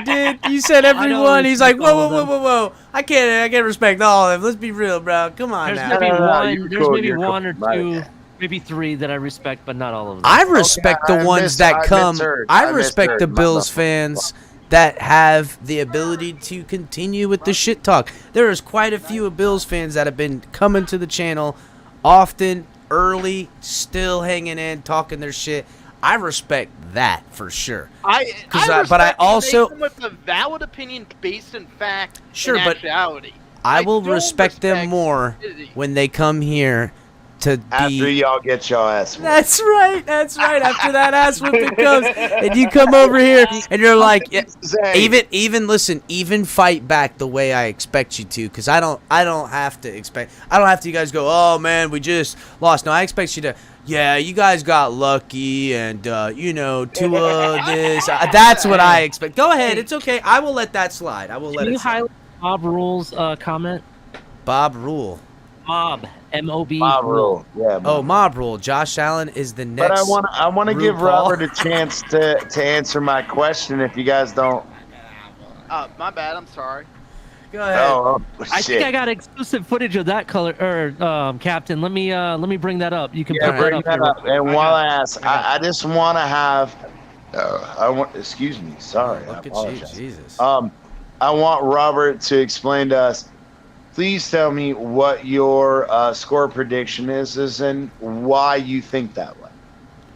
did. You said everyone. He's like, whoa. I can't respect all of them. Let's be real, bro. Come on now. There's maybe one or two, maybe 3 that I respect, but not all of them. I respect the ones that come. I respect the Bills fans that have the ability to continue with the shit talk. There is quite a few Bills fans that have been coming to the channel often, early, still hanging in, talking their shit. I respect that for sure. But I also come with a valid opinion based in fact. Sure, and but actuality. I will respect them more when they come here to after y'all get your ass whooped. That's right. After that ass whooping comes, and you come over here and you're like, even fight back the way I expect you to, because I don't have to you guys go, oh man, we just lost. No, I expect you to, yeah, you guys got lucky, and Tua this. That's what I expect. Go ahead, it's okay. I will let that slide. Can you highlight Bob Rule's comment? Bob Rule. Mob. M-O-B. Mob Rule. Yeah. Mob Rule. Josh Allen is the next. But I want to give Robert a chance to answer my question. If you guys don't. My bad. I'm sorry. Go ahead. I think I got exclusive footage of that color, Captain. Let me bring that up. You can put bring that up. And while I ask, I just want to have. Excuse me. Sorry. Look at you, Jesus. I want Robert to explain to us. Please tell me what your score prediction is and why you think that way.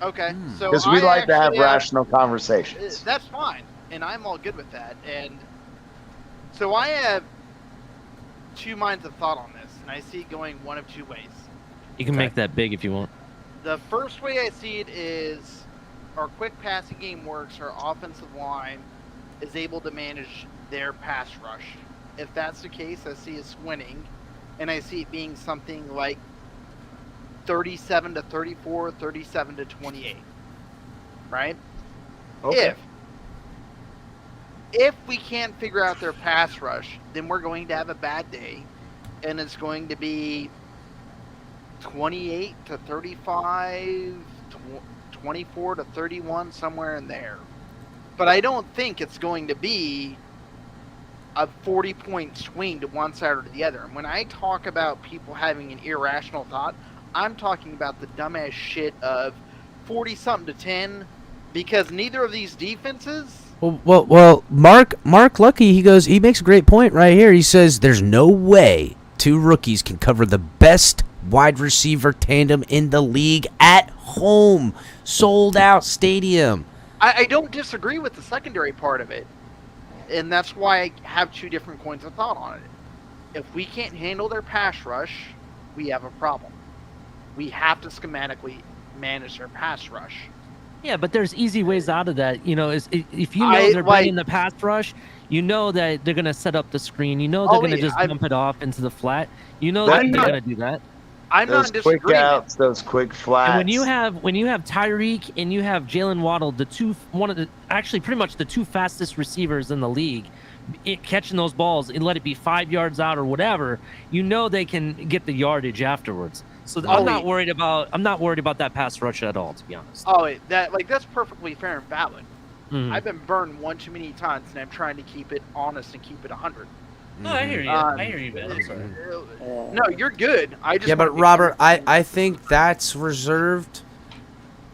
Okay, so because we like to have rational conversations. That's fine, and I'm all good with that. And so I have 2 minds of thought on this, and I see it going one of 2 ways. You can make that big if you want. The first way I see it is our quick passing game works, our offensive line is able to manage their pass rush. If that's the case, I see us winning, and I see it being something like 37-34, 37-28. Right? Okay. If we can't figure out their pass rush, then we're going to have a bad day, and it's going to be 28-35, 24-31, somewhere in there. But I don't think it's going to be a 40-point swing to one side or the other. And when I talk about people having an irrational thought, I'm talking about the dumbass shit of 40-something to 10, because neither of these defenses. Well, Mark Lucky, he makes a great point right here. He says there's no way two rookies can cover the best wide receiver tandem in the league at home, sold out stadium. I don't disagree with the secondary part of it, and that's why I have two different points of thought on it. If we can't handle their pass rush, we have a problem. We have to schematically manage their pass rush. Yeah, but there's easy ways out of that. You know, if you know they're bringing the pass rush, you know that they're going to set up the screen. You know they're going to just dump it off into the flat. You know that they're going to do that. I'm those not disagreeing. Quick outs, those quick flats. And when you have Tyreek and you have Jalen Waddle, actually pretty much the two fastest receivers in the league, catching those balls and let it be 5 yards out or whatever, you know they can get the yardage afterwards. So I'm not worried about that pass rush at all, to be honest. That's perfectly fair and valid. Mm-hmm. I've been burned one too many times, and I'm trying to keep it honest and keep it 100. No, I hear you. I hear you, man. I'm sorry. No, you're good. But Robert, I think that's reserved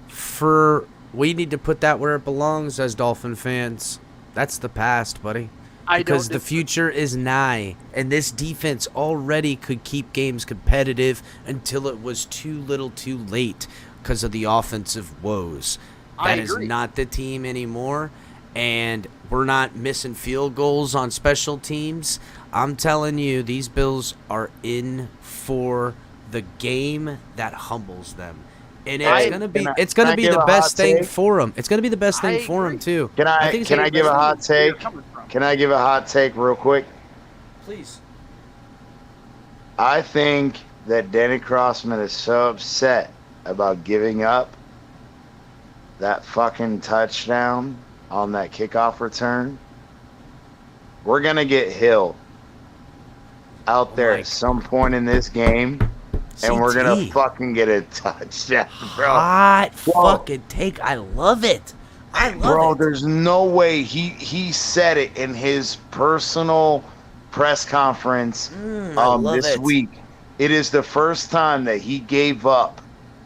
for. We need to put that where it belongs as Dolphin fans. That's the past, buddy. Because the future is nigh, and this defense already could keep games competitive until it was too little too late because of the offensive woes. That is not the team anymore, and we're not missing field goals on special teams. I'm telling you, these Bills are in for the game that humbles them. And it's gonna be the best thing for them. It's gonna be the best thing for them too. Can I give a hot take? Can I give a hot take real quick? Please. I think that Danny Crossman is so upset about giving up that fucking touchdown on that kickoff return. We're gonna get Hill out there at some point in this game. And we're going to fucking get a touchdown, bro. Hot fucking take. I love it. Bro, there's no way. He said it in his personal press conference this week. It is the first time that he gave up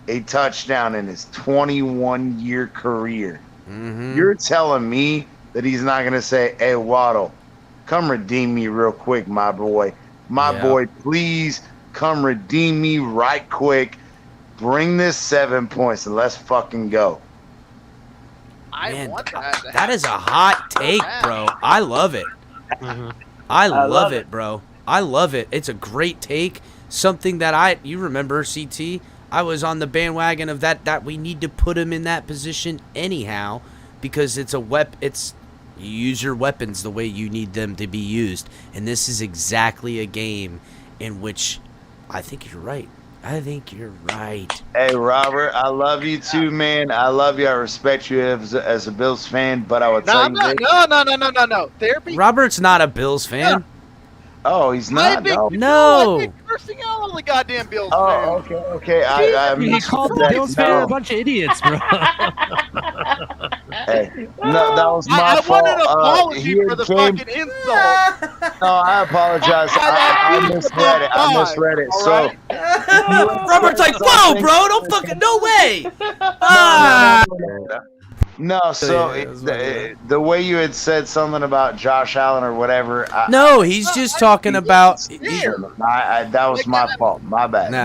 a touchdown in his 21-year career. Mm-hmm. You're telling me that he's not going to say, hey, Waddle, come redeem me real quick, my boy. My boy, please come redeem me right quick. Bring this 7 points and let's fucking go. I want that. That is a hot take, bro. I love it. I love it, bro. I love it. It's a great take. Something that you remember, CT. I was on the bandwagon of that we need to put him in that position anyhow because it's a you use your weapons the way you need them to be used. And this is exactly a game in which I think you're right. Hey, Robert, I love you too, man. I love you. I respect you as a Bills fan, but I would tell you No. Therapy. Robert's not a Bills fan. No. Oh, he's not. No. I've been cursing out all the goddamn Bills fans. Oh, okay. He called the Bills fan a bunch of idiots, bro. Hey, no, that was my fault. I want an apology for the fucking insult. No, I apologize. I misread it. So Robert's like, whoa, bro, don't fucking, no way. No, so the way you had said something about Josh Allen or whatever. No, he's just talking about. That was my fault. My bad. No.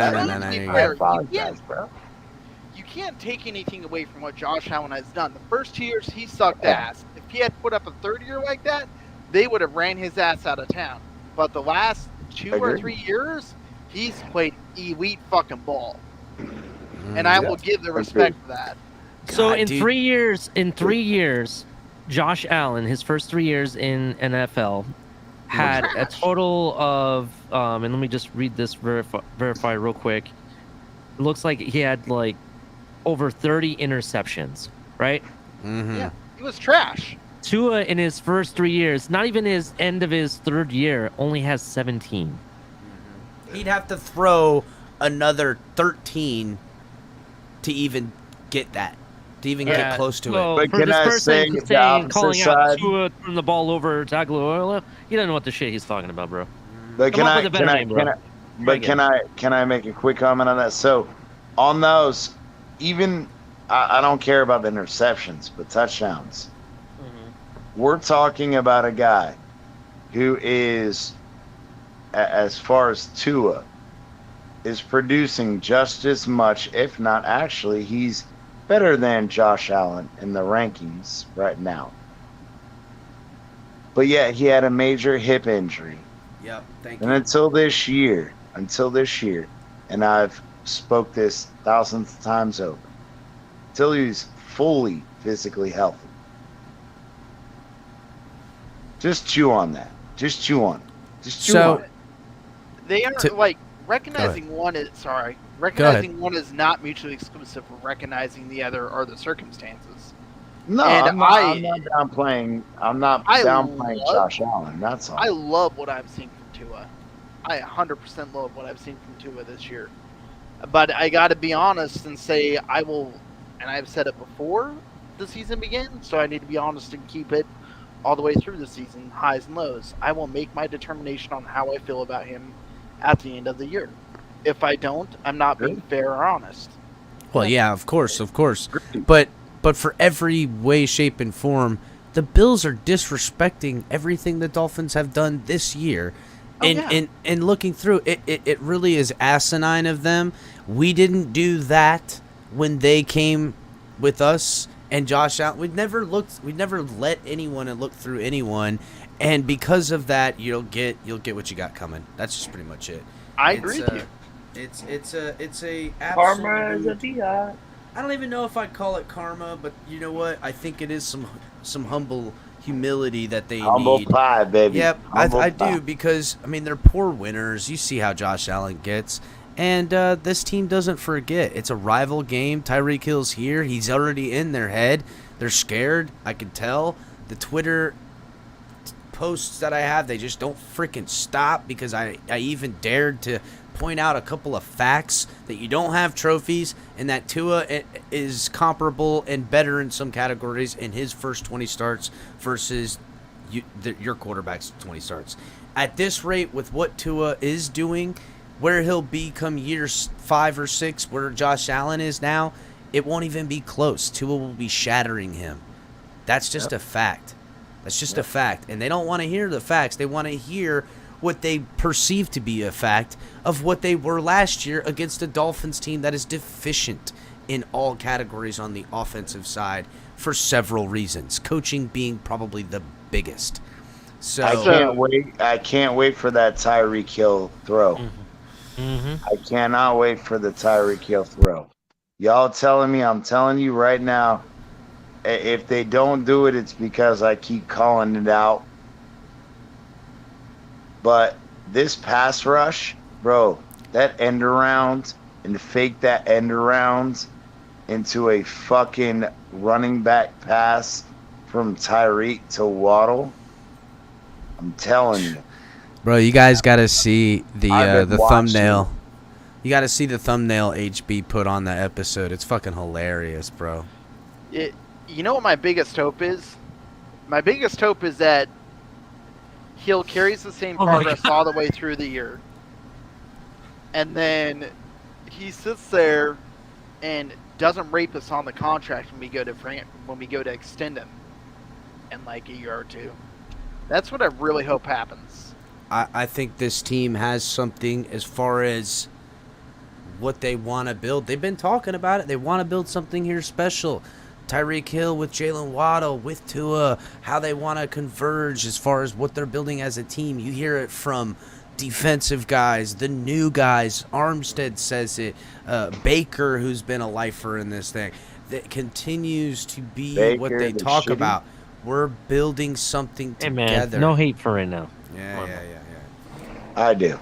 I apologize, bro. You can't take anything away from what Josh Allen has done. The first 2 years, he sucked ass. If he had put up a third year like that, they would have ran his ass out of town. But the last 2 or 3 years, he's played elite fucking ball. And I will give the respect for that. So in 3 years, Josh Allen, his first 3 years in NFL, had a total of, and let me just read this, verify real quick. It looks like he had like over 30 interceptions, right? Mm-hmm. Yeah, he was trash. Tua in his first 3 years, not even his end of his third year, only has 17. He'd have to throw another 13 to even get that, to even get close to it. But can I say the opposite calling side? out Tua throwing the ball over Tagovailoa, he doesn't know what the shit he's talking about, bro. But can I make a quick comment on that? So, on those, even I don't care about the interceptions, but touchdowns. We're talking about a guy who is, as far as Tua, is producing just as much, if not actually, he's better than Josh Allen in the rankings right now. But yet he had a major hip injury. Yep, thank And you. until this year, and I've spoke this thousands of times over, until he's fully physically healthy. Just chew on that. Just chew on it. Just chew on it. They are like recognizing one is one is not mutually exclusive. Recognizing the other are the circumstances. No, And I'm not downplaying. I'm not downplaying Josh Allen. That's all. I love what I've seen from Tua. I 100% love what I've seen from Tua this year. But I got to be honest and say I will, and I've said it before the season begins, so I need to be honest and keep it all the way through the season, highs and lows. I will make my determination on how I feel about him at the end of the year. If I don't, I'm not being fair or honest. Well, yeah, of course. But for every way, shape, and form, the Bills are disrespecting everything the Dolphins have done this year. And looking through it really is asinine of them. We didn't do that when they came with us and Josh Allen. We'd never let anyone and look through anyone, and because of that, you'll get what you got coming. That's just pretty much it. I agree with you. It's a Karma is a absolute. I don't even know if I'd call it karma, but you know what? I think it is some humble humility that they Humble need. pie, baby. Yep, I do, because I mean they're poor winners. You see how Josh Allen gets, and this team doesn't forget. It's a rival game. Tyreek Hill's here. He's already in their head. They're scared. I can tell. The Twitter posts that I have, they just don't freaking stop, because I even dared to point out a couple of facts that you don't have trophies and that Tua is comparable and better in some categories in his first 20 starts versus your quarterback's 20 starts. At this rate, with what Tua is doing, where he'll be come years 5 or 6, where Josh Allen is now, it won't even be close. Tua will be shattering him. That's just a fact. That's just a fact. And they don't want to hear the facts. They want to hear what they perceive to be a fact of what they were last year against a Dolphins team that is deficient in all categories on the offensive side for several reasons, coaching being probably the biggest. So I can't wait for that Tyreek Hill throw. I cannot wait for the Tyreek Hill throw. Y'all telling me, I'm telling you right now, if they don't do it, it's because I keep calling it out. But this pass rush, bro, that end around and fake that end around into a fucking running back pass from Tyreek to Waddle, I'm telling you. Bro, you guys got to see the thumbnail. You got to see the thumbnail HB put on the episode. It's fucking hilarious, bro. You know what my biggest hope is? My biggest hope is that Hill carries the same progress all the way through the year. And then he sits there and doesn't rape us on the contract when we go to extend him in like a year or two. That's what I really hope happens. I think this team has something as far as what they want to build. They've been talking about it. They want to build something here special. Tyreek Hill with Jalen Waddle, with Tua, how they want to converge as far as what they're building as a team. You hear it from defensive guys, the new guys. Armstead says it. Baker, who's been a lifer in this thing. That continues to be what they talk about. We're building something Hey, together. man, no hate for right now. Yeah. I do.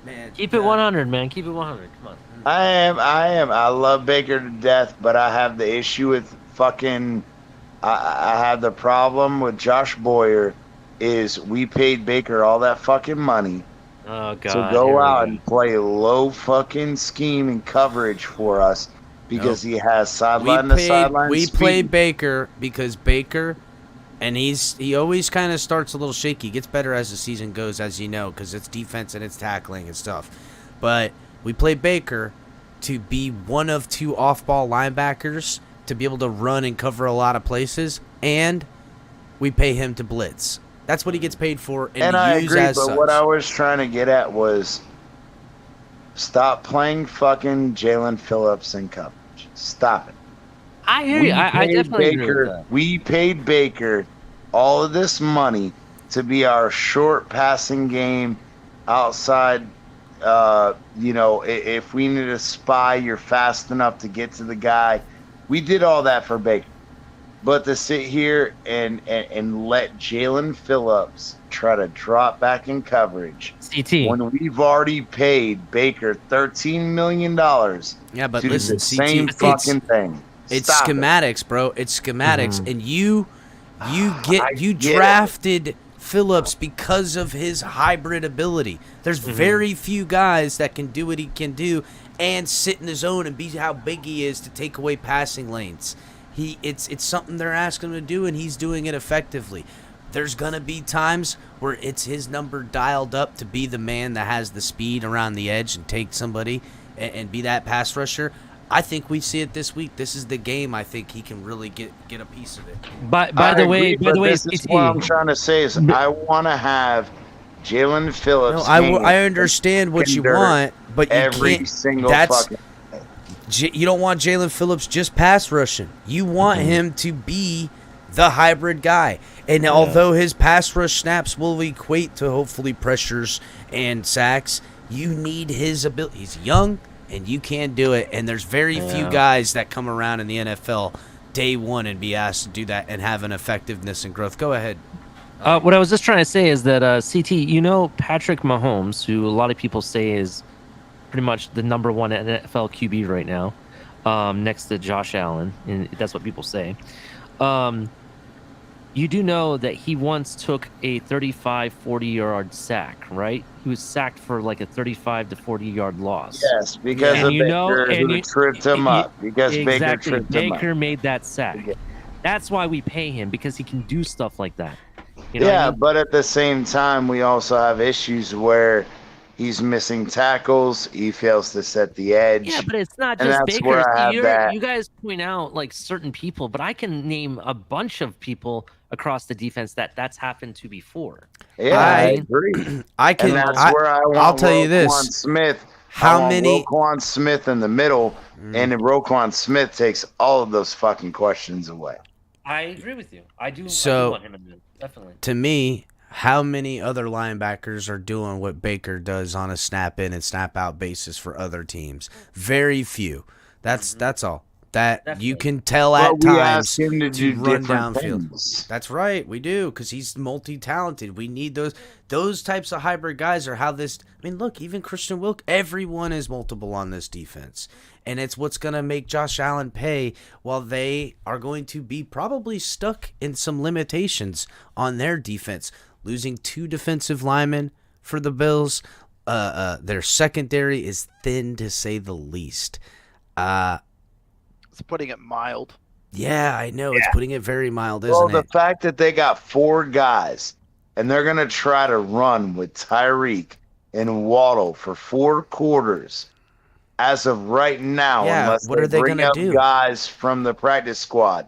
Man, Keep it 100, man. Keep it 100. Come on. I am. I love Baker to death, but I have the issue with fucking. I have the problem with Josh Boyer. Is we paid Baker all that fucking money Oh, God. to go out and play low fucking scheme and coverage for us because he has sideline to sideline. We speed. played Baker because Baker, and he always kind of starts a little shaky. He gets better as the season goes, as you know, because it's defense and it's tackling and stuff. But we played Baker to be one of two off-ball linebackers to be able to run and cover a lot of places, and we pay him to blitz. That's what he gets paid for, and I use agree, as but such. what I was trying to get at was stop playing fucking Jalen Phillips in coverage. Stop it. I hear you. I definitely agree with that. We paid Baker all of this money to be our short passing game outside. If we need a spy, you're fast enough to get to the guy. We did all that for Baker. But to sit here and let Jalen Phillips try to drop back in coverage when we've already paid Baker $13 million but to listen, do the same fucking thing. It's Stop schematics, bro. It's schematics, and you get drafted Phillips because of his hybrid ability. There's very few guys that can do what he can do and sit in his zone and be how big he is to take away passing lanes. It's something they're asking him to do, and he's doing it effectively. There's going to be times where it's his number dialed up to be the man that has the speed around the edge and take somebody and be that pass rusher. I think we see it this week. This is the game. I think he can really get a piece of it. By the way, this is what I'm trying to say is I want to have Jalen Phillips. No, I understand what you want, but you every can't. Single That's fucking. You don't want Jalen Phillips just pass rushing. You want him to be the hybrid guy. And although his pass rush snaps will equate to hopefully pressures and sacks, you need his ability. He's young, and you can do it. And there's very few guys that come around in the NFL day one and be asked to do that and have an effectiveness and growth. Go ahead. What I was just trying to say is that, CT, Patrick Mahomes, who a lot of people say is pretty much the number one NFL QB right now, next to Josh Allen, and that's what people say. You do know that he once took a 35, 40-yard sack, right? He was sacked for like a 35 to 40-yard loss. Yes, because of Baker who tripped him up. Because Baker tripped him up. Baker made that sack. That's why we pay him, because he can do stuff like that. But at the same time, we also have issues where he's missing tackles. He fails to set the edge. Yeah, but it's not and just that's Baker. where I have that. You guys point out like certain people, but I can name a bunch of people across the defense that's happened to before. Yeah, I agree. I can. And that's where I want I'll tell you Roquan this. Smith. How many? Roquan Smith in the middle, and then Roquan Smith takes all of those fucking questions away. I agree with you. I do want him in there, definitely. To me, how many other linebackers are doing what Baker does on a snap in and snap out basis for other teams? Very few. That's all. That you can tell at we times ask him to do run different downfield. things. That's right, we do, because he's multi-talented. We need those types of hybrid guys are how this. I mean, look, even Christian Wilk, everyone is multiple on this defense, and it's what's going to make Josh Allen pay. While they are going to be probably stuck in some limitations on their defense, losing 2 defensive linemen for the Bills. Their secondary is thin to say the least. It's putting it mild. Yeah, I know. It's putting it very mild, isn't Well, it? the fact that they got 4 guys, and they're going to try to run with Tyreek and Waddle for 4 quarters as of right now, unless what are they bring gonna up do? guys from the practice squad.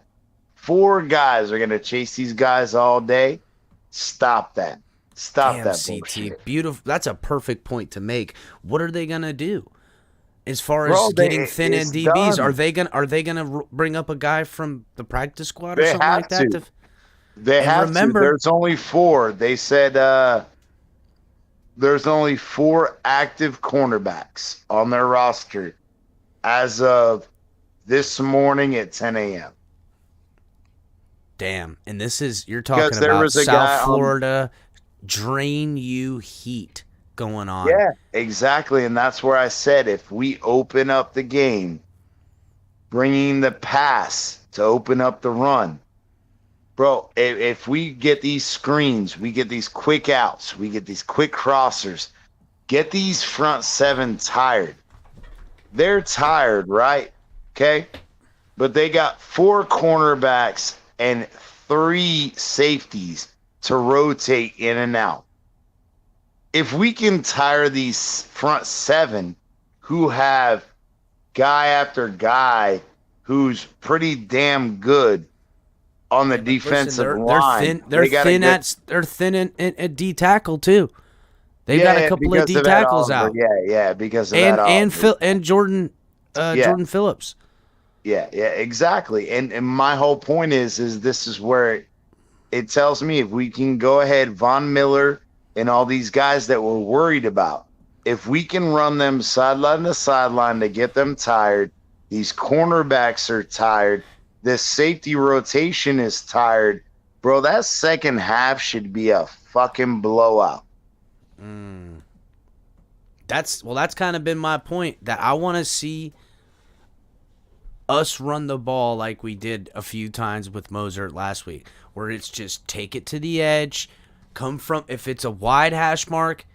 4 guys are going to chase these guys all day. Stop that. Stop Damn, that CT. bullshit. Beautiful. That's a perfect point to make. What are they going to do? As far as getting thin in DBs, done. are they gonna bring up a guy from the practice squad or They something have like that? to. They have remember, to. There's only 4. They said there's only 4 active cornerbacks on their roster as of this morning at 10 a.m. damn. And this is, you're talking Because there about was a guy South on- Florida drain you heat going on. Yeah, exactly. And that's where I said if we open up the game, bringing the pass to open up the run, bro, if we get these screens, we get these quick outs, we get these quick crossers, get these front seven tired. They're tired, right? Okay? But they got 4 cornerbacks and 3 safeties to rotate in and out. If we can tire these front 7 who have guy after guy who's pretty damn good on the defensive line. They're thin at D tackle too. They got a couple of D tackles out. Yeah, because of that. And Jordan Phillips. Yeah, exactly. And my whole point is this is where it tells me if we can go ahead, Von Miller and all these guys that we're worried about, if we can run them sideline to sideline to get them tired, these cornerbacks are tired, this safety rotation is tired, bro, that second half should be a fucking blowout. That's kind of been my point, that I want to see us run the ball like we did a few times with Mozart last week, where it's just take it to the edge, come from, if it's a wide hash mark,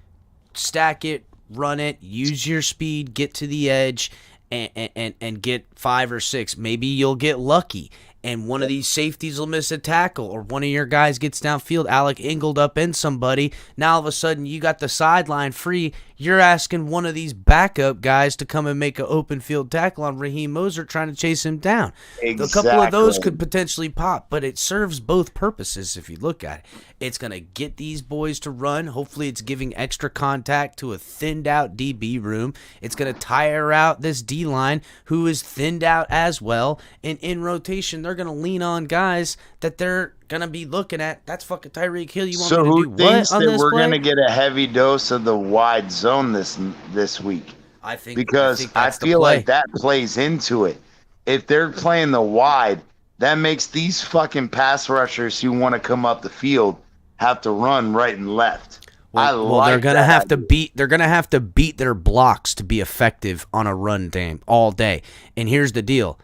stack it, run it, use your speed, get to the edge, and get 5 or 6. Maybe you'll get lucky, and one of these safeties will miss a tackle, or one of your guys gets downfield, Alec Ingold up in somebody. Now all of a sudden you got the sideline free. You're asking one of these backup guys to come and make an open field tackle on Raheem Mozart trying to chase him down. Exactly. A couple of those could potentially pop, but it serves both purposes if you look at it. It's going to get these boys to run. Hopefully it's giving extra contact to a thinned out DB room. It's going to tire out this D-line who is thinned out as well. And in rotation, they're going to lean on guys that they're going to be looking at. That's fucking Tyreek Hill. You want So me to who do thinks what on that this we're play? going to get a heavy dose of the wide zone this week? I think I that's the feel play. like that plays into it. If they're playing the wide, that makes these fucking pass rushers who want to come up the field have to run right and left. They're gonna have to beat their blocks to be effective on a run game all day. And here's the deal: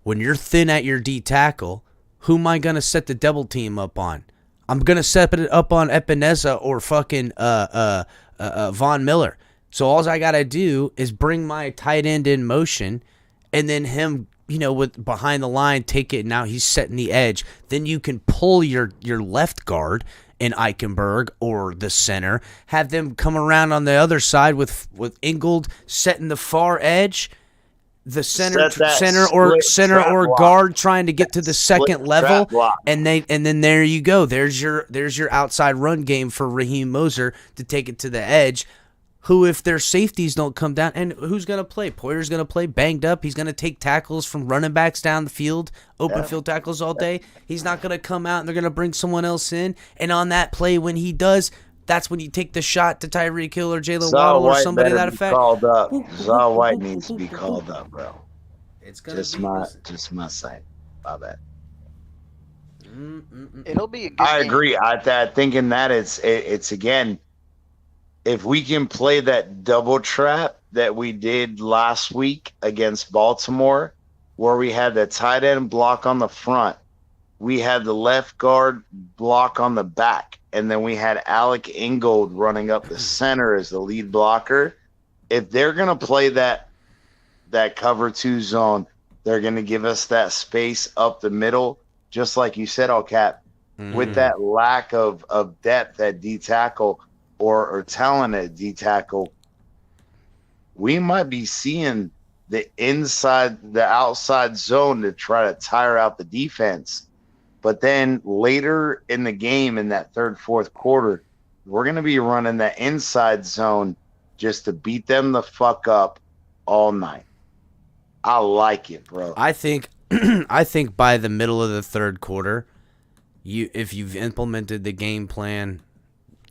when you're thin at your D tackle, who am I gonna set the double team up on? I'm gonna set it up on Epineza or fucking Von Miller. So all I gotta do is bring my tight end in motion, and then him, with behind the line, take it. Now he's setting the edge. Then you can pull your left guard in Eichenberg or the center. Have them come around on the other side with Ingold setting the far edge. The center or guard trying to get to the second level, and then there you go. There's your outside run game for Raheem Mozart to take it to the edge. Who, if their safeties don't come down, and who's going to play? Poyer's going to play banged up. He's going to take tackles from running backs down the field, open field tackles all day. He's not going to come out, and they're going to bring someone else in. And on that play, when he does, that's when you take the shot to Tyreek Hill or Jalen Waddle or somebody to that effect. Called up. Zaw White needs to be called up, bro. It's gonna just my sight. My bad. It'll be a good I game. agree. I think in that it's again, if we can play that double trap that we did last week against Baltimore, where we had the tight end block on the front, we had the left guard block on the back, and then we had Alec Ingold running up the center as the lead blocker. If they're going to play that cover 2 zone, they're going to give us that space up the middle, just like you said, Cap, with that lack of depth at D tackle or talent at D tackle. We might be seeing the outside zone to try to tire out the defense. But then later in the game, in that third, fourth quarter, we're going to be running that inside zone just to beat them the fuck up all night. I like it, bro. I think by the middle of the third quarter, if you've implemented the game plan,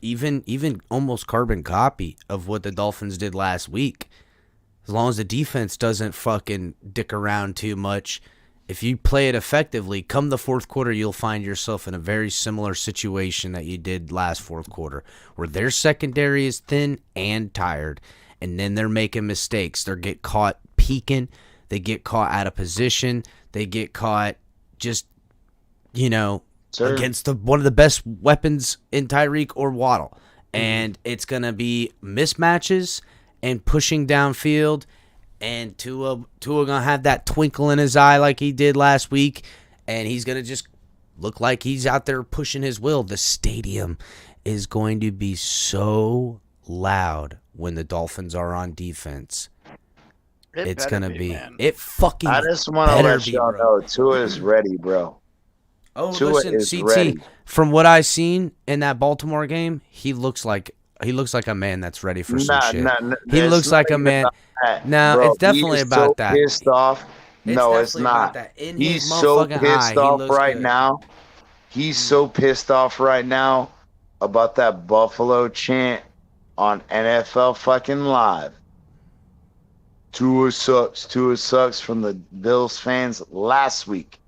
even almost carbon copy of what the Dolphins did last week, as long as the defense doesn't fucking dick around too much, if you play it effectively, come the fourth quarter, you'll find yourself in a very similar situation that you did last fourth quarter, where their secondary is thin and tired, and then they're making mistakes. They get caught peeking. They get caught out of position. They get caught just, against one of the best weapons in Tyreek or Waddle. And it's going to be mismatches and pushing downfield. And Tua going to have that twinkle in his eye like he did last week. And he's going to just look like he's out there pushing his will. The stadium is going to be so loud when the Dolphins are on defense. It's going to be. It fucking I just want to let y'all know Tua is ready, bro. Oh, Tua listen, is CT. ready. From what I seen in that Baltimore game, he looks like a man that's ready for some shit. He looks like a man. No, Bro, it's definitely about so that. Pissed off. No, it's not. He's so pissed off right now. He's so pissed off right now about that Buffalo chant on NFL fucking Live. Tua sucks from the Bills fans last week.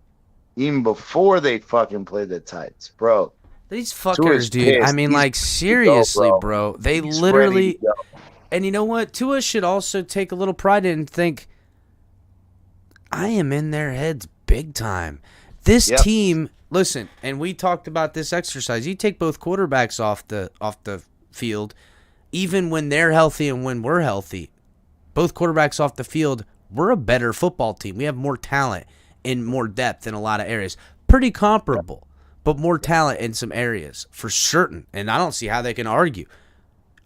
Even before they fucking played the Titans, bro. These fuckers, dude. Pissed. I mean, like, seriously, bro. They He's literally. ready to go. And you know what? Tua should also take a little pride in and think, I am in their heads big time. This team, listen, and we talked about this exercise. You take both quarterbacks off the field, even when they're healthy and when we're healthy. Both quarterbacks off the field, we're a better football team. We have more talent and more depth in a lot of areas. Pretty comparable, but more talent in some areas for certain. And I don't see how they can argue.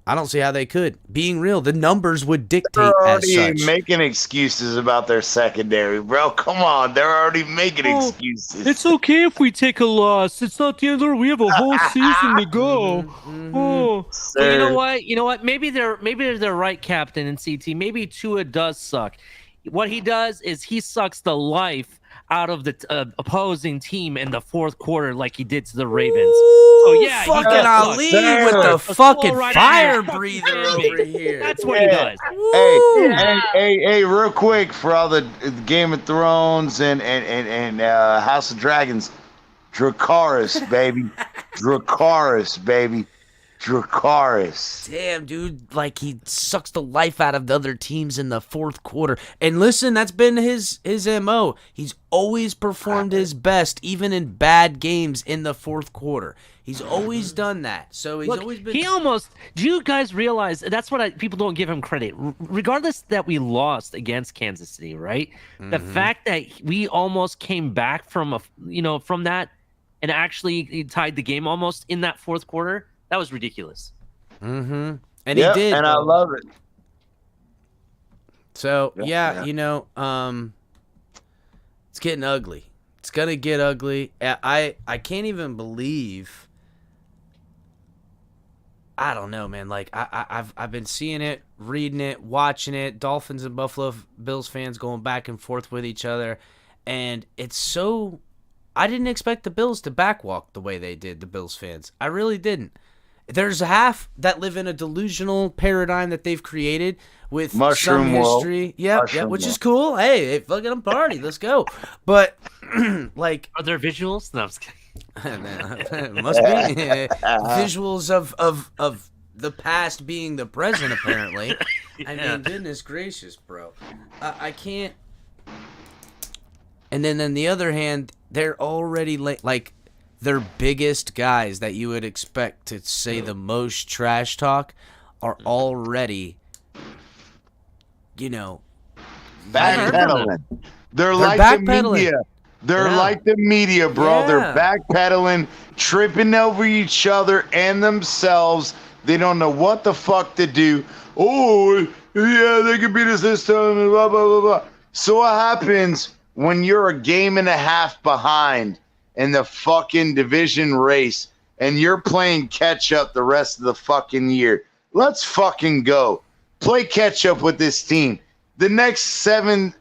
I don't see how they could. Being real, the numbers would dictate They're as already such. making excuses about their secondary, bro. Come on, they're already making excuses. It's okay if we take a loss. It's not the end of the world. We have a whole season to go. Oh, but you know what? Maybe they're right, Captain and CT. Maybe Tua does suck. What he does is he sucks the life out of the opposing team in the fourth quarter, like he did to the Ravens. So yeah, fucking Ali with the fucking fire breather over here. That's what he does. Hey, real quick for all the Game of Thrones and House of Dragons, Dracarys, baby, Dracarys, baby. Dracarys. Damn, dude, like he sucks the life out of the other teams in the fourth quarter. And listen, that's been his MO. He's always performed his best, even in bad games in the fourth quarter. He's always done that. So he's always been. Do you guys realize that's what people don't give him credit? Regardless that we lost against Kansas City, right? The fact that we almost came back from from that and actually tied the game almost in that fourth quarter. That was ridiculous. And he did. And I love it. So, it's getting ugly. It's going to get ugly. I can't even believe. I don't know, man. Like, I've been seeing it, reading it, watching it. Dolphins and Buffalo Bills fans going back and forth with each other. And it's so. I didn't expect the Bills to backwalk the way they did, the Bills fans. I really didn't. There's half that live in a delusional paradigm that they've created with Mushroom some history. Which is cool. Hey, fucking them party. Let's go. But, like... Are there visuals? No, I'm just kidding. Must be. Visuals of the past being the present, apparently. I mean, goodness gracious, bro. I can't... And then on the other hand, they're already like... Their biggest guys that you would expect to say the most trash talk are already, backpedaling. They're like the media. They're like the media, bro. They're backpedaling, tripping over each other and themselves. They don't know what the fuck to do. Oh, yeah, they could beat us this time, blah, blah, blah, blah. So what happens when you're a game and a half behind in the fucking division race, and you're playing catch up the rest of the fucking year? Let's fucking go. Play catch up with this team. The next seven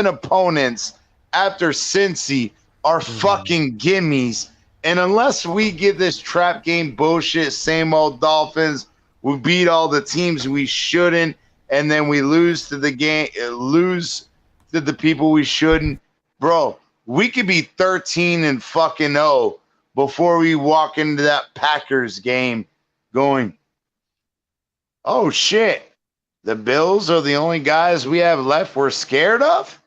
opponents after Cincy are fucking gimmies. And unless we get this trap game bullshit, same old Dolphins, we beat all the teams we shouldn't, and then we lose to the people we shouldn't. Bro, we could be 13-0 before we walk into that Packers game going, oh shit, the Bills are the only guys we have left we're scared of?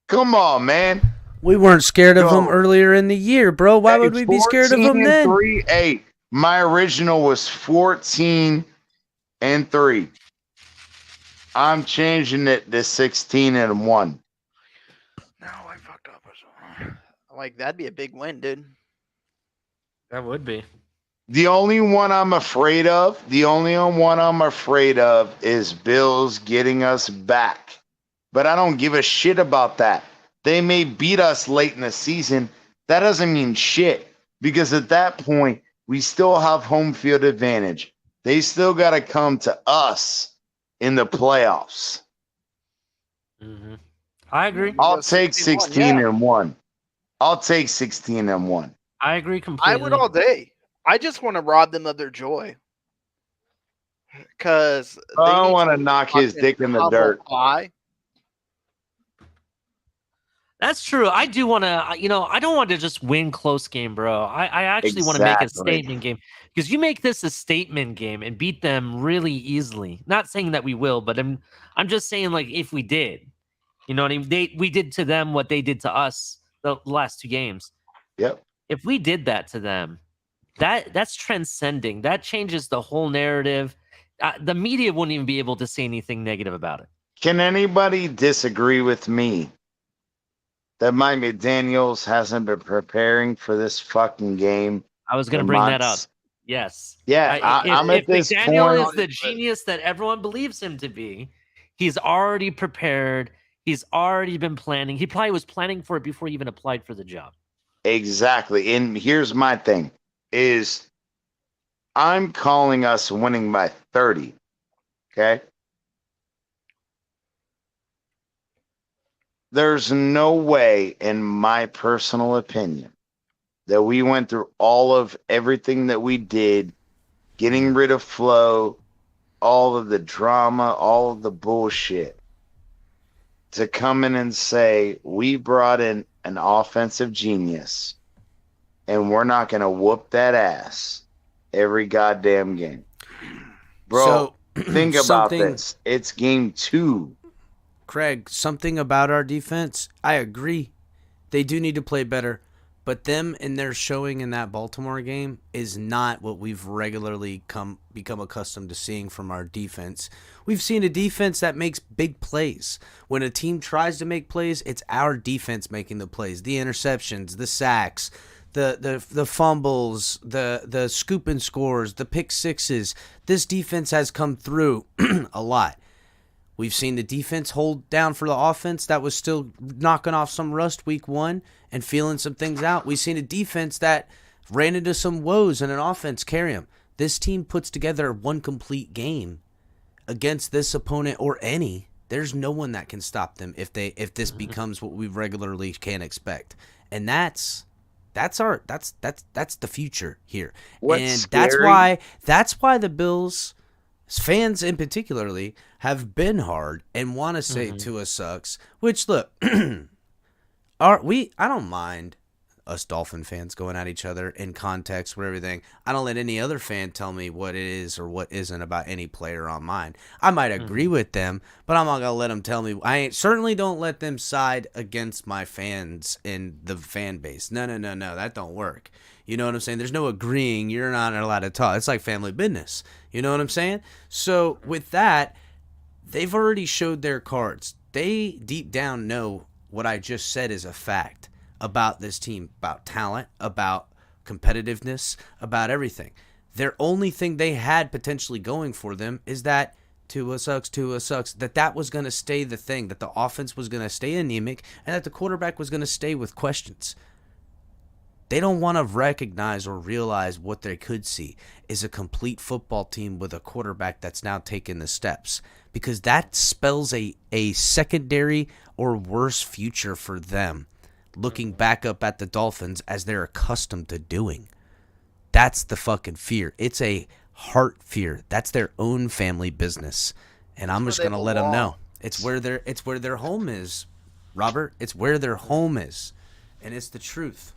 Come on, man. We weren't scared of them earlier in the year, bro. Why would we be scared of them then? 14-3. Hey, my original was 14-3. I'm changing it to 16-1. Like, that'd be a big win, dude. That would be. The only one I'm afraid of is Bills getting us back. But I don't give a shit about that. They may beat us late in the season. That doesn't mean shit, because at that point, we still have home field advantage. They still got to come to us in the playoffs. Mm-hmm. I agree. I'll take 16-1. I'll take 16-1. I agree completely. I would all day. I just want to rob them of their joy. Because I don't want to knock his dick in the dirt. That's true. I do want to, I don't want to just win close game, bro. I actually want to make a statement game, because you make this a statement game and beat them really easily. Not saying that we will, but I'm just saying, like, if we did, you know what I mean? We did to them what they did to us the last 2 games. Yep. If we did that to them, that's transcending. That changes the whole narrative. The media wouldn't even be able to say anything negative about it. Can anybody disagree with me that Mike McDaniels hasn't been preparing for this fucking game? I was going to bring that up. Yes. Yeah, I'm at this McDaniel point. is the genius that everyone believes him to be. He's already prepared. He's already been planning. He probably was planning for it before he even applied for the job. Exactly. And here's my thing is I'm calling us winning by 30. Okay. There's no way, in my personal opinion, that we went through everything that we did, getting rid of Flo, all of the drama, all of the bullshit, to come in and say we brought in an offensive genius and we're not going to whoop that ass every goddamn game. Bro, So, think about this. It's game 2. Craig, something about our defense, I agree. They do need to play better. But them and their showing in that Baltimore game is not what we've regularly become accustomed to seeing from our defense. We've seen a defense that makes big plays. When a team tries to make plays, it's our defense making the plays. The interceptions, the sacks, the fumbles, the scoop and scores, the pick sixes. This defense has come through a lot. We've seen the defense hold down for the offense that was still knocking off some rust week 1 and feeling some things out. We've seen a defense that ran into some woes and an offense carry them. This team puts together one complete game against this opponent or any. There's no one that can stop them if this becomes what we regularly can expect. And that's the future here. What's and scary? that's why the Bills fans in particularly have been hard and want to say Tua sucks, which look, I don't mind us Dolphin fans going at each other in context with everything. I don't let any other fan tell me what it is or what isn't about any player on mine. I might agree with them, but I'm not going to let them tell me. I certainly don't let them side against my fans in the fan base. No, that don't work. You know what I'm saying? There's no agreeing. You're not allowed to talk. It's like family business. You know what I'm saying? So with that, they've already showed their cards. They deep down know what I just said is a fact about this team, about talent, about competitiveness, about everything. Their only thing they had potentially going for them is that Tua sucks, that was going to stay the thing, that the offense was going to stay anemic, and that the quarterback was going to stay with questions. They don't want to recognize or realize what they could see is a complete football team with a quarterback that's now taken the steps, because that spells a secondary or worse future for them, looking back up at the Dolphins as they're accustomed to doing. That's the fucking fear. It's a heart fear. That's their own family business, and I'm just going to let them know. It's where their home is Robert. It's where their home is, and it's the truth.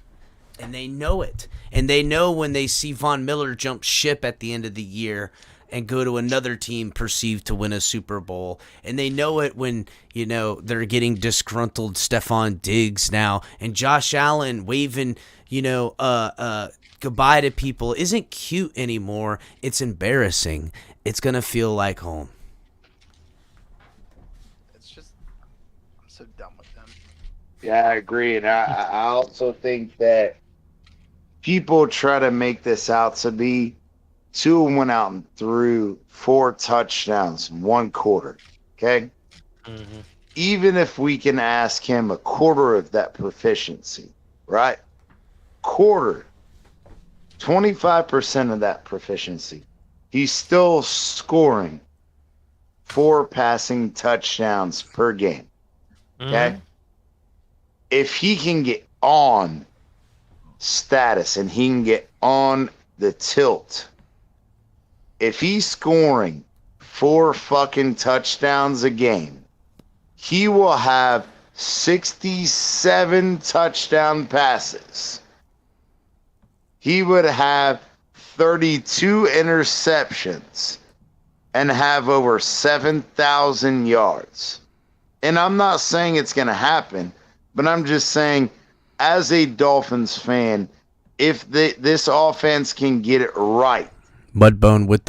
And they know it. And they know when they see Von Miller jump ship at the end of the year and go to another team perceived to win a Super Bowl. And they know it when, they're getting disgruntled Stephon Diggs now. And Josh Allen waving, goodbye to people isn't cute anymore. It's embarrassing. It's going to feel like home. It's just, I'm so done with them. Yeah, I agree. And I also think that people try to make this out to be Tua went out and threw 4 touchdowns in 1 quarter. Okay? Mm-hmm. Even if we can ask him a quarter of that proficiency, right? Quarter. 25% of that proficiency. He's still scoring 4 passing touchdowns per game. Okay? If he can get on status and he can get on the tilt, if he's scoring 4 fucking touchdowns a game, he will have 67 touchdown passes. He would have 32 interceptions and have over 7,000 yards. And I'm not saying it's going to happen, but I'm just saying, as a Dolphins fan, if this offense can get it right. Mudbone with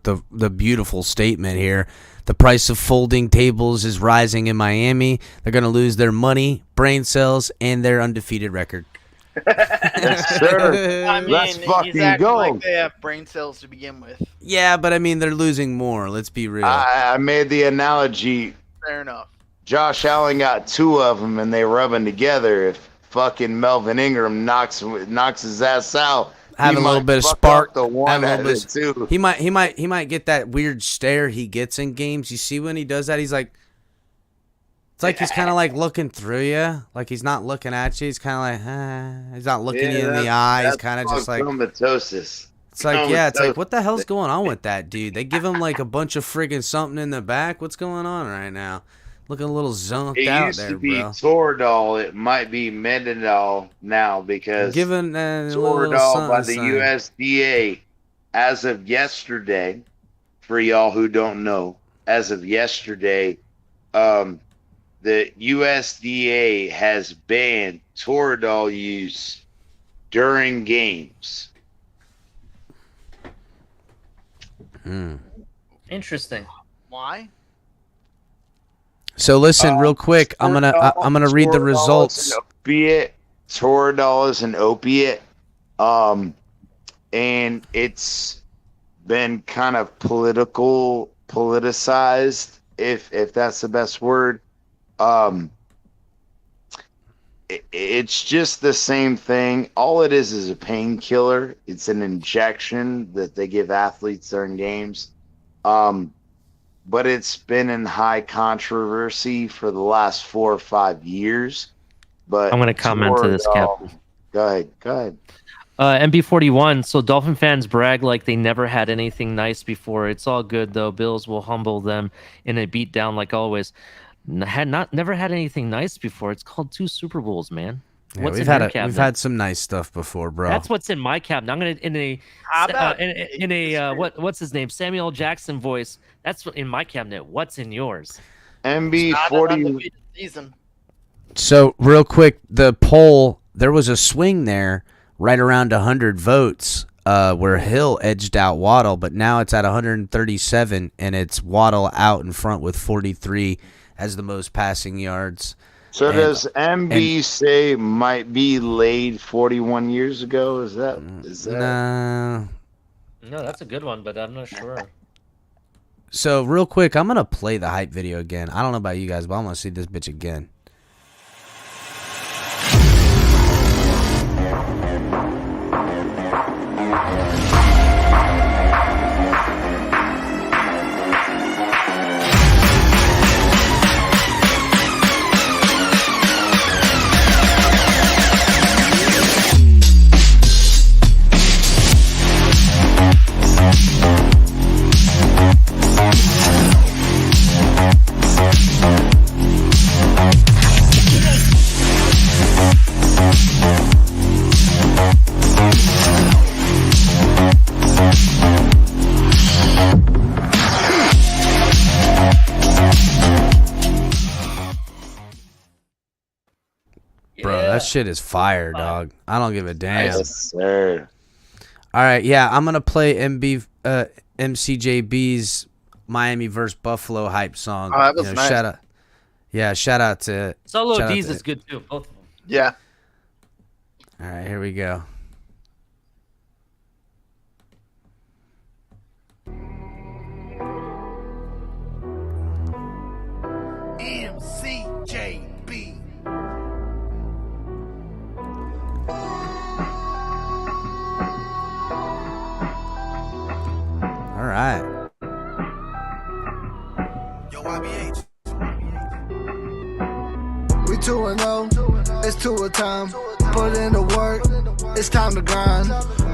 the beautiful statement here. The price of folding tables is rising in Miami. They're going to lose their money, brain cells, and their undefeated record. Yes, sir. I mean, let's fucking he's acting go. like they have brain cells to begin with. Yeah, but I mean, they're losing more. Let's be real. I made the analogy. Fair enough. Josh Allen got 2 of them, and they rubbing together. If fucking Melvin Ingram knocks his ass out, have a little bit of spark. The one out of it too. He might get that weird stare he gets in games. You see when he does that, he's like, it's like he's kind of like looking through you, like he's not looking at you. He's kind of like, he's not looking you in the eye. He's kind of just like comatosis. It's like, yeah, it's like, what the hell's going on with that dude? They give him like a bunch of friggin' something in the back. What's going on right now? Looking a little zonked out there, bro. It used to be Toradol. It might be Mendadol now because given Toradol by the USDA, as of yesterday, for y'all who don't know, as of yesterday, the USDA has banned Toradol use during games. Interesting. Why? So listen, real quick. I'm gonna read the results. Toradol is an opiate, and it's been kind of politicized, if that's the best word. It's just the same thing. All it is a painkiller. It's an injection that they give athletes during games. But it's been in high controversy for the last 4 or 5 years. But I'm going to comment to this, Captain. Go ahead. MB41, so Dolphin fans brag like they never had anything nice before. It's all good, though. Bills will humble them in a beatdown like always. Never had anything nice before. It's called 2 Super Bowls, man. Yeah, What's we've in your cabinet? We've had some nice stuff before, bro. That's what's in my cabinet. I'm gonna what's his name, Samuel Jackson voice. That's in my cabinet. What's in yours? MB40. So real quick, the poll, there was a swing there, right around 100 votes, where Hill edged out Waddle, but now it's at 137, and it's Waddle out in front with 43 as the most passing yards. So does MB say might be laid 41 years ago? Is that? No, that's a good one, but I'm not sure. So real quick, I'm gonna play the hype video again. I don't know about you guys, but I'm gonna see this bitch again. that shit is fire, dog. I don't give a damn. Yes, sir. All right, yeah, I'm gonna play MCJB's Miami versus Buffalo hype song. Oh, that was nice. Shout out to Solo shout out D's to- is good too. Both of them. Yeah. All right, here we go. MCJB. All right. Yo, IBH. We 2-0, it's Tua time. Put in the work, it's time to grind.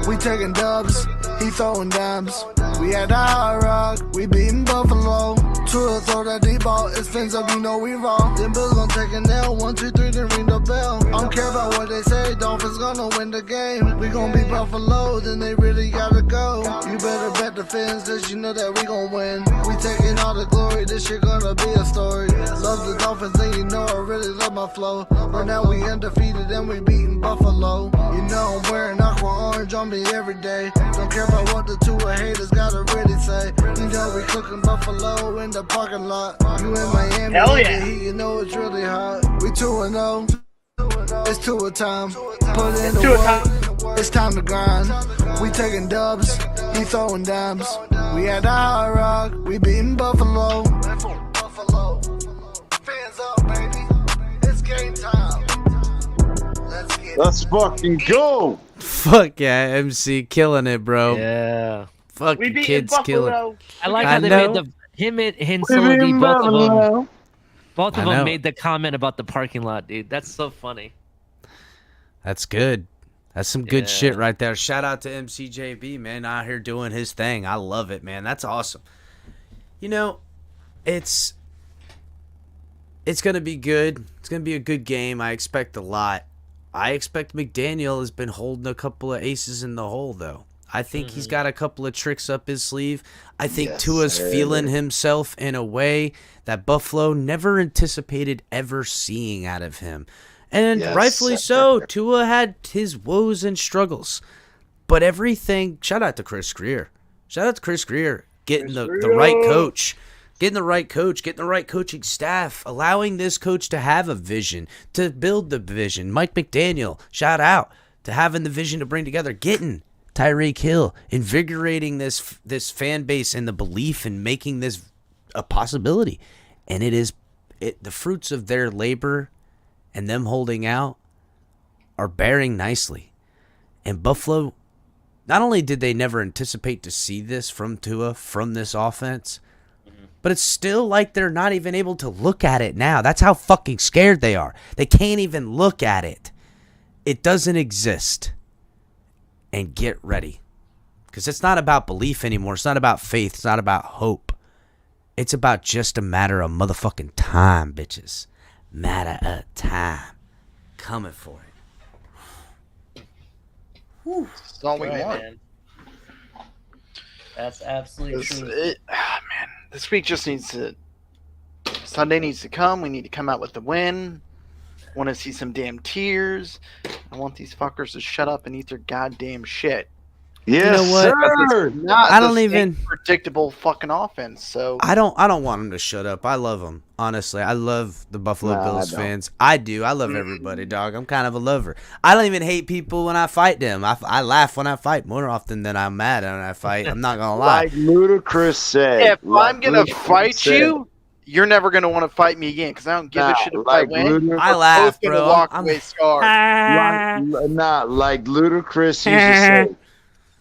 We taking dubs, he throwing dimes. We at the Hard Rock, we beating Buffalo. Tua throw that deep ball, it's fins up, you know we raw. Then Bills gon' take an L, 1, 2, 3, then ring the bell. I don't care about what they say, Dolphins gonna win the game. We gon' beat Buffalo, then they really gotta go. You better bet the Fins, cause you know that we gon' win. We taking all the glory, this shit gonna be a story. Love the Dolphins, and you know I really love my flow. But now we undefeated and we beating Buffalo. You know I'm wearing aqua orange on me every day. Don't care about what the Tua haters gotta really say. You know we cooking Buffalo in the parking lot. You in Miami, Hell in yeah. the heat, you know it's really hot. We 2-0, it's Tua time. Put in the work, it's time to grind. We taking dubs, he throwing dimes. We at the Hard Rock, we beating Buffalo. Fans up, baby. It's game time. Let's fucking go. Fuck yeah, MC killing it, bro. Yeah. Fucking kids killing it. I like how they made him and Solo D, both of them. Both of them made the comment about the parking lot, dude. That's so funny. That's good. That's some good shit right there. Shout out to MCJB, man, out here doing his thing. I love it, man. That's awesome. You know, it's going to be good. It's going to be a good game. I expect a lot. I expect McDaniel has been holding a couple of aces in the hole, though. I think he's got a couple of tricks up his sleeve. I think Tua's feeling himself in a way that Buffalo never anticipated ever seeing out of him. And rightfully so. Tua had his woes and struggles. But everything, shout out to Chris Greer. Shout out to Chris Greer getting the right coach. Getting the right coach, getting the right coaching staff, allowing this coach to have a vision, to build the vision. Mike McDaniel, shout out to having the vision to bring together, getting Tyreek Hill, invigorating this fan base and the belief in making this a possibility. And the fruits of their labor and them holding out are bearing nicely. And Buffalo, not only did they never anticipate to see this from Tua, from this offense, but it's still like they're not even able to look at it now. That's how fucking scared they are. They can't even look at it. It doesn't exist. And get ready. Because it's not about belief anymore. It's not about faith. It's not about hope. It's about just a matter of motherfucking time, bitches. Matter of time. Coming for it. Whew. That's all we want. Man. That's absolutely true. Man, this week just needs to. Sunday needs to come. We need to come out with the win. Want to see some damn tears. I want these fuckers to shut up and eat their goddamn shit. Yes, you know what? sir. Not I don't the even same predictable fucking offense. So I don't want them to shut up. I love them. Honestly, I love the Buffalo Bills fans. I do. I love everybody, dog. I'm kind of a lover. I don't even hate people when I fight them. I laugh when I fight more often than I'm mad when I fight. I'm not gonna lie. Like Ludacris said. if I'm gonna fight you, you're never gonna want to fight me again because I don't give a shit if I win. I laugh, We're both gonna bro. walk away scarred. Like Ludacris used to say,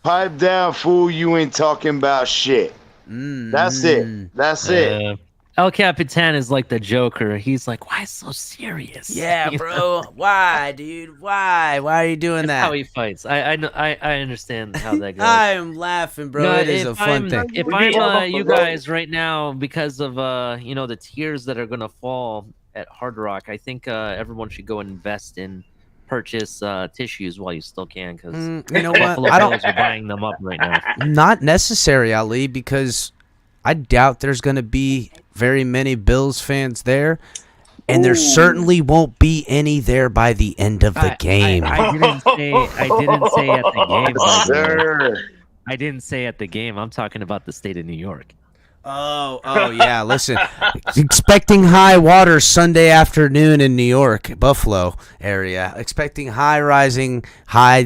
pipe down, fool, you ain't talking about shit. That's it. That's it. El Capitan is like the Joker. He's like, why so serious? Yeah, bro. Why, dude? Why are you doing That's that? how he fights. I understand how that goes. I'm laughing, bro. It is a fun thing. If I'm you guys right now, because of the tears that are gonna fall at Hard Rock, I think everyone should go invest in purchase tissues while you still can, because you know what? Buffalo Bills are buying them up right now. Not necessary, Ali, because I doubt there's going to be very many Bills fans there. And there certainly won't be any there by the end of the game. I didn't say at the game. Sir. I didn't say at the game. I'm talking about the state of New York. Oh yeah. Listen, expecting high water Sunday afternoon in New York, Buffalo area. Expecting high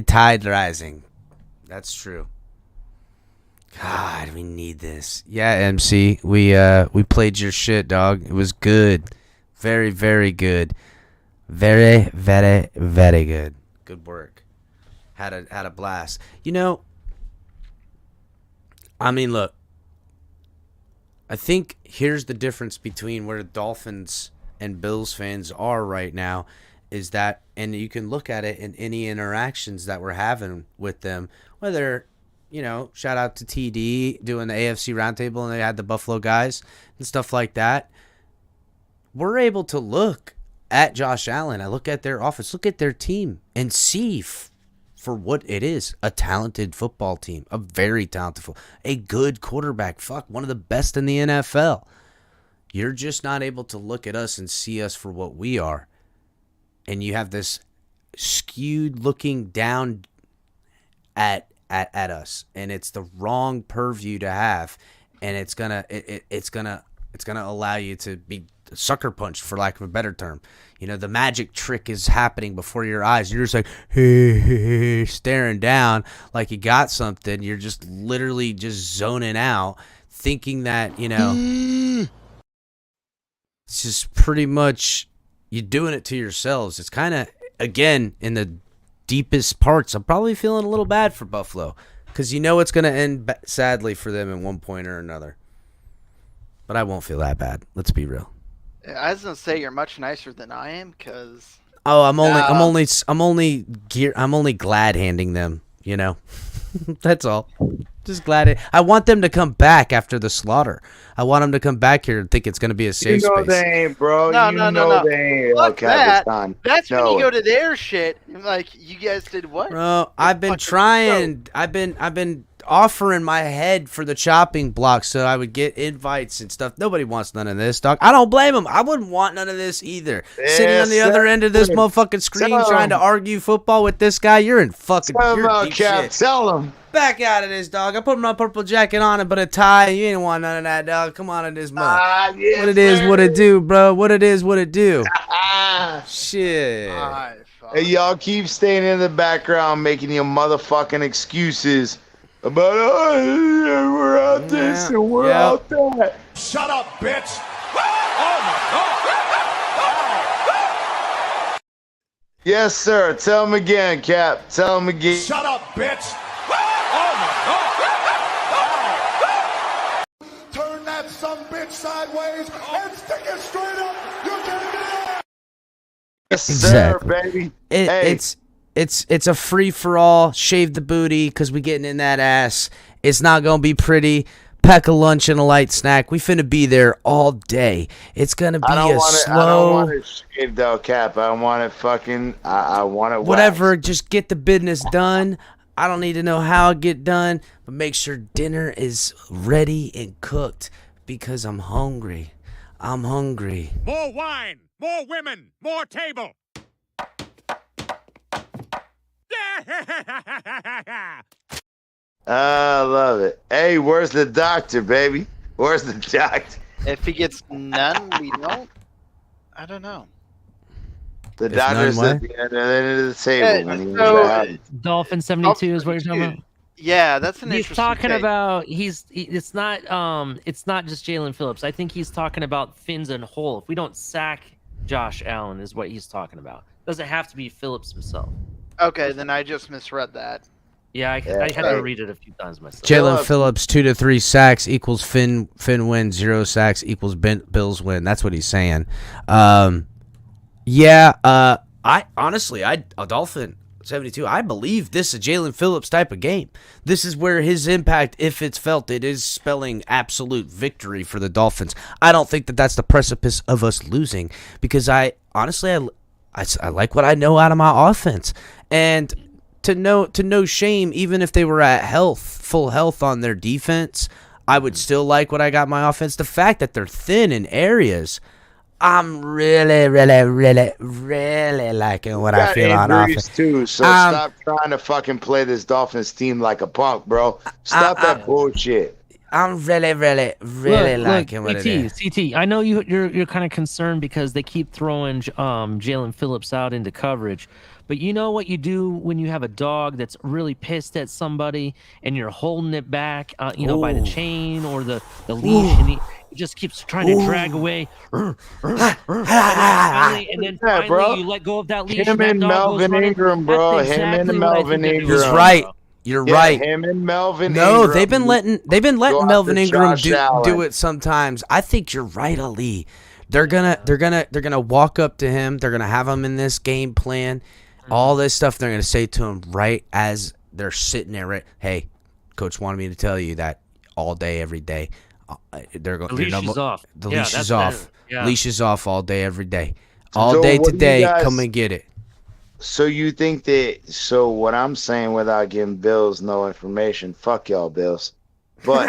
tide rising. That's true. God, we need this. Yeah, MC, we played your shit, dog. It was good, very, very good, very, very, very good. Good work. Had a blast. You know, I mean, look. I think here's the difference between where Dolphins and Bills fans are right now, is that, and you can look at it in any interactions that we're having with them, whether. You know, shout out to TD doing the AFC roundtable, and they had the Buffalo guys and stuff like that. We're able to look at Josh Allen. I look at their offense, look at their team, and see for what it is: a talented football team, a very talented, a good quarterback. Fuck, one of the best in the NFL. You're just not able to look at us and see us for what we are, and you have this skewed looking down at us, and it's the wrong purview to have, and it's gonna allow you to be sucker punched, for lack of a better term. You know, the magic trick is happening before your eyes. You're just like staring down like you got something. You're just literally just zoning out, thinking that, you know, it's just pretty much you're doing it to yourselves. It's kind of, again, in the deepest parts, I'm probably feeling a little bad for Buffalo, because you know it's going to end sadly for them at one point or another. But I won't feel that bad. Let's be real. I was gonna say you're much nicer than I am, because. Oh, I'm only glad handing them. You know, that's all. Just glad I want them to come back after the slaughter. I want them to come back here and think it's going to be a safe space. They ain't, bro. No. They ain't. Fuck that. That's no. when you go to their shit. And like, you guys did what? Bro, I've been trying. I've been offering my head for the chopping block so I would get invites and stuff. Nobody wants none of this, dog. I don't blame them. I wouldn't want none of this either. Sitting on the other end of this motherfucking screen trying to argue football with this guy, you're in fucking shit. Tell him. Back out of this, dog. I put my purple jacket on and put a tie. You ain't want none of that, dog. Come on in this mug. Yes, what it is, what it do, bro. What it is, what it do. Shit. Hey, y'all keep staying in the background making your motherfucking excuses about, we're out this and we're out that. Shut up, bitch. Yes, sir. Tell him again, Cap. Tell him again. Shut up, bitch. Turn that son bitch sideways and stick it straight up. You're getting it. Yes, Exactly. sir, baby. It's a free for all. Shave the booty because we getting in that ass. It's not gonna be pretty. Pack a lunch and a light snack. We finna be there all day. It's gonna be slow. I don't want it shaved though, Cap. I want it fucking. I want it. Whatever. Waxed. Just get the business done. I don't need to know how it get done, but make sure dinner is ready and cooked because I'm hungry. I'm hungry. More wine, more women, more table. I love it. Hey, where's the doctor, baby? Where's the doctor? If he gets none, we don't. I don't know. The doctor's at the end of the table. When he Dolphin 72 is what you're talking about. Yeah, that's an he's interesting talking thing. about it's not just Jalen Phillips. I think he's talking about Fins and whole. If we don't sack Josh Allen is what he's talking about. Doesn't have to be Phillips himself. Okay, then I just misread that. Yeah, I had to read it a few times myself. Jalen Phillips 2 to 3 sacks equals Finn win. 0 sacks equals Bills win. That's what he's saying. I honestly, a Dolphin 72. I believe this is a Jalen Phillips type of game. This is where his impact, if it's felt, it is spelling absolute victory for the Dolphins. I don't think that that's the precipice of us losing because I like what I know out of my offense, and to no shame, even if they were at full health on their defense, I would still like what I got in my offense. The fact that they're thin in areas, I'm really liking what I got feel on injuries offense. too, so stop trying to fucking play this Dolphins team like a punk, bro. Stop that bullshit. I'm really liking what it is. CT. I know you're kind of concerned because they keep throwing Jalen Phillips out into coverage, but you know what you do when you have a dog that's really pissed at somebody and you're holding it back, by the chain or the leash, and he just keeps trying to drag away. And then finally you let go of that leash. Him and Melvin Ingram, bro. Him and Melvin Ingram. He's right. You're right. Him and Melvin. No, Ingram. they've been letting Melvin Ingram do it it sometimes. I think you're right, Ali. They're gonna walk up to him. They're gonna have him in this game plan. All this stuff they're gonna say to him right as they're sitting there. Right, hey, coach wanted me to tell you that all day, every day. They're going. The leash is off. The leash is off. Yeah. Leash is off all day, every day. All day today. Come and get it. So you think that? So what I'm saying, without giving Bills no information, fuck y'all, Bills. But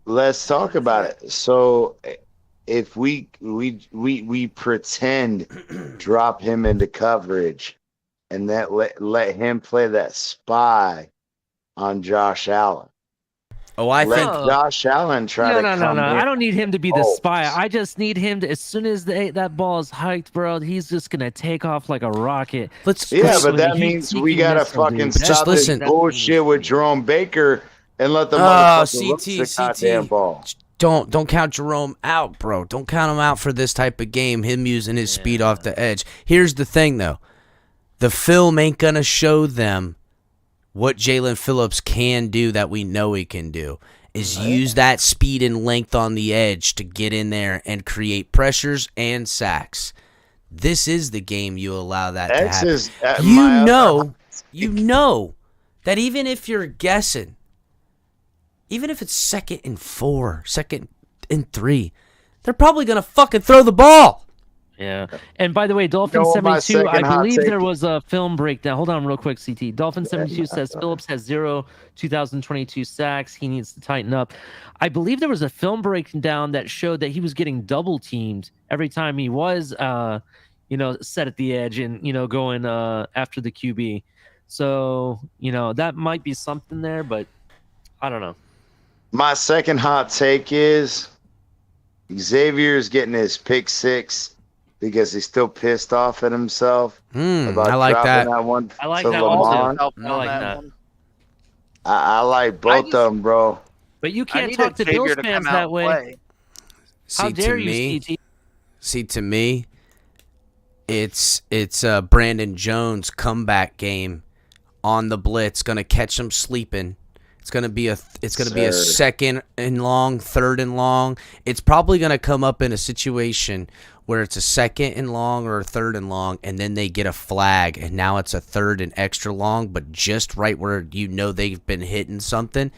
let's talk about it. So if we pretend drop him into coverage, and that let him play that spy on Josh Allen. Oh, I think Josh Allen try to come No. in. I don't need him to be the spy. I just need him to, as soon as that ball is hiked, bro, he's just gonna take off like a rocket. But that means we gotta fucking stop this bullshit with Jerome Baker and let the motherfucker look the goddamn ball. Don't count Jerome out, bro. Don't count him out for this type of game. Him using his speed off the edge. Here's the thing, though. The film ain't gonna show them what Jalen Phillips can do that we know he can do is use that speed and length on the edge to get in there and create pressures and sacks. This is the game you allow that to happen. You know that even if you're guessing, even if it's 2nd and 4, 2nd and 3, they're probably going to fucking throw the ball. Yeah. And by the way, Dolphins 72, I believe there was a film breakdown. Hold on real quick, CT. Dolphins 72 says Phillips has 0 2022 sacks. He needs to tighten up. I believe there was a film breakdown that showed that he was getting double teamed every time he was, set at the edge and, going after the QB. So, that might be something there, but I don't know. My second hot take is Xavier's getting his pick 6 because he's still pissed off at himself about I like dropping that. one. I like to that Lamar. also. I like that. I like both of them, bro. But you can't talk to Bills fans that way. How dare you, CT? See, to me, it's Brandon Jones' comeback game on the blitz. Going to catch him sleeping. It's gonna be a 2nd and long, 3rd and long. It's probably gonna come up in a situation where it's a 2nd and long or a 3rd and long, and then they get a flag, and now it's a 3rd and extra long, but just right where they've been hitting something,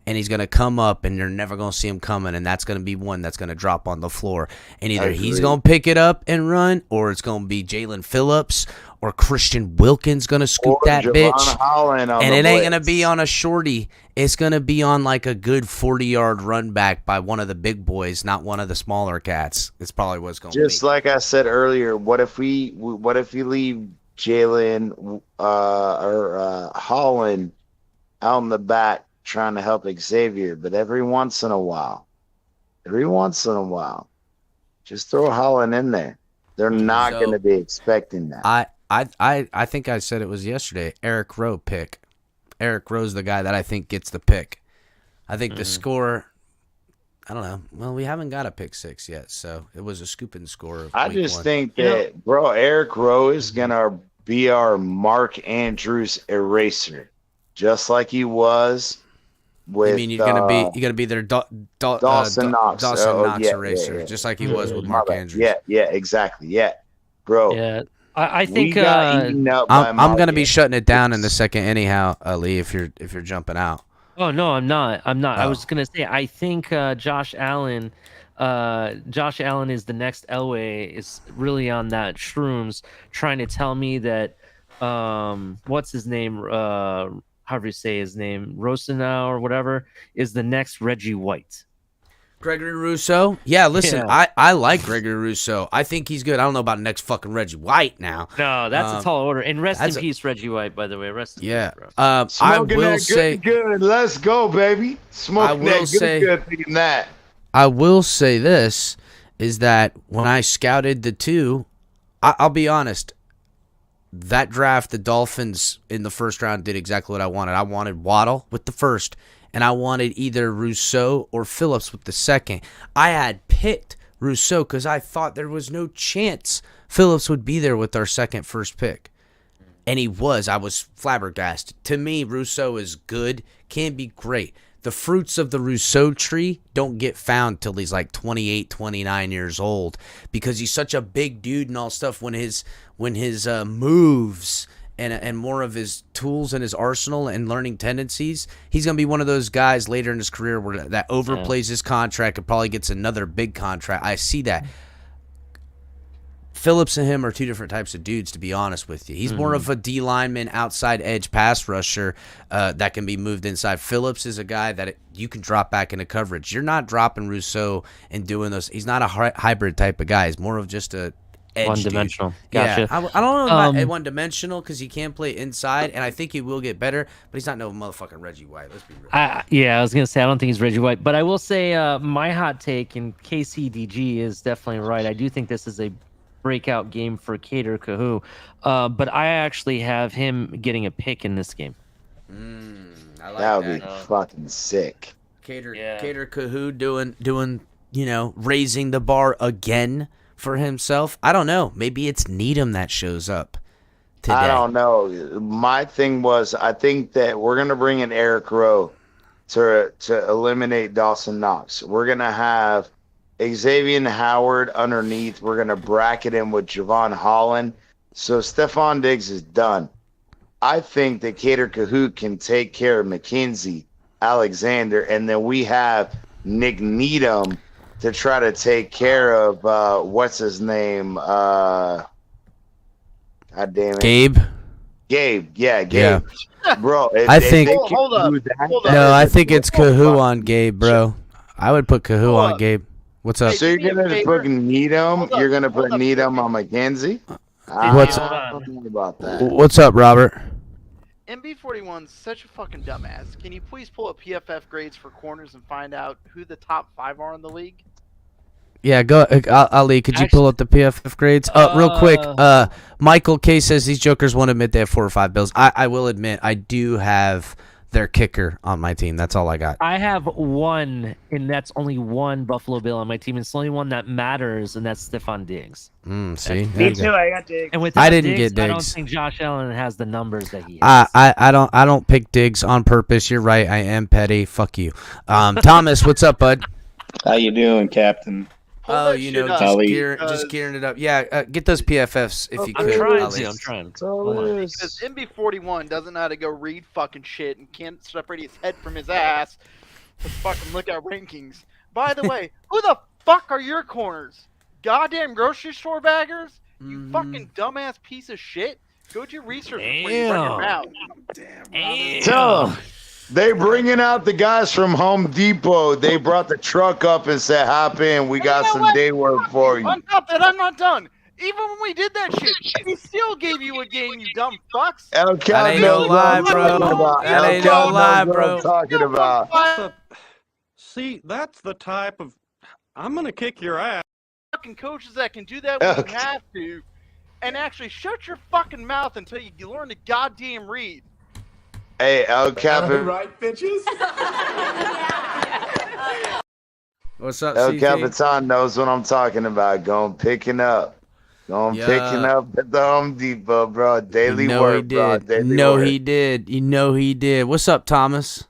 and he's gonna come up, and you're never gonna see him coming, and that's gonna be one that's gonna drop on the floor, and either he's gonna pick it up and run, or it's gonna be Jalen Phillips. Or Christian Wilkins gonna scoop that bitch, and it ain't gonna be on a shorty. It's gonna be on like a good 40-yard run back by one of the big boys, not one of the smaller cats. It's probably what's going to be. Just like I said earlier, what if you leave Jalen or Holland out in the back trying to help Xavier, but every once in a while, just throw Holland in there. They're not going to be expecting that. I think I said it was yesterday. Eric Rowe pick. Eric Rowe's the guy that I think gets the pick. I think the score, I don't know. Well, we haven't got a pick 6 yet, so it was a scooping score. I just think that, bro, Eric Rowe is going to be our Mark Andrews eraser, just like he was with. I mean, you're gonna be their Dawson Knox, eraser, just like he was with Mark Andrews. Yeah, exactly. Yeah, bro. Yeah. I think I'm gonna be shutting it down in the second anyhow, Ali. If you're jumping out. Oh no, I'm not. Oh. I was gonna say I think Josh Allen is the next Elway, is really on that shrooms, trying to tell me that what's his name, however you say his name, Rosenau or whatever, is the next Reggie White. Gregory Rousseau? Yeah, listen, Yeah. I like Gregory Rousseau. I think he's good. I don't know about next fucking Reggie White now. No, that's a tall order. And rest in that's a- peace, Reggie White, by the way. Rest in Yeah. peace, bro. I Smoking will that say good. Let's go, baby. Smoking will that say- good. Thinking that. I will say this is that when I scouted the two, I'll be honest, that draft, the Dolphins in the first round did exactly what I wanted. I wanted Waddle with the first, and I wanted either Rousseau or Phillips with the second. I had picked Rousseau because I thought there was no chance Phillips would be there with our first pick. And he was. I was flabbergasted. To me, Rousseau is good, can be great. The fruits of the Rousseau tree don't get found till he's like 28, 29 years old because he's such a big dude and all stuff. When his moves and more of his tools in his arsenal and learning tendencies, he's going to be one of those guys later in his career where that overplays his contract and probably gets another big contract. I see that. Phillips and him are two different types of dudes, to be honest with you. He's more of a D lineman, outside edge pass rusher that can be moved inside. Phillips is a guy that you can drop back into coverage. You're not dropping Rousseau and doing those. He's not a hybrid type of guy. He's more of just a edge one-dimensional. dude. Gotcha. Yeah, I don't know about one-dimensional because he can play inside, and I think he will get better, but he's not no motherfucking Reggie White. Let's be real. Yeah, I was going to say, I don't think he's Reggie White, but I will say my hot take, and KCDG is definitely right. I do think this is a breakout game for Cater Kahoo, but I actually have him getting a pick in this game. I like That would be fucking sick. Cater Kahoo doing raising the bar again for himself. I don't know. Maybe it's Needham that shows up today. I don't know. My thing was, I think that we're gonna bring in Eric Rowe to eliminate Dawson Knox. We're gonna have Xavier Howard underneath. We're going to bracket him with Javon Holland. So Stephon Diggs is done. I think that Cater Kahoo can take care of McKenzie, Alexander, and then we have Nick Needham to try to take care of, what's his name? God damn it. Gabe? Yeah, Gabe. Yeah. Bro, I think. Hold up. No, I think it's Kahoo on Gabe, bro. I would put Kahoo on Gabe. What's up? So you're gonna put Needham? You're gonna put Needham on McKenzie? What's I don't know about that. What's up, Robert? MB41's such a fucking dumbass. Can you please pull up PFF grades for corners and find out who the top 5 are in the league? Yeah, go. Ali, could you pull up the PFF grades? Real quick. Michael K says these jokers won't admit they have 4 or 5 Bills. I will admit I do have their kicker on my team. That's all I got. I have one, and that's only one Buffalo Bill on my team. It's the only one that matters, and that's Stephon Diggs. See, Me too. I got Diggs. And I didn't get I don't Diggs. think Josh Allen has the numbers that he has. I don't pick Diggs on purpose. You're right. I am petty. Fuck you. Thomas, what's up, bud? How you doing, Captain? Oh, just gearing it up. Yeah, get those PFFs if you could. I'm trying. Because MB41 doesn't know how to go read fucking shit and can't separate his head from his ass to fucking look at rankings. By the way, who the fuck are your corners? Goddamn grocery store baggers? You fucking dumbass piece of shit. Go do your research before you run your mouth. Tell them. They bringing out the guys from Home Depot. They brought the truck up and said, hop in. We got some day work for you. On top of that, I'm not done. Even when we did that shit, we still gave you a game, you dumb fucks. That ain't no lie, bro. That ain't no lie, bro. I'm talking about. See, that's the type of. I'm going to kick your ass. Fucking coaches that can do that when you have to. And actually shut your fucking mouth until you learn to goddamn read. Hey, El Capitan. Right, bitches? What's up, El CT? Capitan knows what I'm talking about. Going picking up at the Home Depot, bro. Daily work, bro. Daily work. He did. You know he did. What's up, Thomas?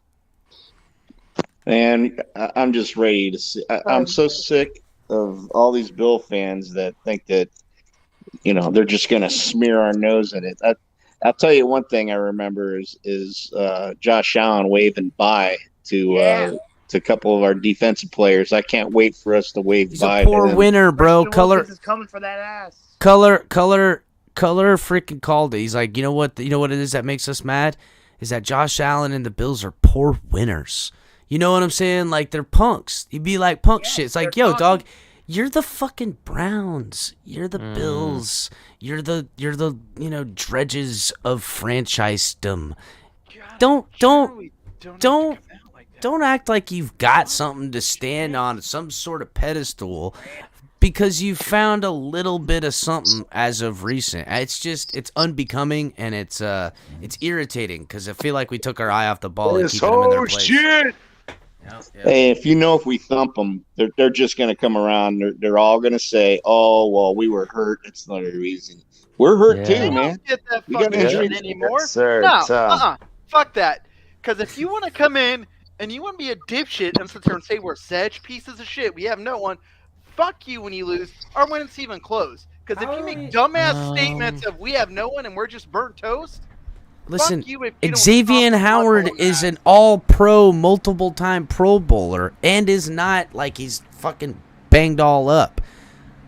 Man, I'm just ready to see. I'm so sick of all these Bill fans that think that, they're just going to smear our nose in it. I'll tell you one thing I remember is Josh Allen waving bye to a couple of our defensive players. I can't wait for us to wave He's bye. a poor winner, bro. Color is coming for that ass. Color freaking called it. He's like, you know what it is that makes us mad? Is that Josh Allen and the Bills are poor winners. You know what I'm saying? Like, they're punks. You'd be like punk shit. It's like, yo, dog, you're the fucking Browns. You're the Bills. You're the dredges of franchisedom. Don't act like you've got something to stand on, some sort of pedestal, because you found a little bit of something as of recent. It's unbecoming, and it's irritating because I feel like we took our eye off the ball and keeping them in their place. Shit. Hey, if we thump them, they're just going to come around. They're all going to say, "Oh, well, we were hurt. It's not a reason. We're hurt too, man." Get that We got fucking injuries shit anymore. Yes, sir. No, fuck that. Because if you want to come in and you want to be a dipshit and sit there and say we're such pieces of shit, we have no one. Fuck you when you lose, or when it's even close. Because if you make dumbass statements of we have no one and we're just burnt toast. Listen, fuck you if you don't Xavier Howard is an all-pro, multiple-time Pro Bowler, and is not like he's fucking banged all up.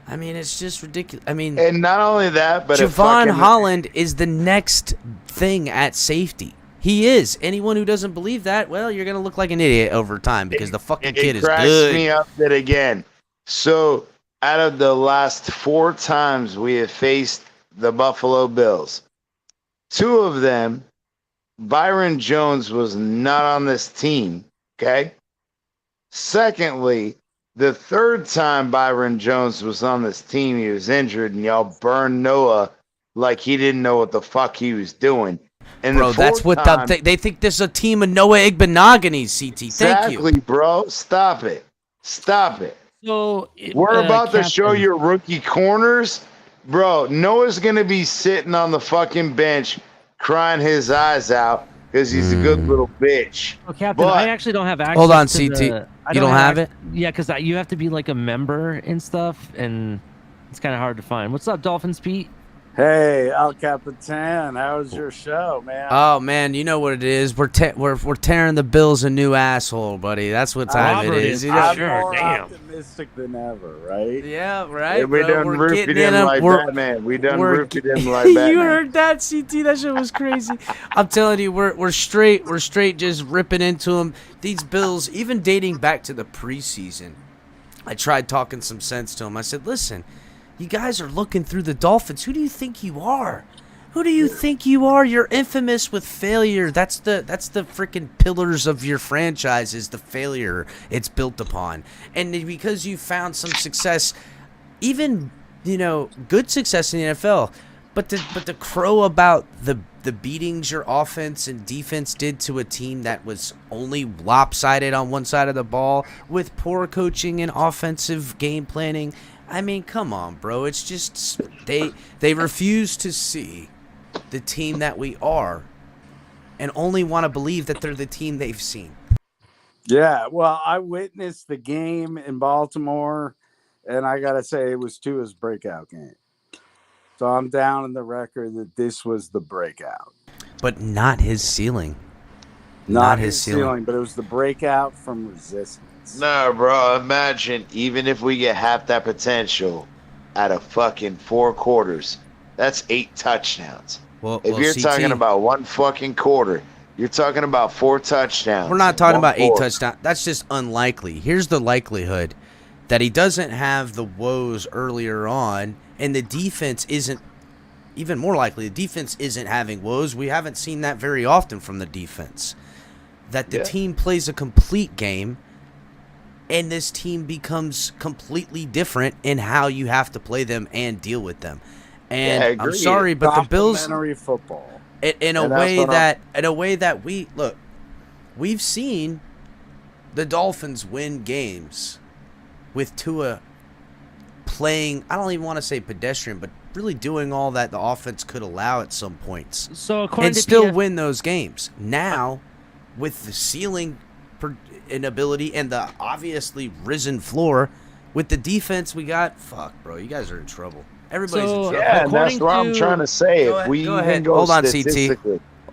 I mean, it's just ridiculous. I mean, and not only that, but Javon Holland is the next thing at safety. He is. Anyone who doesn't believe that, well, you're gonna look like an idiot over time because the fucking kid is cracks good. me up that again. So, out of the last 4 times we have faced the Buffalo Bills, 2 of them, Byron Jones was not on this team, okay? Secondly, the 3rd time Byron Jones was on this team, he was injured, and y'all burned Noah like he didn't know what the fuck he was doing. And Bro, that's what they think there's a team of Noah Igbinogheni's, CT. Thank you. Exactly, bro. Stop it. Stop it. So we're about to show your rookie corners. Bro, Noah's going to be sitting on the fucking bench crying his eyes out because he's a good little bitch. Oh, Captain, I actually don't have access. Hold on, to CT. You don't have it? Yeah, because you have to be like a member and stuff, and it's kind of hard to find. What's up, Dolphins Pete? Hey, El Capitan, how was your show, man? Oh man, you know what it is. We're tearing the Bills a new asshole, buddy. That's what time it is. I'm more optimistic than ever, right? Yeah, right. Yeah, we bro. done We're roofied getting him in like Batman. We done roofied him like Batman. You heard that, CT? That shit was crazy. I'm telling you, we're straight just ripping into them. These Bills, even dating back to the preseason, I tried talking some sense to them. I said, listen, you guys are looking through the Dolphins. Who do you think you are? Who do you think you are? You're infamous with failure. That's the freaking pillars of your franchise is the failure it's built upon. And because you found some success, even good success in the NFL, but the crow about the beatings your offense and defense did to a team that was only lopsided on one side of the ball with poor coaching and offensive game planning. I mean, come on, bro. It's just they refuse to see the team that we are and only want to believe that they're the team they've seen. Yeah, well, I witnessed the game in Baltimore, and I got to say it was Tua's breakout game. So I'm down in the record that this was the breakout. But not his ceiling. Not his ceiling, but it was the breakout from resistance. No, bro. Imagine even if we get half that potential out of fucking 4 quarters, that's 8 touchdowns. If you're talking about 1 fucking quarter, you're talking about 4 touchdowns. We're not talking about 8 touchdowns. That's just unlikely. Here's the likelihood that he doesn't have the woes earlier on, and the defense isn't even more likely. The defense isn't having woes. We haven't seen that very often from the defense. That the team plays a complete game, and this team becomes completely different in how you have to play them and deal with them. And I'm sorry, but the Bills football in a way that we've seen the Dolphins win games with Tua playing, I don't even want to say pedestrian, but really doing all that the offense could allow at some points. So according and to still win those games. Now, with the ceiling inability and the obviously risen floor, with the defense we got, fuck, bro, you guys are in trouble. Everybody's in trouble. Yeah, that's what I'm trying to say. Go ahead. Hold on, CT.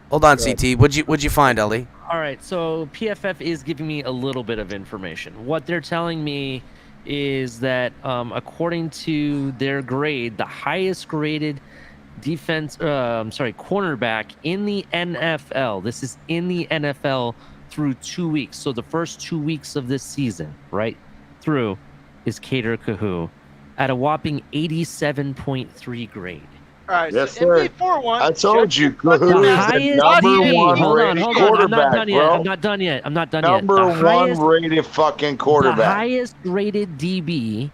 Hold on, CT. What'd you find, Ellie? All right, so PFF is giving me a little bit of information. What they're telling me is that according to their grade, the highest graded cornerback in the NFL, this is in the NFL through 2 weeks. So the first 2 weeks of this season, right through, is Cater Kahoo at a whopping 87.3 grade. All right, Yes, so sir. MD4 one. I told you, The Kahoo is the highest number DB. one Hold on, rated hold on. I'm not quarterback, done yet. bro. I'm not done yet. I'm not done Number yet. one rated fucking The quarterback. highest graded DB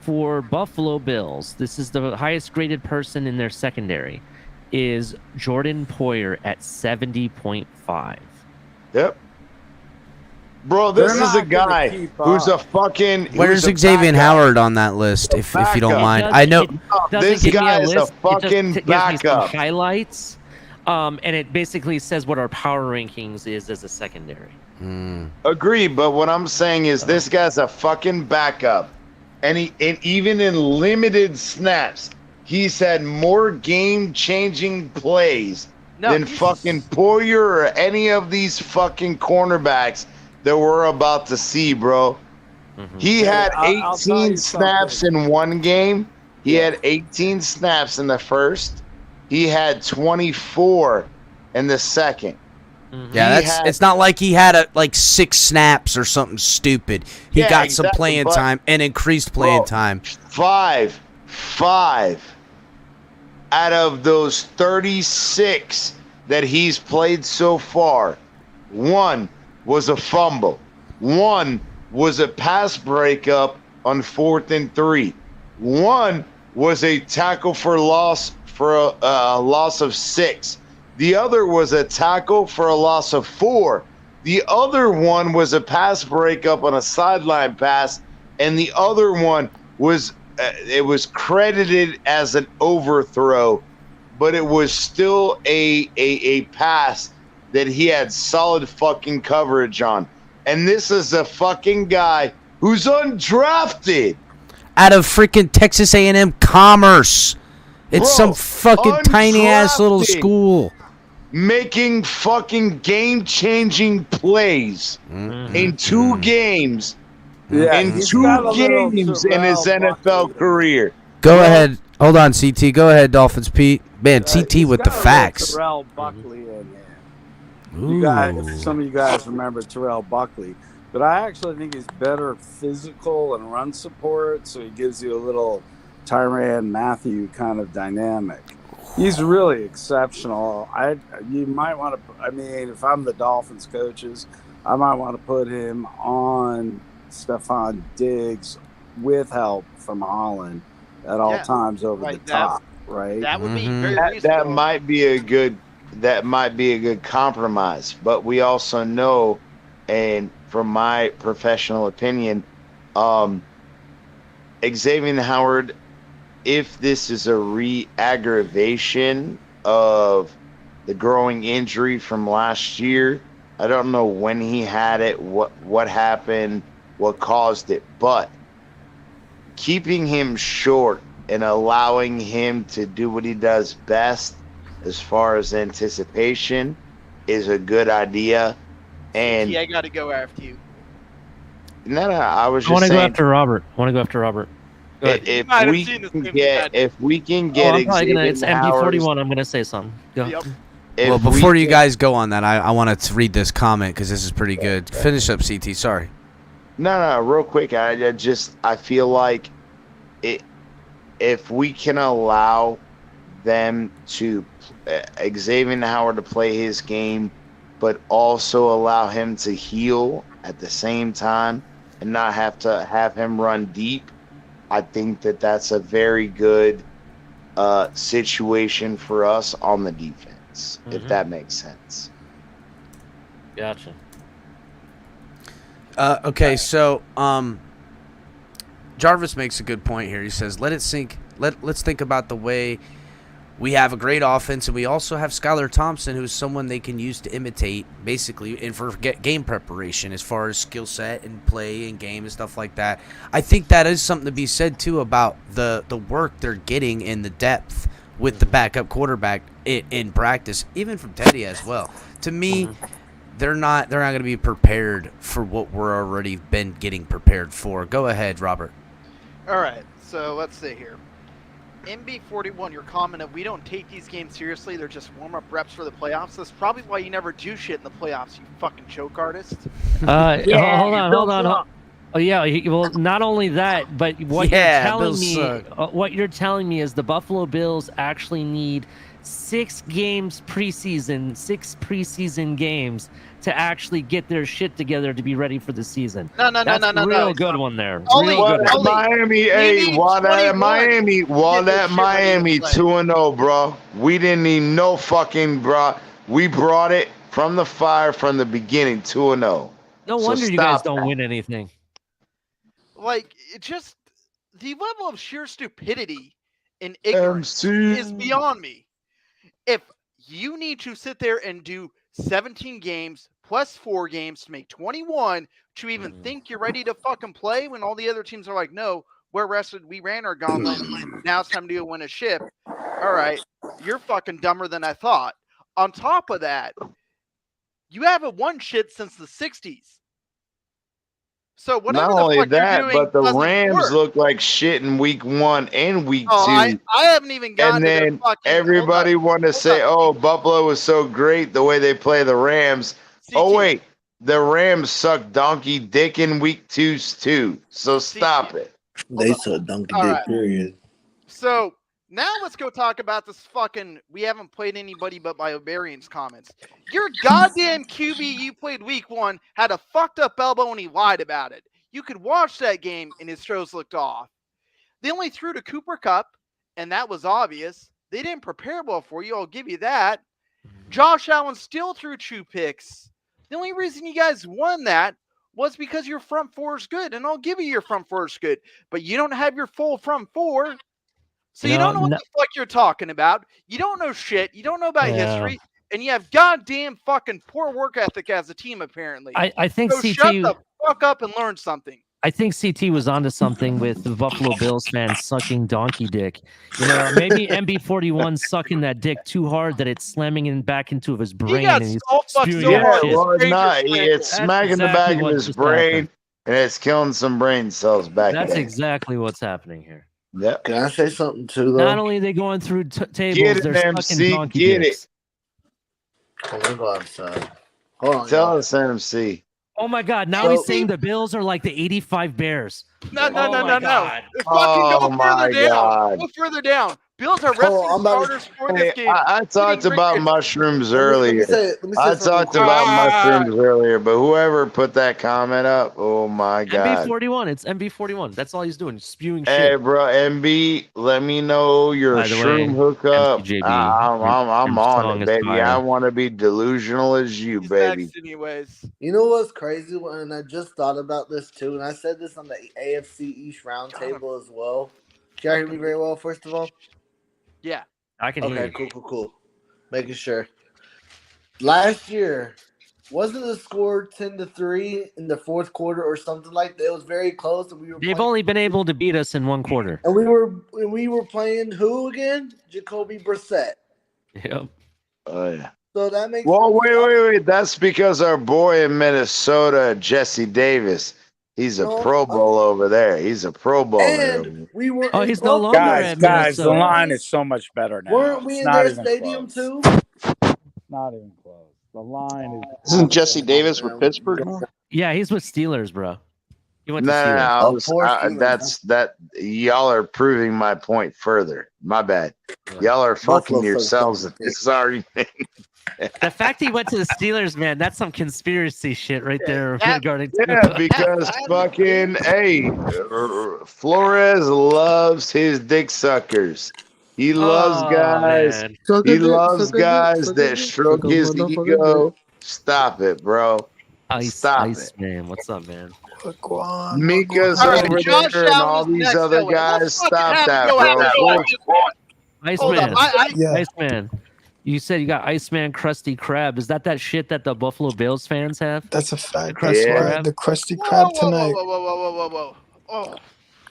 for Buffalo Bills, this is the highest graded person in their secondary, is Jordan Poyer at 70.5. Yep. Bro, this They're is a not gonna guy keep who's a up. fucking. Where's who's a Xavier backup. Howard on that list, if you don't Backup. mind? I know. This guy is a fucking It gives me some backup. highlights, and it basically says what our power rankings is as a secondary. Agree, but what I'm saying is this guy's a fucking backup, and even in limited snaps, he's had more game-changing plays than fucking Poyer or any of these fucking cornerbacks that we're about to see, bro. He had I'll tell 18 you snaps in one game. He had 18 snaps in the first. He had 24 in the second. Yeah, He had- it's not like he had like 6 snaps or something stupid. He Yeah, got some exactly, playing but- time and increased playing time. Five out of those 36 that he's played so far, one was a fumble. One was a pass breakup on 4th and 3. One was a tackle for loss for a loss of 6. The other was a tackle for a loss of 4. The other one was a pass breakup on a sideline pass, and the other one was it was credited as an overthrow, but it was still a pass that he had solid fucking coverage on. And this is a fucking guy who's undrafted. Out of freaking Texas A&M Commerce. It's Bro, some fucking tiny ass little undrafted. school. Making fucking game-changing plays in 2 games. Yeah, in he's 2 got a little games in his Terrell NFL career. Go ahead. Hold on, CT. Go ahead, Dolphins Pete. Man, CT He's with the got a little facts. Terrell Buckley in him. You guys, some of you guys remember Terrell Buckley, but I actually think he's better physical and run support, so he gives you a little Tyrann Mathieu kind of dynamic. He's really exceptional. You might want to. I mean, if I'm the Dolphins coaches, I might want to put him on Stephon Diggs with help from Holland at all times over the top. Right. That would be very That reasonable. might be a good compromise, but we also know, and from my professional opinion, Xavier Howard, if this is a re-aggravation of the growing injury from last year, I don't know when he had it, what happened, what caused it, but keeping him short and allowing him to do what he does best as far as anticipation is a good idea. And I got to go after you. no, I was I just want to saying. go after Robert. Go Robert. Go ahead. If might have we seen this can movie, get, man. if we can Oh, get I'm probably gonna. Xavier It's Howard's- MD41. I'm gonna say something. Go. Yep. if Well, we before you can- guys go on that, I want to read this comment because this is pretty good. Finish up, CT. Sorry. No, real quick. I feel like if we can allow them to Xavier Howard to play his game, but also allow him to heal at the same time and not have to have him run deep, I think that that's a very good situation for us on the defense, if that makes sense. Gotcha. Okay, so Jarvis makes a good point here. He says, "Let it sink. Let's think about the way we have a great offense, and we also have Skylar Thompson, who's someone they can use to imitate, basically, and for game preparation as far as skill set and play and game and stuff like that. I think that is something to be said too about the work they're getting in the depth with the backup quarterback in practice, even from Teddy as well. To me." They're not going to be prepared for what we're already been getting prepared for. Go ahead, Robert. All right, so let's see here. MB41, your comment of we don't take these games seriously, they're just warm-up reps for the playoffs. That's probably why you never do shit in the playoffs, you fucking choke artist. Hold on. Oh yeah, well, not only that, but what you're telling me is the Buffalo Bills actually need 6 preseason games to actually get their shit together to be ready for the season. No. Real good one there. Miami 2-0, bro. We didn't need no fucking bro. We brought it from the fire from the beginning, 2-0. No wonder you guys don't win anything. Like, it just the level of sheer stupidity and ignorance is beyond me. If you need to sit there and do 17 games plus 4 games to make 21 to even think you're ready to fucking play when all the other teams are like, no, we're rested, we ran our gauntlet, now it's time to go win a ship. All right, you're fucking dumber than I thought. On top of that, you haven't won shit since the 60s. So whatever Not only the fuck that, you're doing but the doesn't Rams work. look like shit in week 1 and week 2. I haven't even gotten and to their then fucking everybody wanted to say, oh, Buffalo was so great the way they play the Rams. Oh, wait. The Rams suck donkey dick in week 2 too. So stop it. They suck donkey All dick, right. period. So now let's go talk about this fucking we haven't played anybody but by Obarian's comments. Your goddamn QB you played week 1 had a fucked up elbow and he lied about it. You could watch that game and his throws looked off. They only threw to Cooper Kupp, and that was obvious. They didn't prepare well for you, I'll give you that. Josh Allen still threw 2 picks. The only reason you guys won that was because your front 4 is good, and I'll give you your front 4 is good. But you don't have your full front 4. So you don't know what the fuck you're talking about. You don't know shit. You don't know about history. And you have goddamn fucking poor work ethic as a team, apparently. I think so CT shut the fuck up and learn something. I think CT was onto something with the Buffalo Bills fans sucking donkey dick. You know, maybe MB41 sucking that dick too hard that it's slamming in back into his brain and he's spewing out shit. It's smacking the back of his brain and it's killing some brain cells back there. That's exactly what's happening here. Yep. Can I say something too, though? Not only are they going through tables, they're sucking donkey dicks. Hold on, go outside. Hold on. Tell us, MC. Oh my God! Now he's saying the Bills are like the '85 Bears. No. Fucking Oh go my further down. God. Go further down. Bills are resting starters for this game. I talked about mushrooms earlier. let me say I something talked quick. about mushrooms earlier, but whoever put that comment up, oh my God. MB41. It's MB41. That's all he's doing, spewing Hey, shit. bro, MB, let me know your By the shroom way, hookup. MCJB, I'm your on song it, is baby. fire. I want to be delusional as you, baby. Next anyways. You know what's crazy? And I just thought about this too, and I said this on the AFC East roundtable as well. Can you hear me very well, first of all? Yeah. I can hear you. Cool. Making sure. Last year, wasn't the score 10-3 in the fourth quarter or something like that? It was very close, and we were. They've only been able to beat us in one quarter. And we were playing who again? Jacoby Brissett. Yep. Oh yeah. So that makes. Well, wait. That's because our boy in Minnesota, Jesse Davis, he's a Pro Bowl over there. He's a Pro Bowler. And we were. Oh, he's no longer at Guys, the Minnesota. line is so much better now. Weren't we It's in not their even stadium close. too? Not even close. The line is. Isn't Jesse Davis with Pittsburgh? Yeah, he's with Steelers, bro. He went to No, Steelers. that's y'all are proving my point further. My bad. Y'all are fucking Buffalo yourselves sucks. at this argument. The fact he went to the Steelers, man, that's some conspiracy shit right there regarding. Yeah, because fucking Flores loves his dick suckers. He loves guys. Man. He loves guys that stroke his ego. Stop it, bro. Stop it. Man, what's up, man? Mika's All right, over Josh there and Allen all is these next, other Dylan. guys. Let's fucking Stop have that, him go bro. out. Hold Iceman. up. Iceman. You said you got Iceman Krusty Krab. Is that shit that the Buffalo Bills fans have? That's a fact. Krusty That's the Krusty Krab tonight. Whoa. Oh.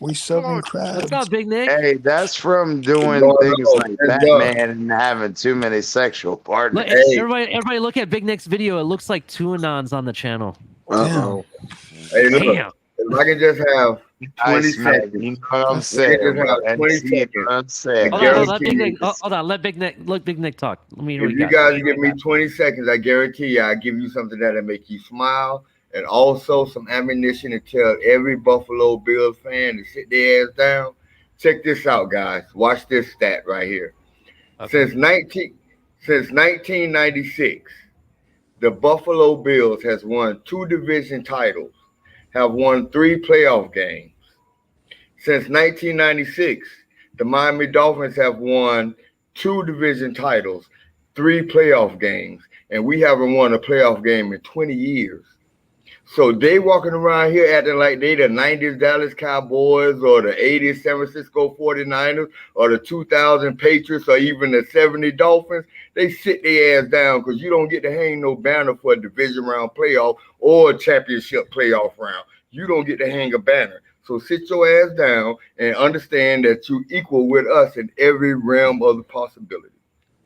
We serving crabs. What's up, Big Nick? Hey, that's from doing things like Batman and having too many sexual partners. Look, everybody look at Big Nick's video. It looks like two Anons on the channel. Uh-oh. Hey, look, Damn. if I can just have 20 seconds. You know what I'm saying, bro. And 20 see, you know seconds. what I'm saying. Hold on, let Big Nick. Hold on, let Big Nick talk. Let me hear what If you you got. guys give me 20 seconds, I guarantee you I'll give you something that'll make you smile and also some ammunition to tell every Buffalo Bills fan to sit their ass down. Check this out, guys. Watch this stat right here. Since 1996, the Buffalo Bills has won 2 division titles, have won 3 playoff games. Since 1996, the Miami Dolphins have won 2 division titles, 3 playoff games, and we haven't won a playoff game in 20 years. So they walking around here acting like they the 90s Dallas Cowboys or the 80s San Francisco 49ers or the 2000 Patriots or even the 70 Dolphins. They sit their ass down because you don't get to hang no banner for a division round playoff or a championship playoff round. You don't get to hang a banner. So sit your ass down and understand that you equal with us in every realm of the possibility.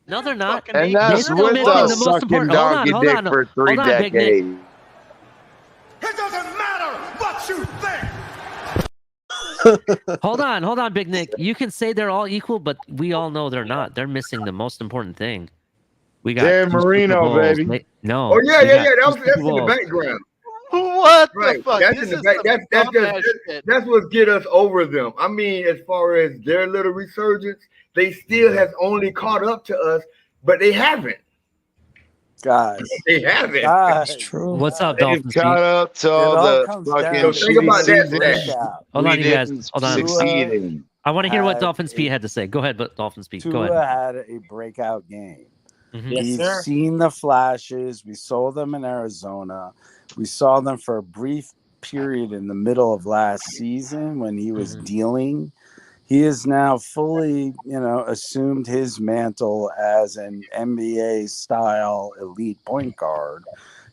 No, they're not. And that's with us sucking donkey dick for 3 decades. It doesn't matter what you think. Hold on, Big Nick. You can say they're all equal, but we all know they're not. They're missing the most important thing. We got Dan 2 Super Marino, Bowls. baby. No. Oh yeah. That's Super in the Bowls. background. What Right. the fuck? That's This in the is back. some dumbass shit. That's what get us over them. I mean, as far as their little resurgence, they still has only caught up to us, but they haven't. Guys, They haven't. Guys. True. What's up, They've Dolphins? caught up to all the fucking So think about that. Hold on, you guys. didn't Hold on. succeed in. I want to hear what had Dolphins Pete had to say. Go ahead, but Dolphins Pete. Go Tua ahead. had a breakout game. Yes, We've sir. seen the flashes. We saw them in Arizona. We saw them for a brief period in the middle of last season when he was dealing. He has now fully, assumed his mantle as an NBA style elite point guard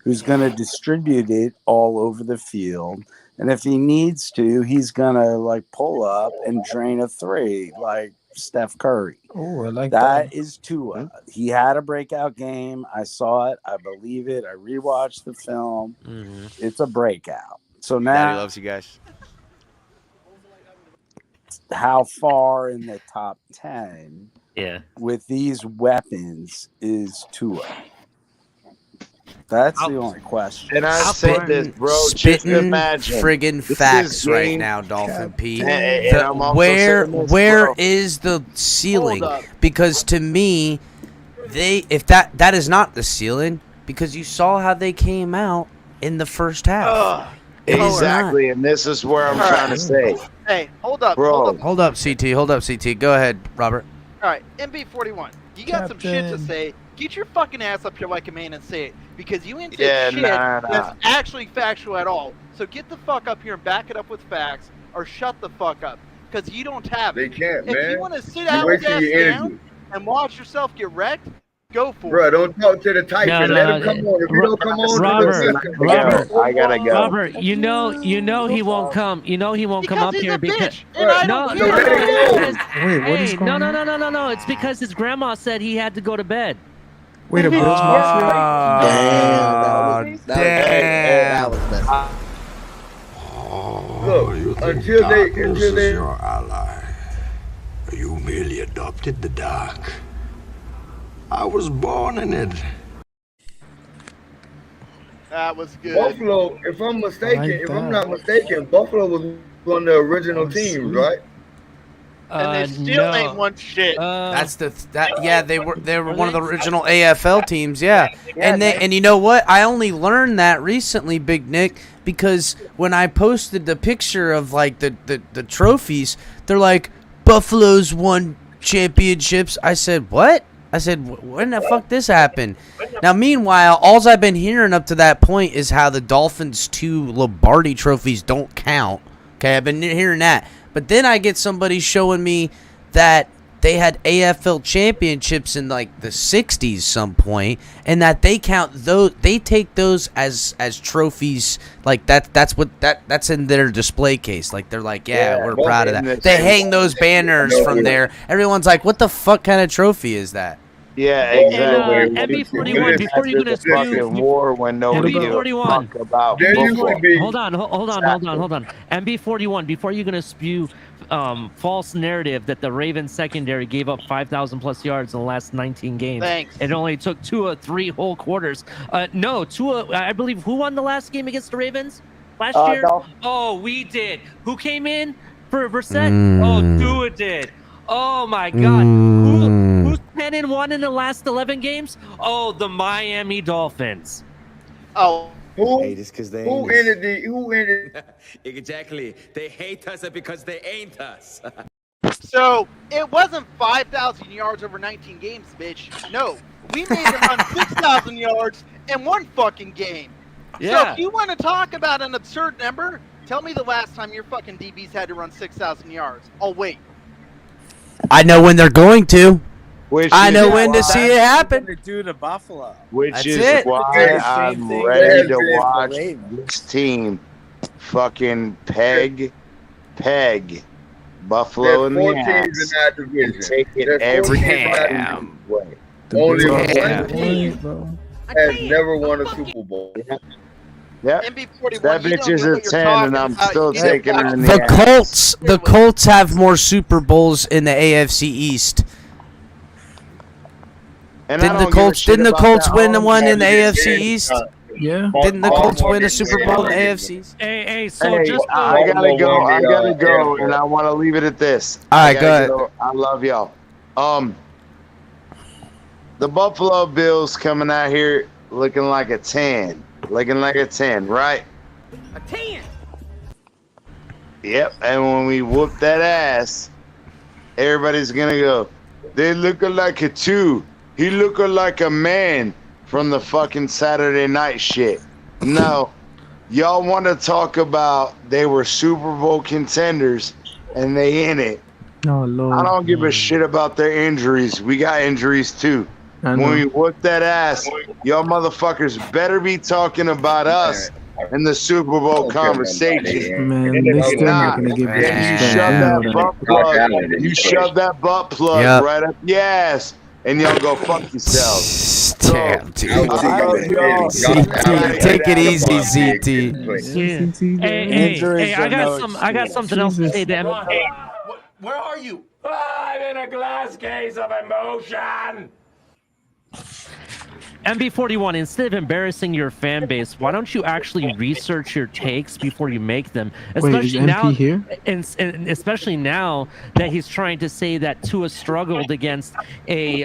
who's going to distribute it all over the field. And if he needs to, he's going to pull up and drain a 3 like Steph Curry. Oh, I like That is Tua. He had a breakout game. I saw it. I believe it. I rewatched the film. It's a breakout. So Daddy now, loves you guys. how far in the top 10 with these weapons is Tua? That's the only question. And I said this, bro. Just Spitting imagine. friggin' This facts is right game now, Dolphin Pete. And I'm also Where saying this, where bro. is the ceiling? Hold up. Because to me, if that is not the ceiling, because you saw how they came out in the first half. Exactly, and this is where I'm trying to say. Hey, hold up, Bro. hold up. Hold up, CT. Hold up, CT. Go ahead, Robert. All right, MB41. You got some shit to say. Get your fucking ass up here like a man and say it, because you ain't saying shit that's actually factual at all. So get the fuck up here and back it up with facts, or shut the fuck up, because you don't have it. They can't, if man. you want to sit You're out wasting ass your down energy. and watch yourself get wrecked, go for Bro, it. don't talk to the type and let him come on. If you don't come on, Robert, I gotta go. Robert, you know he won't come. You know he won't come up here because no, Wait, what is going on? no. It's because his grandma said he had to go to bed. Wait, a Bills Mafia? That was messed up. Look, until they your ally. You merely adopted the dark. I was born in it. That was good. Buffalo, if I'm not mistaken, Buffalo was one of the original teams, right? And they still ain't won shit. That's they were one of the original AFL teams, and you know what? I only learned that recently, Big Nick, because when I posted the picture of the trophies, they're like Buffalo's won championships. I said, what? I said, when the fuck this happened? Now, meanwhile, all I've been hearing up to that point is how the Dolphins' 2 Lombardi trophies don't count. Okay, I've been hearing that. But then I get somebody showing me that they had AFL championships in the 60s some point, and that they count those, they take those as trophies, that's in their display case. They're like, we're proud of that. They hang those banners from there. Everyone's like, what the fuck kind of trophy is that? Yeah, And exactly. MB41, before you're gonna spew, war when nobody gives a MB41, fuck about There used to football. be. hold on. MB41, before you're gonna spew false narrative that the Ravens secondary gave up 5,000 plus yards in the last 19 games. Thanks. It only took Tua 3 whole quarters. No, Tua, I believe, who won the last game against the Ravens last year? Dolphins. Oh, we did. Who came in for Brissett? Oh, Tua did. Oh my God. Who's 10-1 in the last 11 games? Oh, the Miami Dolphins. Oh. Who Hate us because they who ain't us. ended the who ended Exactly. They hate us because they ain't us. So it wasn't 5,000 yards over 19 games, bitch. No, we made them run 6,000 yards in one fucking game. So Yeah. if you want to talk about an absurd number, tell me the last time your fucking DBs had to run 6,000 yards. I'll wait. I know when they're going to. I know is when to why- see it happen. To do to Buffalo. Which That's is it. why Same I'm thing ready that to happened watch with the Ravens. this team fucking peg Buffalo in there's the 4 ass teams in that division. and take it There's 4 every teams in that damn division. way. Only Damn. one team has never won a Super Bowl. Yep. MB41, That you bitch don't is know a what you're 10, and talking I'm about. still You need to taking her watch in The the ass. Colts have more Super Bowls in the AFC East. And I Didn't the don't give a Colts shit about win that the one in the Yeah, AFC yeah. East? Yeah. Didn't the Colts win a Super Bowl in the AFC? Hey, so Hey, just I gotta go. Baltimore I won gotta the, go, AFL. and I want to leave it at this. All right, I gotta go ahead. go. I love y'all. The Buffalo Bills coming out here looking like a 10, right? A 10. Yep. And when we whoop that ass, everybody's gonna go, they looking like a 2. He looking like a man from the fucking Saturday night shit. No. Y'all want to talk about they were Super Bowl contenders and they in it. Oh Lord. I don't give a shit about their injuries. We got injuries too. I When know. we whoop that ass, y'all motherfuckers better be talking about us in the Super Bowl conversation. Man, And they if you're still not not, gonna give you then you respect. shove You know that that. butt plug. You shove that butt plug Yep. right up your ass, and y'all go fuck yourselves. Damn, dude. Y'all. CT, take it easy, CT. Hey, I got something else to say to them. Where are you? I'm in a glass case of emotion. MB41, instead of embarrassing your fan base, why don't you actually research your takes before you make them? Wait, is MP here? And especially now that he's trying to say that Tua struggled against a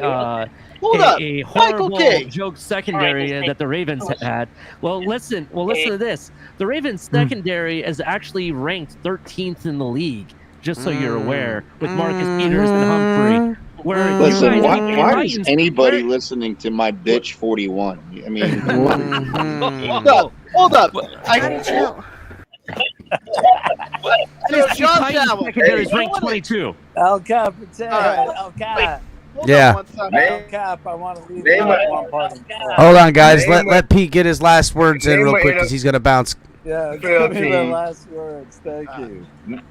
horrible joke secondary that the Ravens had. Well, listen to this. The Ravens secondary is actually ranked 13th in the league, just so you're aware, with Marcus Peters and Humphrey. Where Listen, you guys, why is anybody listening to my bitch 41? I mean, Hold up. Everybody chill. So Josh Allen, secondary is ranked 22. El Capitan. Right. El Cap. Yeah. El Cap, I want to leave out one part. Hold on, guys. Let Pete get his last words in real quick because he's gonna bounce. Yeah, give me the last words. Thank you.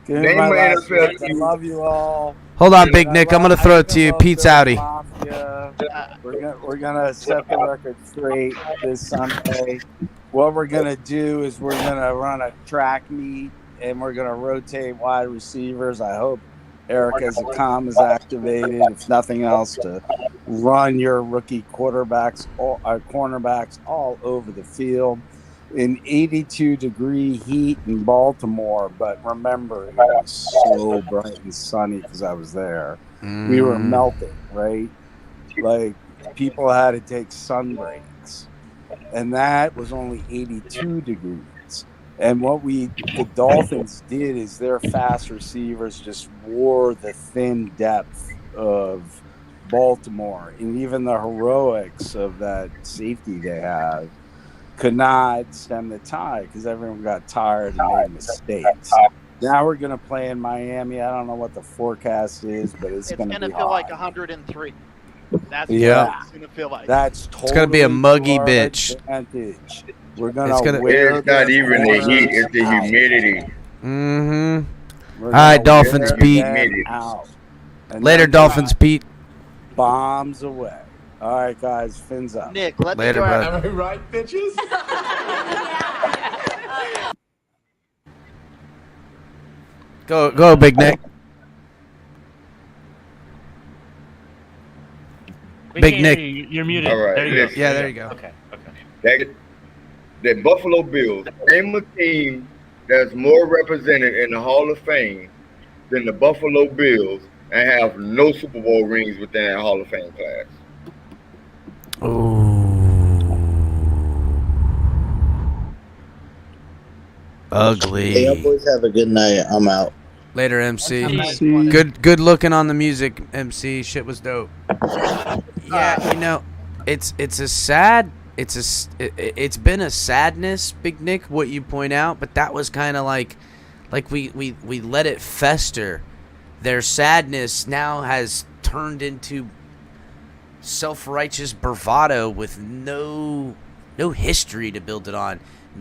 Give me my last words. I love you all. Hold on, Big Nick. I'm gonna throw it to you. Pete's outie. We're gonna set the record straight this Sunday. What we're gonna do is we're gonna run a track meet and we're gonna rotate wide receivers. I hope Eric as a comm is activated, if nothing else, to run your rookie cornerbacks all over the field in 82-degree heat in Baltimore. But remember, it was so bright and sunny because I was there. We were melting, right? Like, people had to take sun breaks. And that was only 82 degrees. And what the Dolphins did is their fast receivers just wore the thin depth of Baltimore. And even the heroics of that safety they had could not stem the tide because everyone got tired and made mistakes. Now we're going to play in Miami. I don't know what the forecast is, but it's going to be feel hot. like 103. That's Yeah. what it's going to feel like. That's totally It's gonna be a muggy to our bitch. advantage. We're It's gonna gonna- wear It's not the even the heat, it's the out. humidity. Mm-hmm. We're All gonna right, Dolphins, wear Pete. them out. And Later, then Dolphins, Pete. bombs away. All right, guys. Fins up. Nick, let Later, me go bud. after. Am I right, bitches? Go, Big Nick. We Big can't Nick. hear you. You're muted. All right, There you go. listen. Yeah, there you go. Okay. The Buffalo Bills, name a team that's more represented in the Hall of Fame than the Buffalo Bills and have no Super Bowl rings within that Hall of Fame class. Ugly. Hey, y'all boys have a good night. I'm out. Later, MC. MC. Good looking on the music, MC. Shit was dope. Yeah, you know, it's been a sadness, Big Nick, what you point out, but that was kind of like we let it fester. Their sadness now has turned into self-righteous bravado with no history to build it on,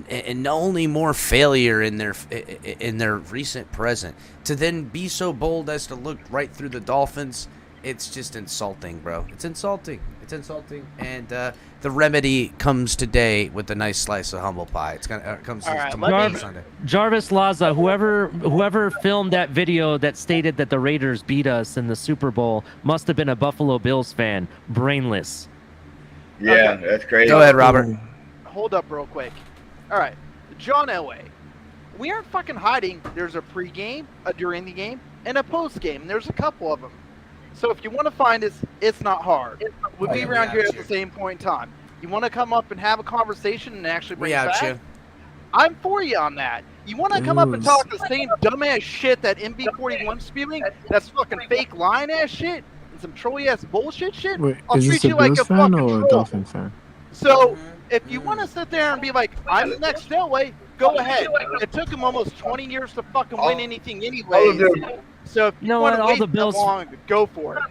and only more failure in their recent present. To then be so bold as to look right through the Dolphins, it's just insulting, bro. It's insulting. And the remedy comes today with a nice slice of humble pie. Comes tomorrow Sunday. Jarvis Laza, whoever filmed that video that stated that the Raiders beat us in the Super Bowl must have been a Buffalo Bills fan. Brainless. Yeah, that's crazy. Go ahead, Robert. Hold up real quick. All right, John Elway. We aren't fucking hiding. There's a pregame, a during the game, and a postgame. There's a couple of them. So if you want to find us, it's not hard. We'll be around here at the same point in time. You want to come up and have a conversation and actually bring it back? I'm for you on that. You want to come up and talk the same dumbass shit that MB41's spewing? That's fucking fake lying ass shit and some trolley ass bullshit shit? Wait, I'll is treat this a you like Bills a fan fucking or a troll. Dolphin fan? So if you want to sit there and be like, I'm the next Elway, go ahead. It took him almost 20 years to fucking win anything anyways. So if you want to wait that long, go for it.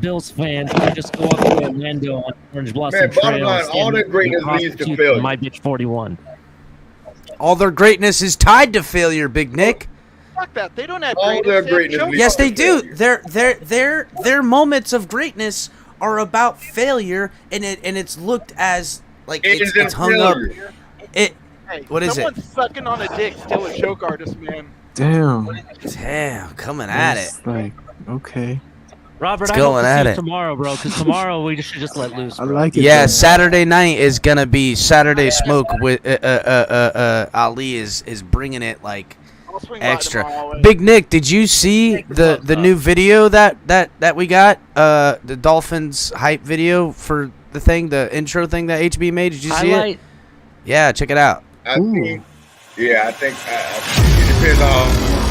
Bills fan can just go up to Orlando on Orange Blossom Man, bottom Trail. line, all their greatness leads to failure. My bitch 41. All their greatness is tied to failure, Big Nick. Fuck that. They don't have All their greatness leads Yes, to they do. failure. Their moments of greatness are about failure, and it's looked as like it's hung up. Hey, What is it? someone's sucking on a dick, still a joke artist, man. Damn. Coming at it. It's like, okay. Robert, It's I hope going to at see you it. tomorrow, bro, because tomorrow we should just let loose. I Bro. like it. Yeah, though. Saturday night is gonna be Saturday Smoke with Ali is bringing it like extra. Big Nick, did you see the new video that we got? The Dolphins hype video for the thing, the intro thing that HB made. Did you see it? Yeah, check it out. I think it depends on.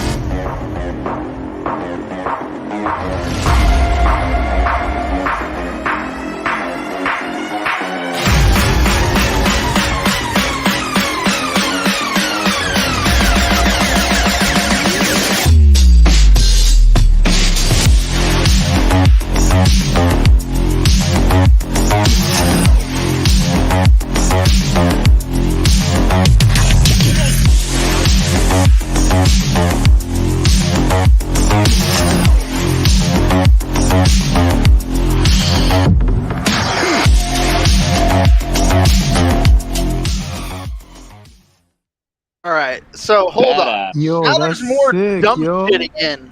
All right, so hold on. Yo, now that's there's more sick, dumb yo. shit again.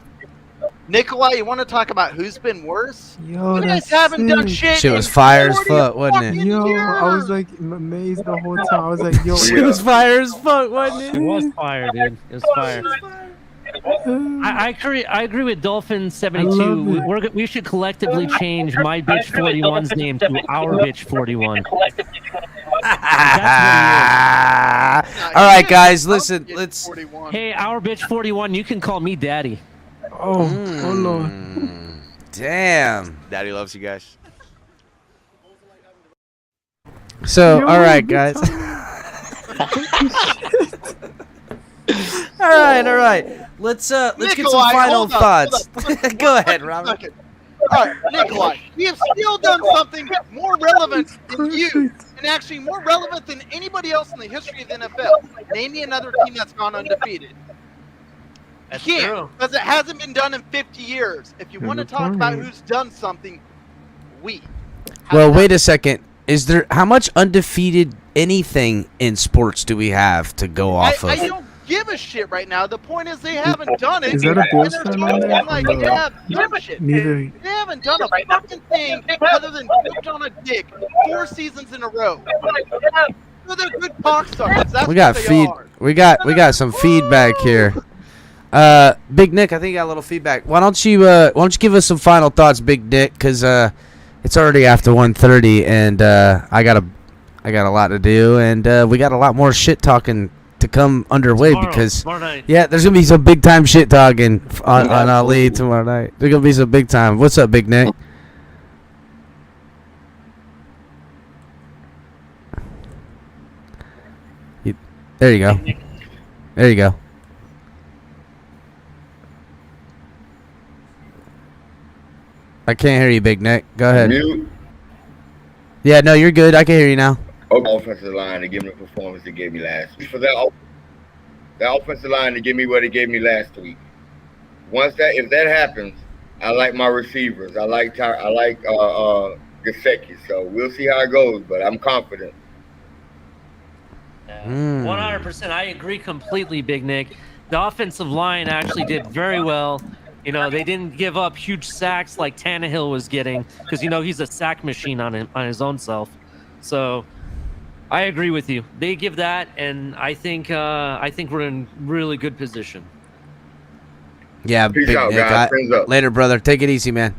Nikolai, you want to talk about who's been worse? Yo, you guys that's haven't done sick. shit. Shit was in fire as 40 fuck, wasn't it? fucking Yo, years. I was like amazed the whole time. I was like, yo, Shit was fire as fuck, wasn't It it? was fire, dude. It was fire. I agree with Dolphin 72. We should collectively change my bitch 41's name to our bitch 41. All right, guys, listen. Let's. Hey, our bitch 41. You can call me daddy. oh Lord. Damn. Daddy loves you guys. So, all right, guys. all right. Let's get some Nikolai, final hold up, thoughts. hold up. Go ahead, One Robert. second. All right, Nikolai, we have still done something more relevant than you, and actually more relevant than anybody else in the history of the NFL. Name me another team that's gone undefeated. That's You can't, true. because it hasn't been done in 50 years. If you want to talk about who's done something we. Well, wait a second. Is there how much undefeated anything in sports do we have to go off of? I don't give a shit right now. The point is they haven't done it. Is that a Bills and they're fan on talking there? like Or they no? have done shit. Neither. They haven't done a fucking thing other than pooped on a dick 4 seasons in a row. They're good cock suckers. That's We got what they are. we got some feedback here. Big Nick, I think you got a little feedback. Why don't you give us some final thoughts, Big Nick? Because it's already after 1:30, and I got a lot to do, and we got a lot more shit talking to come underway because tomorrow night. Yeah, there's gonna be some big time shit talking on Ali tomorrow night. There's gonna be some big time. What's up, Big Nick? There you go. There you go. I can't hear you, Big Nick. Go ahead. Mute. Yeah, no, you're good. I can hear you now. Offensive line to give me the performance they gave me last week. For that offensive line to give me what it gave me last week. If that happens, I like my receivers. I like Gesicki. So we'll see how it goes, but I'm confident. 100%. I agree completely, Big Nick. The offensive line actually did very well. You know, they didn't give up huge sacks like Tannehill was getting because, you know, he's a sack machine on his own self. So I agree with you. They give that, and I think we're in really good position. Yeah, Peace Big out, Nick. guys. Friends up. Later, brother. Take it easy, man.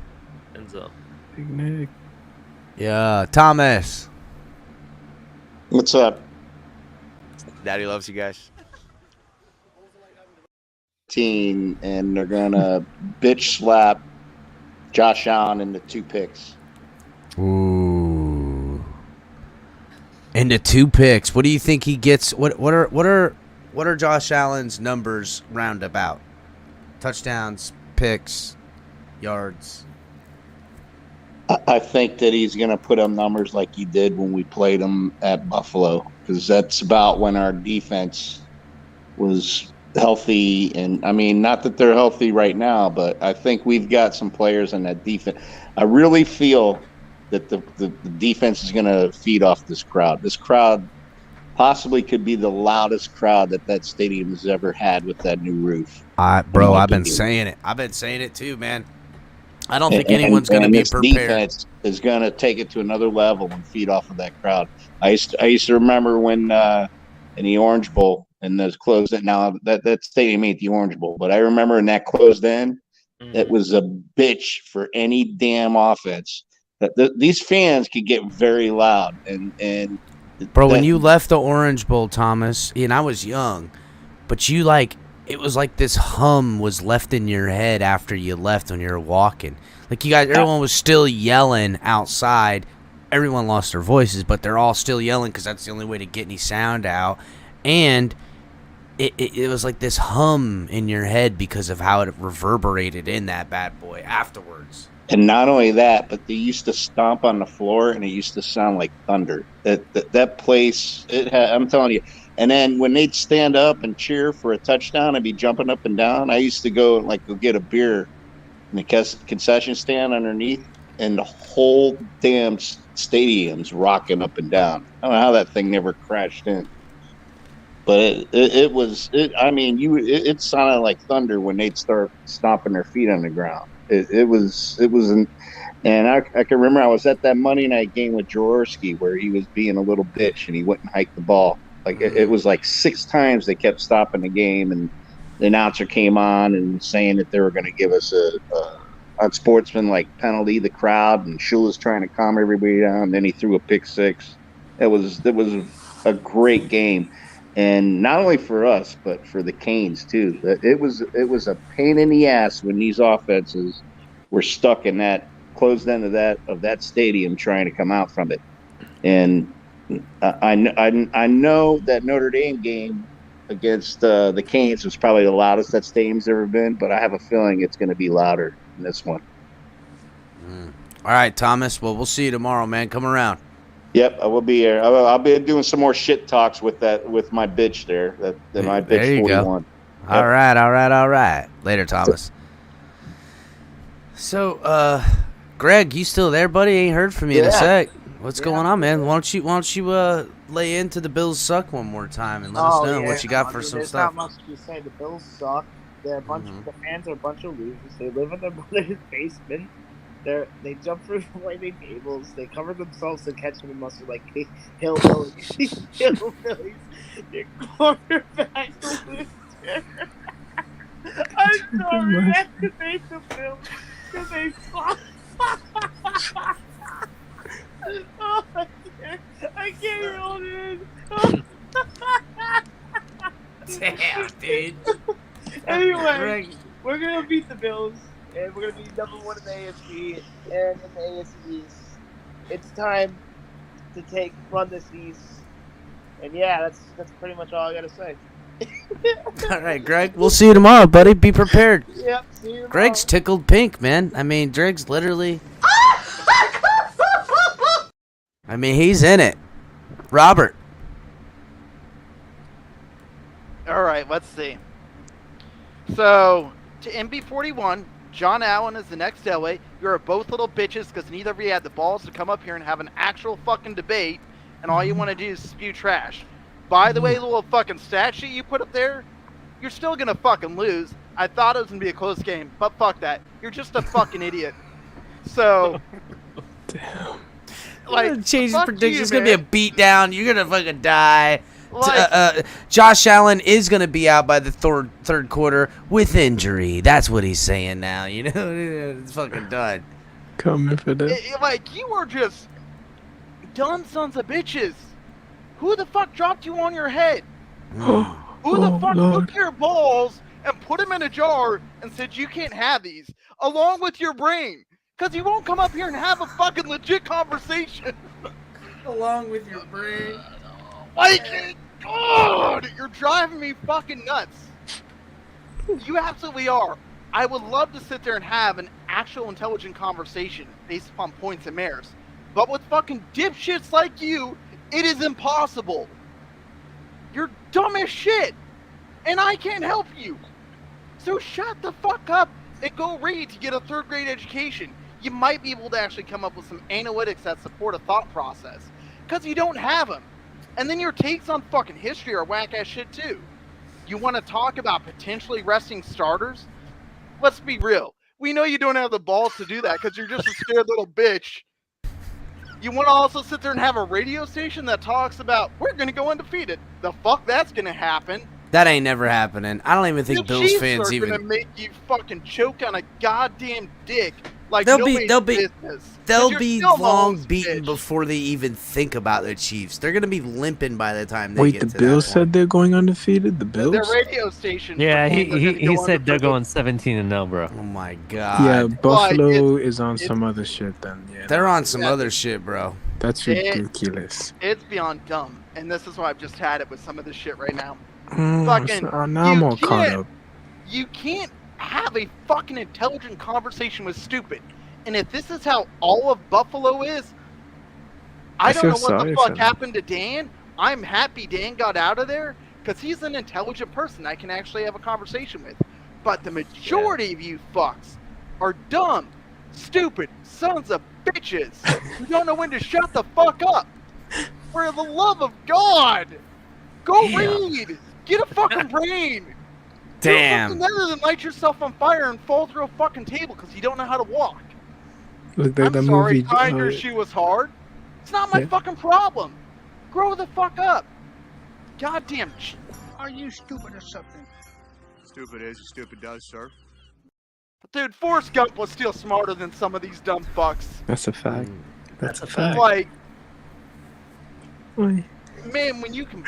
Ends up. Big Nick. Yeah, Thomas. What's up? Daddy loves you guys. Team, and they're gonna bitch slap Josh Allen into 2 picks. Ooh. Into 2 picks. What do you think he gets? What are Josh Allen's numbers roundabout? Touchdowns, picks, yards. I think that he's going to put up numbers like he did when we played him at Buffalo, because that's about when our defense was healthy. And I mean, not that they're healthy right now, but I think we've got some players in that defense. I really feel that the defense is going to feed off this crowd. This crowd possibly could be the loudest crowd that stadium has ever had with that new roof. I've been saying it. I've been saying it too, man. I don't think anyone's going to be prepared. Defense is going to take it to another level and feed off of that crowd. I used to remember when in the Orange Bowl, and those closed in. Now that stadium ain't the Orange Bowl, but I remember in that closed in, it was a bitch for any damn offense. These fans could get very loud, and bro, when you left the Orange Bowl, Thomas, and I was young, but it was like this hum was left in your head after you left when you were walking. Like everyone was still yelling outside. Everyone lost their voices, but they're all still yelling because that's the only way to get any sound out. And it was like this hum in your head because of how it reverberated in that bad boy afterwards. And not only that, but they used to stomp on the floor, and it used to sound like thunder. That place, I'm telling you. And then when they'd stand up and cheer for a touchdown, I'd be jumping up and down. I used to go get a beer in the concession stand underneath, and the whole damn stadium's rocking up and down. I don't know how that thing never crashed in. But it sounded like thunder when they'd start stomping their feet on the ground. It was, and I can remember I was at that Monday night game with Jaworski where he was being a little bitch and he wouldn't hike the ball. Like it was like 6 times they kept stopping the game, and the announcer came on and saying that they were going to give us a unsportsmanlike penalty. The crowd, and Shula's trying to calm everybody down. Then he threw a pick 6. It was a great game. And not only for us, but for the Canes too. It was a pain in the ass when these offenses were stuck in that closed end of that stadium trying to come out from it. And I know that Notre Dame game against the Canes was probably the loudest that stadium's ever been, but I have a feeling it's going to be louder than this one. All right, Thomas. Well, we'll see you tomorrow, man. Come around. Yep, I will be here. I'll be doing some more shit talks with my bitch there. My bitch there you 41. Go. All right. Later, Thomas. So, Greg, you still there, buddy? Ain't heard from you in a Yeah. sec. What's going on, man? Why don't you lay into the Bills suck one more time and let us know what you got for some there's stuff. not much to say. The Bills suck. They're a bunch. The fans are a bunch of losers. They live in their brother's basement. They jump through waiting tables. They cover themselves in ketchup and mustard like hillbillies. Hillbillies. Their quarterback's a loser. I'm sorry. I have to make the Bills because they suck. Oh, I can't hold it in. Damn, dude. Anyway, we're gonna beat the Bills, and we're gonna be number one in the AFC and in the AFC East. It's time to run this East, and yeah, that's pretty much all I gotta say. All right, Greg. We'll see you tomorrow, buddy. Be prepared. Yep. See you tomorrow. Greg's tickled pink, man. I mean, Greg's literally. I mean, he's in it. Robert. All right, let's see. So, to MB41, John Allen is the next LA. You're both little bitches because neither of you had the balls to come up here and have an actual fucking debate, and all you want to do is spew trash. By the way, the little fucking stat sheet you put up there, you're still going to fucking lose. I thought it was going to be a close game, but fuck that. You're just a fucking idiot. So... Damn. Like, change fuck predictions. It's you, gonna be a beatdown. You're gonna fucking die. Like- Josh Allen is gonna be out by the third quarter with injury. That's what he's saying now. You know, it's fucking done. Coming for that. Like, you are just dumb sons of bitches. Who the fuck dropped you on your head? Who the fuck took your balls and put them in a jar and said you can't have these, along with your brain? Because you won't come up here and have a fucking legit conversation. Along with your brain. Like, God, you're driving me fucking nuts. You absolutely are. I would love to sit there and have an actual intelligent conversation based upon points and merits. But with fucking dipshits like you, it is impossible. You're dumb as shit. And I can't help you. So shut the fuck up and go read to get a third grade education. You might be able to actually come up with some analytics that support a thought process. Because you don't have them. And then your takes on fucking history are whack-ass shit too. You want to talk about potentially resting starters? Let's be real. We know you don't have the balls to do that because you're just a scared little bitch. You want to also sit there and have a radio station that talks about, we're going to go undefeated. The fuck that's going to happen? That ain't never happening. I don't even think The Bills Chiefs fans are even. gonna make you fucking choke on a goddamn dick like They'll nobody's be business. 'Cause they'll you're be still long Mahomes' beaten bitch. before they even think about the Chiefs. They're gonna be limping by the time they Wait, get the to Bills that said they're going undefeated? The Their Bills? radio station. Yeah, proclaimed they're he gonna go said they're undefeated. going 17-0, bro. Oh my god. Yeah, Buffalo it's- is on it's- some other shit then. Yeah, They're on some other shit, bro. that's ridiculous. It's beyond dumb, and this is why I've just had it with some of this shit right now. Fucking, now I'm all caught up. You can't have a fucking intelligent conversation with stupid. And if this is how all of Buffalo is, I don't feel know what sorry the for fuck them. happened to Dan. I'm happy Dan got out of there because he's an intelligent person I can actually have a conversation with. But the majority of you fucks are dumb, stupid sons of bitches who don't know when to shut the fuck up. For the love of God, go read. Get a fucking brain. Damn. Do something other than light yourself on fire and fall through a fucking table because you don't know how to walk. Look, that I'm sorry, movie. tying your shoe was hard. It's not my Yeah. fucking problem. Grow the fuck up. Goddamn. Are you stupid or something? Stupid is, stupid does, sir. Dude, Forrest Gump was still smarter than some of these dumb fucks. That's a fact. That's a fact. Like, Oi. man, when you can...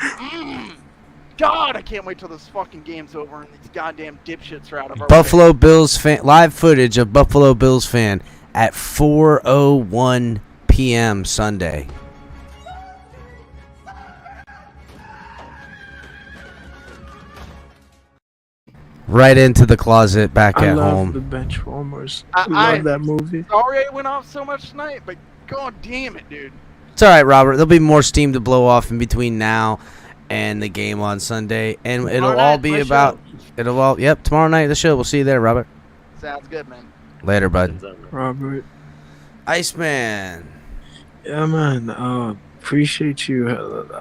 God, I can't wait till this fucking game's over and these goddamn dipshits are out of our way. Buffalo Bills fan live footage of Buffalo Bills fan at 4:01 p.m. Sunday. Right into the closet back I at love home. the bench warmers. I Love that movie. Sorry I went off so much tonight, but god damn it, dude. It's all right, Robert. There'll be more steam to blow off in between now and the game on Sunday, and it'll Tomorrow all night, be my about. It'll all. Yep, tomorrow night the show. We'll see you there, Robert. Sounds good, man. Later, bud. Robert. Iceman. Yeah, man. Appreciate you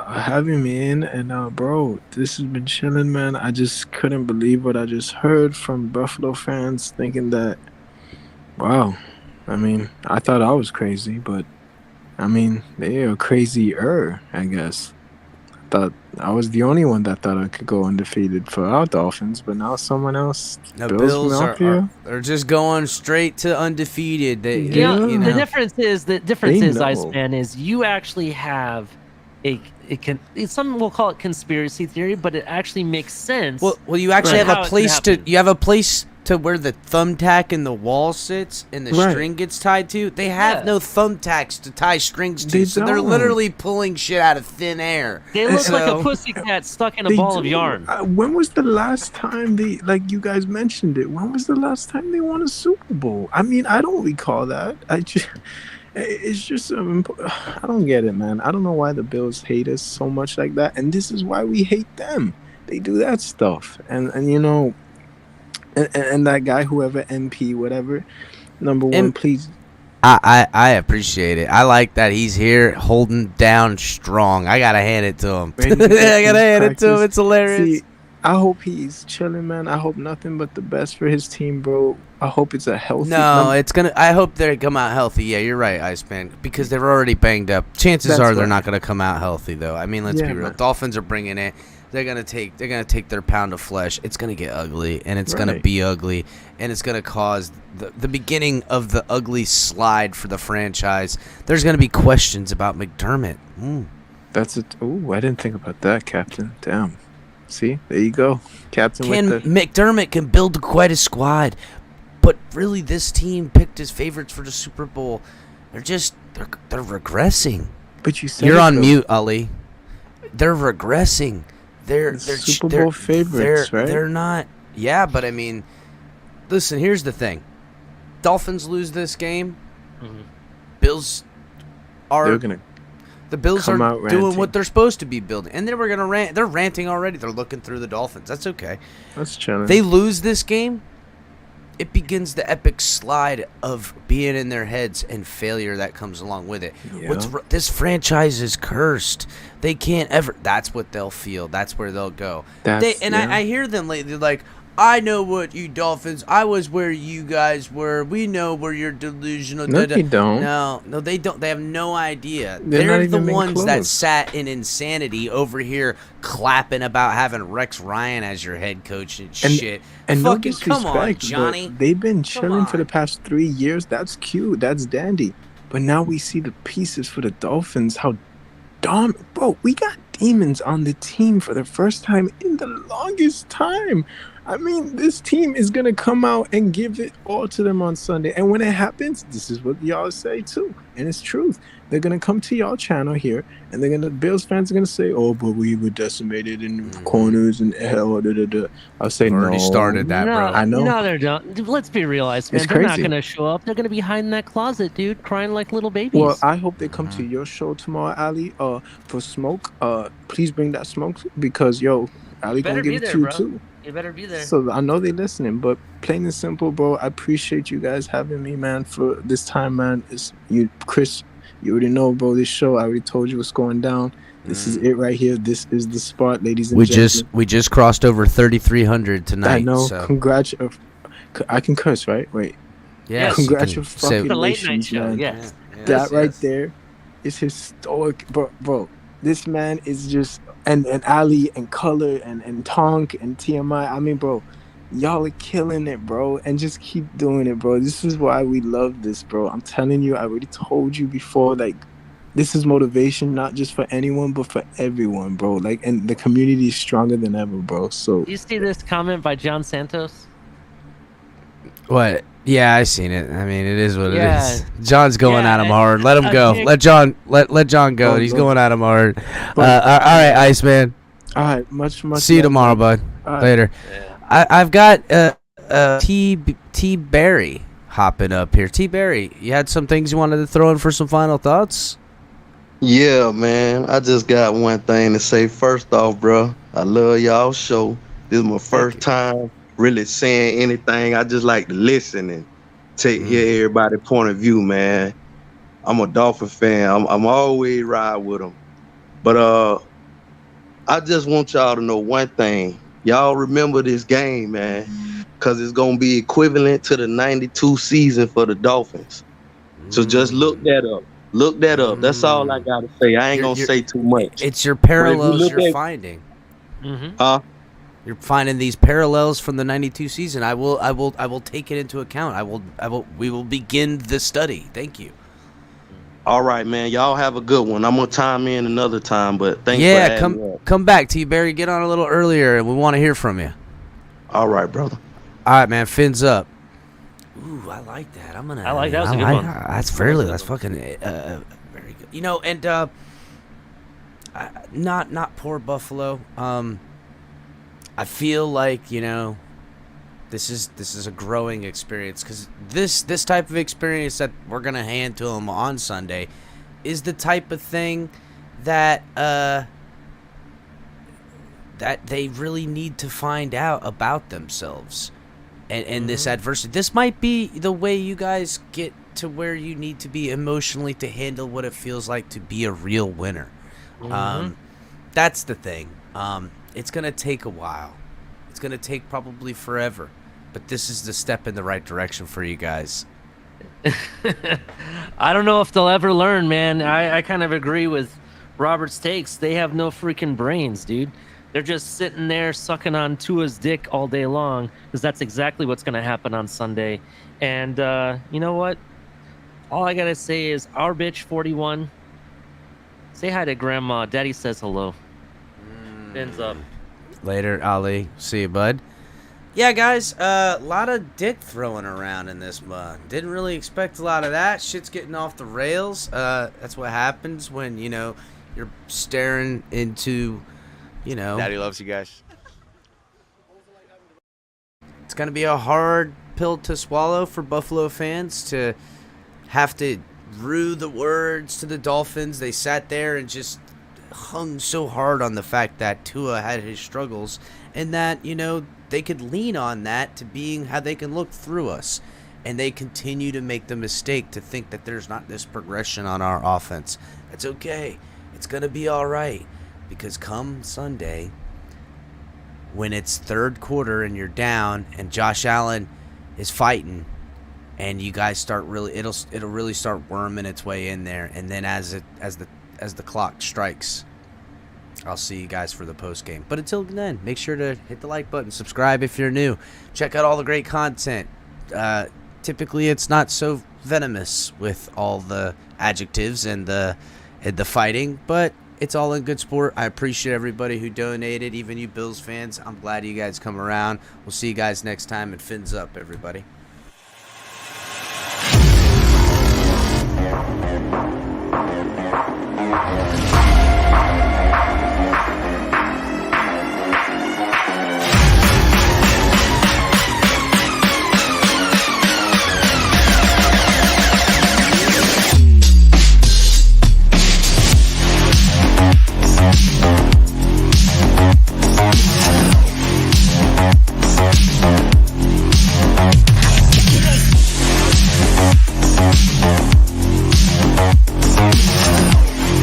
having me in, and bro, this has been chilling, man. I just couldn't believe what I just heard from Buffalo fans, thinking that, wow. I mean, I thought I was crazy, but I mean, they are crazier, I guess. Thought I was the only one that thought I could go undefeated for our Dolphins, but now someone else The Bills Bills Mafia. they're just going straight to undefeated. They, Yeah. you know. The difference is know. Iceman, is you actually have some will call it conspiracy theory, but it actually makes sense. Well, you actually on have how a it place could to. You have a place to where the thumbtack in the wall sits and the Right. string gets tied to. They have no thumbtacks to tie strings to, They so they're don't. literally pulling shit out of thin air. They look like a So- pussycat stuck in a They ball of do. yarn. When was the last time like you guys mentioned it? When was the last time they won a Super Bowl? I mean, I don't recall that. It's just I don't get it, man. I don't know why the Bills hate us so much like that, and this is why we hate them. They do that stuff, and you know, and that guy, whoever MP, whatever, number one, please. I appreciate it. I like that he's here holding down strong. I gotta hand it to him. I gotta hand it to him. It's hilarious. See, I hope he's chilling, man. I hope nothing but the best for his team, bro. I hope it's a healthy. No, it's gonna. I hope they come out healthy. Yeah, you're right, Iceman. Because they're already banged up. Chances That's are they're right. not gonna come out healthy, though. I mean, let's Yeah, be real. man. Dolphins are bringing it. They're gonna take their pound of flesh. It's gonna get ugly, and it's gonna Right. be ugly, and it's gonna cause the beginning of the ugly slide for the franchise. There's gonna be questions about McDermott. That's it. Oh, I didn't think about that, Captain. Damn. See, there you go, Captain. with the McDermott can build quite a squad, but really, this team picked his favorites for the Super Bowl. They're regressing. But you said You're it, on though. mute, Ali. They're regressing. They're Super Bowl favorites, right? They're not. Yeah, but I mean, listen. Here's the thing: Dolphins lose this game. Bills are. They're gonna. The Bills come are out doing ranting. what they're supposed to be building, and they were gonna rant. They're ranting already. They're looking through the Dolphins. That's okay. That's chilling. They lose this game, it begins the epic slide of being in their heads and failure that comes along with it. Yeah. This franchise is cursed. They can't ever. That's what they'll feel. That's where they'll go. I hear them lately like, I know what you Dolphins. I was where you guys were. We know where you're delusional. No, they don't. No, they don't. They have no idea. They're not They're the even been ones that close. sat in insanity over here clapping about having Rex Ryan as your head coach and shit. And no Fucking come on, disrespect, but Johnny. they've been chilling for the past 3 years. That's cute. That's dandy. But now we see the pieces for the Dolphins. How bro, we got demons on the team for the first time in the longest time. I mean, this team is going to come out and give it all to them on Sunday. And when it happens, this is what y'all say too. And it's truth. They're going to come to y'all channel here and the Bills fans are going to say, oh, but we were decimated in corners and hell. I'll say Already no. started that, no, bro. I know. No, they're not. Let's be realized, man. It's They're not crazy. going to show up. They're going to be hiding in that closet, dude, crying like little babies. Well, I hope they come to your show tomorrow, Ali, for smoke. Please bring that smoke because, yo, Ali better gonna be give it there, to you bro. too. You better be there. So I know they listening, but plain and simple, bro. I appreciate you guys having me, man. For this time, man. It's you, Chris. You already know, bro. This show, I already told you what's going down. This is it right here. This is the spot, ladies and gentlemen. We just crossed over 3,300 tonight. I know. So. I can curse, right? Wait. Yes, Congratulations, The late night show, man. yes. That right there is historic, bro. This man is just and Ali and Color and Tonk and TMI. I mean, bro, y'all are killing it, bro, and just keep doing it, bro. This is why we love this, bro. I'm telling you, I already told you before, like, this is motivation, not just for anyone, but for everyone, bro. Like, and the community is stronger than ever, bro. So You see this comment by John Santos? What? Yeah, I seen it. I mean, it is what Yeah. it is. John's going Yeah, at him hard. Let him I go. think- Let John go. Oh, He's go. going at him hard. All right, Iceman. all right, much. See you love, tomorrow, man. bud. All right. Later. I've got T Barry hopping up here. T Barry, you had some things you wanted to throw in for some final thoughts? Yeah, man. I just got one thing to say. First off, bro, I love y'all show. This is my first time really saying anything. I just like to listen and hear everybody's point of view, man. I'm a Dolphin fan. I'm always ride with them. But I just want y'all to know one thing. Y'all remember this game, man, because it's gonna be equivalent to the '92 season for the Dolphins. So just look that up. Look that up. That's all I gotta say. I ain't gonna say too much. It's your But if you parallels look you're at, finding. huh? You're finding these parallels from the '92 season. I will take it into account. We will begin the study. Thank you. All right, man. Y'all have a good one. I'm gonna time in another time, but thanks for Yeah, having me. come back, T Barry. Get on a little earlier, and we want to hear from you. All right, brother. All right, man. Fins up. Ooh, I like that. I'm gonna. I like that. Was a good one. That's that's fucking very good. You know, and not poor Buffalo. I feel like, you know, this is a growing experience, because this type of experience that we're gonna hand to them on Sunday is the type of thing that that they really need to find out about themselves and this adversity. This might be the way you guys get to where you need to be emotionally to handle what it feels like to be a real winner. That's the thing. It's going to take a while. It's going to take probably forever. But this is the step in the right direction for you guys. I don't know if they'll ever learn, man. I kind of agree with Robert's takes. They have no freaking brains, dude. They're just sitting there sucking on Tua's dick all day long, because that's exactly what's going to happen on Sunday. And you know what? All I got to say is, our bitch 41, say hi to Grandma. Daddy says hello. Fins up. Later, Ali. See you, bud. Yeah, guys, a lot of dick throwing around in this month. Didn't really expect a lot of that. Shit's getting off the rails. That's what happens when, you know, you're staring into, you know. Daddy loves you guys. It's going to be a hard pill to swallow for Buffalo fans to have to rue the words to the Dolphins. They sat there and just hung so hard on the fact that Tua had his struggles, and that, you know, they could lean on that to being how they can look through us, and they continue to make the mistake to think that there's not this progression on our offense. That's okay. It's gonna be all right, because come Sunday, when it's third quarter and you're down and Josh Allen is fighting, and you guys start really, it'll really start worming its way in there, and then as the clock strikes, I'll see you guys for the post game. But until then, make sure to hit the like button, subscribe if you're new, check out all the great content. Typically, it's not so venomous with all the adjectives and the fighting, but it's all in good sport. I appreciate everybody who donated, even you Bills fans. I'm glad you guys come around. We'll see you guys next time, and fins up, everybody.